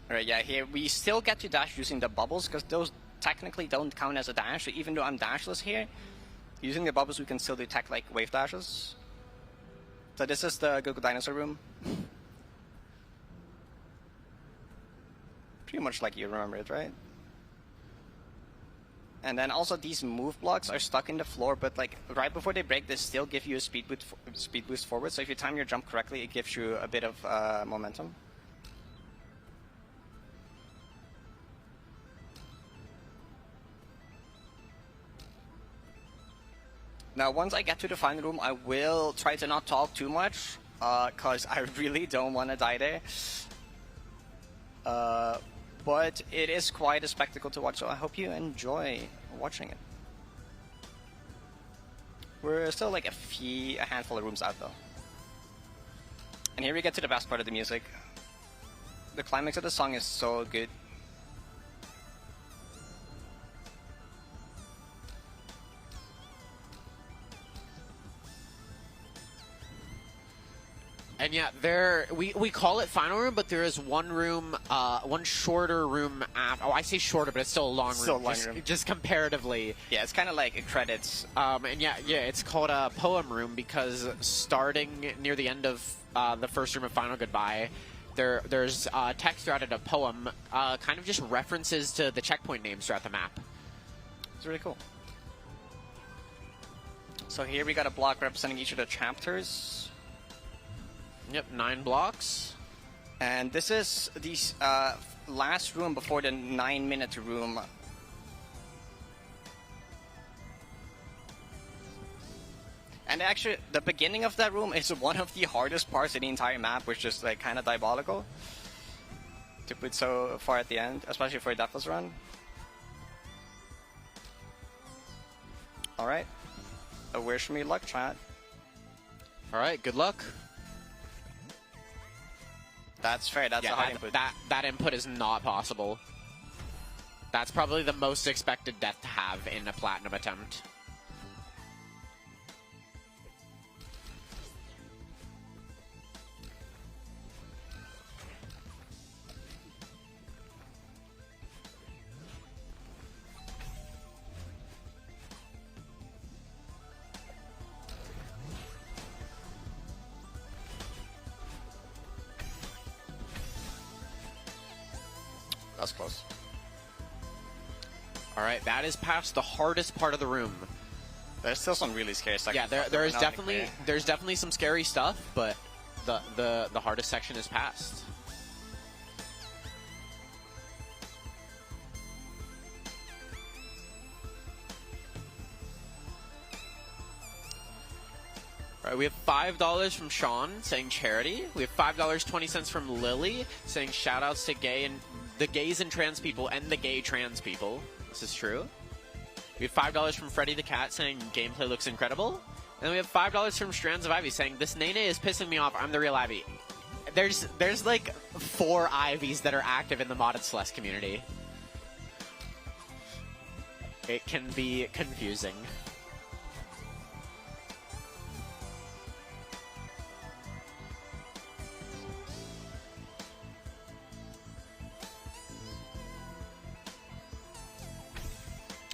S1: Alright, yeah, here we still get to dash using the bubbles, because those technically don't count as a dash, so even though I'm dashless here, using the bubbles we can still detect like wave dashes. So this is the Google Dinosaur room. Pretty much like you remember it, right? And then also these move blocks are stuck in the floor, but like right before they break, they still give you a speed boost forward, so if you time your jump correctly, it gives you a bit of momentum. Now, once I get to the final room, I will try to not talk too much, because I really don't want to die there. But it is quite a spectacle to watch, so I hope you enjoy watching it. We're still like a handful of rooms out, though. And here we get to the best part of the music. The climax of the song is so good.
S2: And yeah, we call it final room, but there is one room, one shorter room after. Oh, I say shorter, but it's still a long room.
S1: Still a long room.
S2: Just comparatively.
S1: Yeah, it's kind of like credits.
S2: And yeah, it's called a poem room because starting near the end of the first room of Final Goodbye, there's text throughout it, a poem, kind of just references to the checkpoint names throughout the map.
S1: It's really cool. So here we got a block representing each of the chapters.
S2: Yep, 9 blocks.
S1: And this is the last room before the 9-minute room. And actually, the beginning of that room is one of the hardest parts of the entire map, which is like kind of diabolical to put so far at the end, especially for a Deathless run. Alright. Wish me luck, chat.
S2: Alright, good luck.
S1: That's fair, that's a hard input.
S2: That input is not possible. That's probably the most expected death to have in a platinum attempt.
S1: That's close.
S2: Alright, that is past the hardest part of the room.
S1: There's still some really scary stuff.
S2: Yeah, there's definitely some scary stuff, but the hardest section is passed. Alright, we have $5 from Sean saying charity. We have $5.20 from Lily saying shoutouts to the gays and trans people and the gay trans people. This is true. We have $5 from Freddy the Cat saying gameplay looks incredible. And we have $5 from Strands of Ivy saying this Nene is pissing me off. I'm the real Ivy. There's like 4 Ivies that are active in the modded Celeste community. It can be confusing.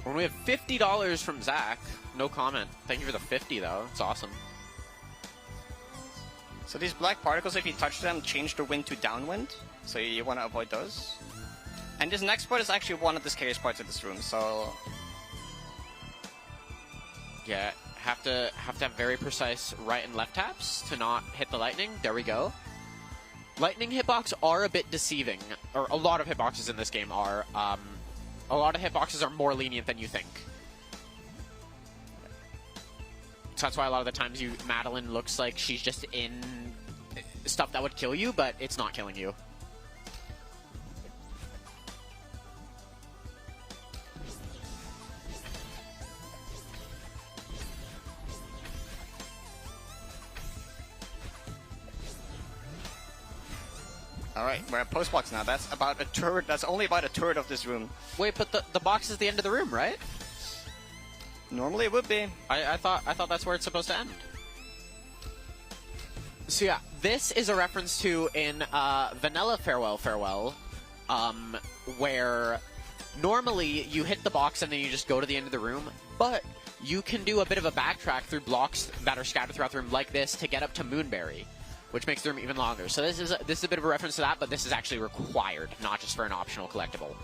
S2: When we have $50 from Zach, no comment. Thank you for the 50 though. It's awesome.
S1: So these black particles, if you touch them, change the wind to downwind. So you want to avoid those. And this next part is actually one of the scariest parts of this room. So
S2: yeah, have to have very precise right and left taps to not hit the lightning. There we go. Lightning hitbox are a bit deceiving, or a lot of hitboxes in this game are. A lot of hitboxes are more lenient than you think. So that's why a lot of the times Madeline looks like she's just in stuff that would kill you, but it's not killing you.
S1: alright, we're at post box now. That's about a third. That's only about a third of this room.
S2: Wait, but the box is the end of the room, right?
S1: Normally it would be.
S2: I thought that's where it's supposed to end. So yeah, this is a reference to in Vanilla Farewell Farewell, where normally you hit the box and then you just go to the end of the room, but you can do a bit of a backtrack through blocks that are scattered throughout the room like this to get up to Moonberry, which makes the room even longer. So this is a bit of a reference to that, but this is actually required, not just for an optional collectible.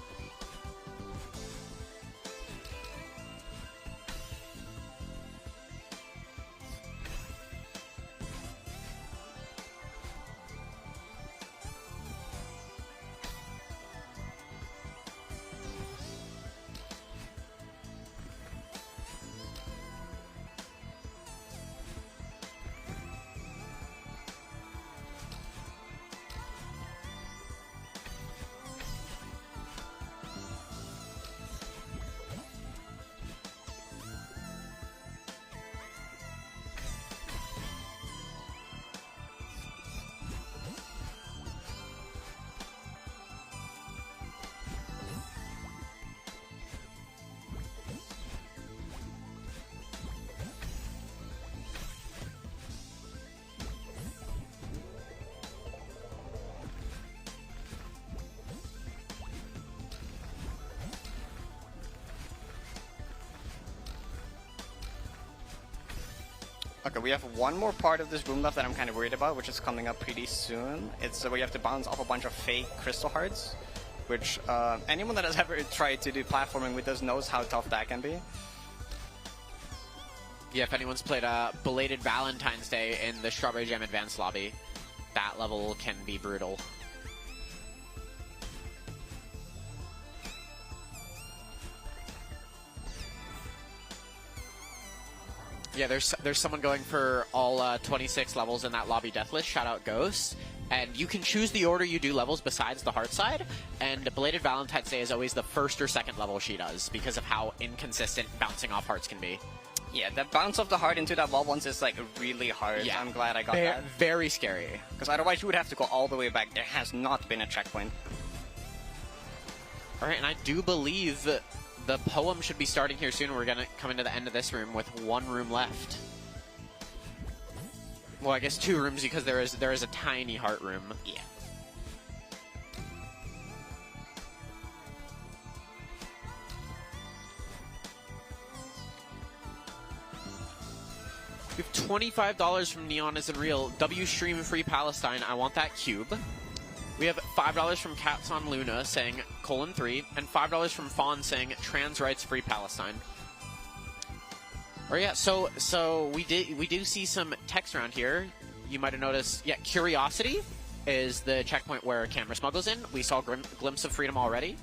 S1: Okay, we have one more part of this room left that I'm kind of worried about, which is coming up pretty soon. It's where you have to bounce off a bunch of fake crystal hearts, which anyone that has ever tried to do platforming with this knows how tough that can be.
S2: Yeah, if anyone's played Belated Valentine's Day in the Strawberry Jam Advanced lobby, that level can be brutal. Yeah, there's someone going for all 26 levels in that lobby death list. Shout out Ghost. And you can choose the order you do levels besides the heart side. And Belated Valentine's Day is always the first or second level she does because of how inconsistent bouncing off hearts can be.
S1: Yeah, that bounce of the heart into that wall once is like really hard. Yeah, I'm glad I got that.
S2: Very scary.
S1: Because otherwise you would have to go all the way back. There has not been a checkpoint.
S2: Alright, and I do believe the poem should be starting here soon. We're going to come into the end of this room with one room left. Well, I guess 2 rooms because there is a tiny heart room.
S1: Yeah.
S2: We have $25 from Neon Isn't Real. W Stream Free Palestine. I want that cube. We have $5 from Cats on Luna saying :3, and $5 from Fawn saying trans rights free Palestine. Oh yeah, so we do see some text around here. You might have noticed. Yeah, Curiosity is the checkpoint where camera smuggles in. We saw Glimpse of Freedom already.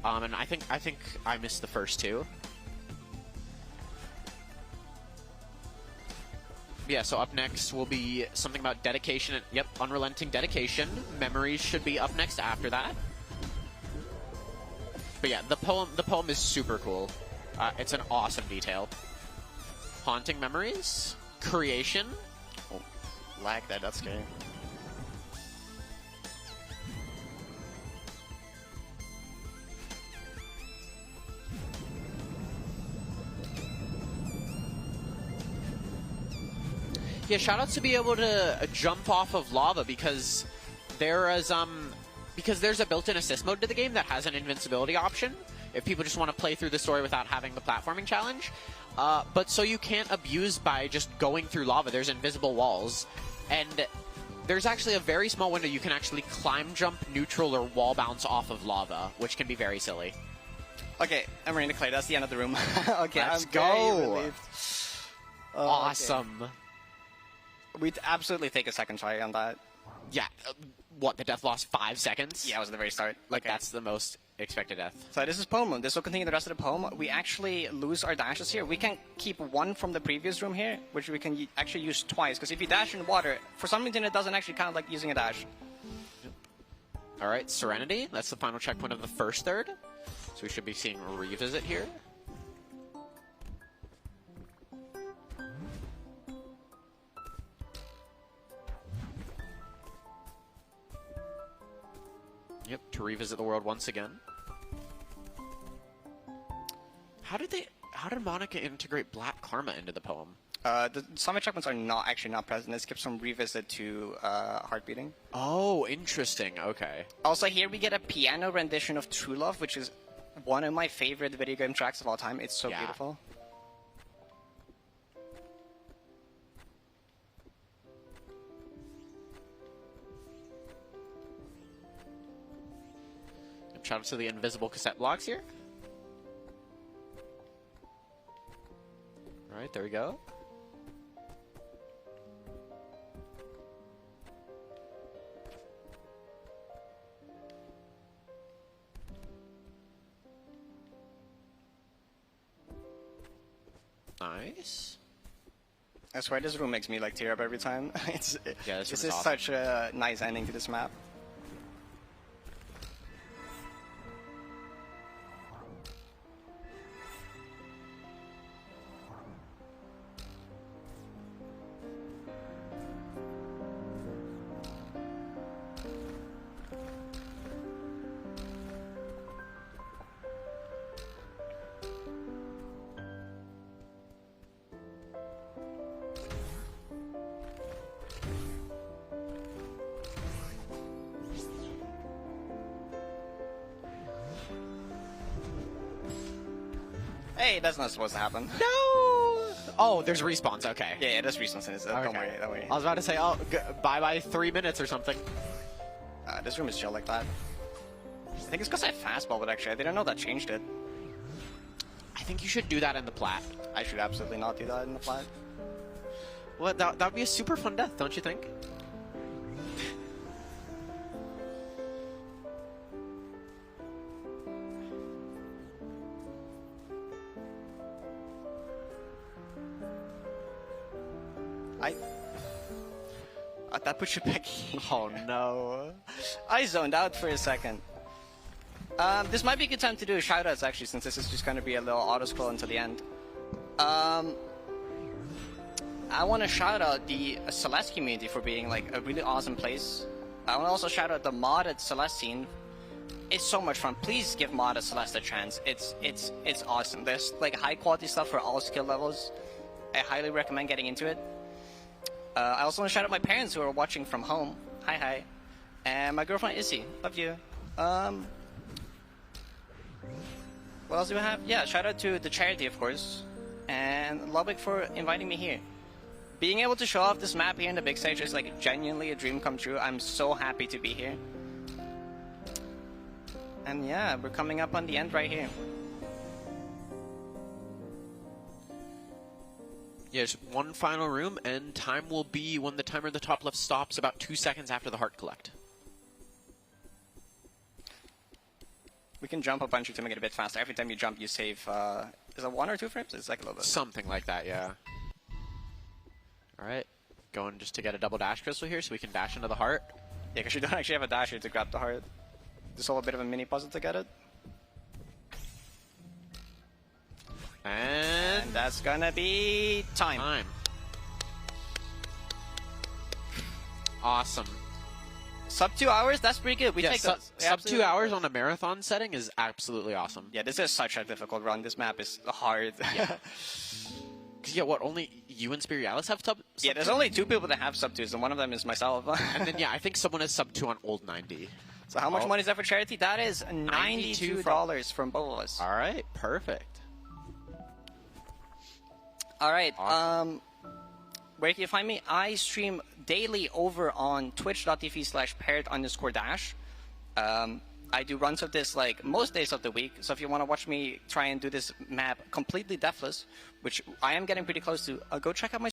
S2: And I think I missed the first 2. Yeah, so up next will be something about dedication. Yep, unrelenting dedication. Memories should be up next after that. But yeah, the poem is super cool. It's an awesome detail. Haunting memories, creation.
S1: Oh, lag that. That's scary.
S2: Yeah, shoutouts to be able to jump off of lava because there's a built-in assist mode to the game that has an invincibility option if people just want to play through the story without having the platforming challenge. But so you can't abuse by just going through lava. There's invisible walls, and there's actually a very small window you can actually climb, jump, neutral, or wall bounce off of lava, which can be very silly.
S1: Okay, I'm ready to play. That's the end of the room. Okay,
S2: let's
S1: I'm
S2: go.
S1: very relieved.
S2: Awesome.
S1: Okay. We'd absolutely take a second try on that.
S2: Yeah, what, the death lost 5 seconds?
S1: Yeah, it was at the very start.
S2: Like, that's the most expected death.
S1: So this is poem. This will continue the rest of the poem. We actually lose our dashes here. We can keep 1 from the previous room here, which we can actually use twice. Because if you dash in water, for some reason it doesn't actually count like using a dash.
S2: Alright, Serenity. That's the final checkpoint of the first third. So we should be seeing a revisit here. Yep, to revisit the world once again. How did Monika integrate Black Karma into the poem?
S1: The summit checkpoints are not present. It skips from revisit to heart beating.
S2: Oh, interesting. Okay.
S1: Also, here we get a piano rendition of True Love, which is one of my favorite video game tracks of all time. It's so beautiful.
S2: Shout out to the invisible cassette blocks here. Alright, there we go. Nice.
S1: I swear this room makes me like tear up every time. This is
S2: awesome.
S1: Such a nice ending to this map. Hey, that's not supposed to happen.
S2: No! Oh, there's respawns. Okay.
S1: Yeah, it is respawns in it.
S2: Okay.
S1: Don't worry, don't worry.
S2: I was about to say, oh, bye 3 minutes or something.
S1: This room is chill like that. I think it's because I have fastball, but actually I didn't know that changed it.
S2: I think you should do that in the plat.
S1: I should absolutely not do that in the flat.
S2: Well, that would be a super fun death, don't you think?
S1: That puts you back.
S2: Oh no.
S1: I zoned out for a second. This might be a good time to do shoutouts actually, since this is just going to be a little auto scroll until the end. I want to shout out the Celeste community for being like a really awesome place. I want to also shout out the modded Celeste scene. It's so much fun. Please give modded Celeste a chance. It's awesome. There's like high quality stuff for all skill levels. I highly recommend getting into it. I also want to shout out my parents who are watching from home. Hi. And my girlfriend Izzy. Love you. What else do we have? Yeah, shout out to the charity, of course. And Ludwig for inviting me here. Being able to show off this map here in the big stage is like genuinely a dream come true. I'm so happy to be here. And yeah, we're coming up on the end right here.
S2: Yes, one final room, and time will be when the timer in the top left stops about 2 seconds after the heart collect.
S1: We can jump a bunch to make it a bit faster. Every time you jump, you save, is it 1 or 2 frames? It's like a little bit.
S2: Something like that, yeah. Alright, going just to get a double dash crystal here so we can dash into the heart.
S1: Yeah, because you don't actually have a dash here to grab the heart. Just a bit of a mini puzzle to get it. And that's gonna be time.
S2: Awesome.
S1: Sub 2 hours? That's pretty good. We take those.
S2: Sub 2 hours on a marathon setting is absolutely awesome.
S1: Yeah, this is such a difficult run. This map is hard.
S2: Yeah. Yeah, what, only you and Spirialis have sub
S1: Yeah, there's only 2 people that have sub 2s, and one of them is myself.
S2: And then, yeah, I think someone has sub 2 on old 90.
S1: So how much money is that for charity? That is $92 from both of us.
S2: All right, perfect.
S1: All right,
S2: Awesome.
S1: where can you find me? I stream daily over on twitch.tv/parrot_dash. I do runs of this like most days of the week, so if you want to watch me try and do this map completely deathless, which I am getting pretty close to, go check out my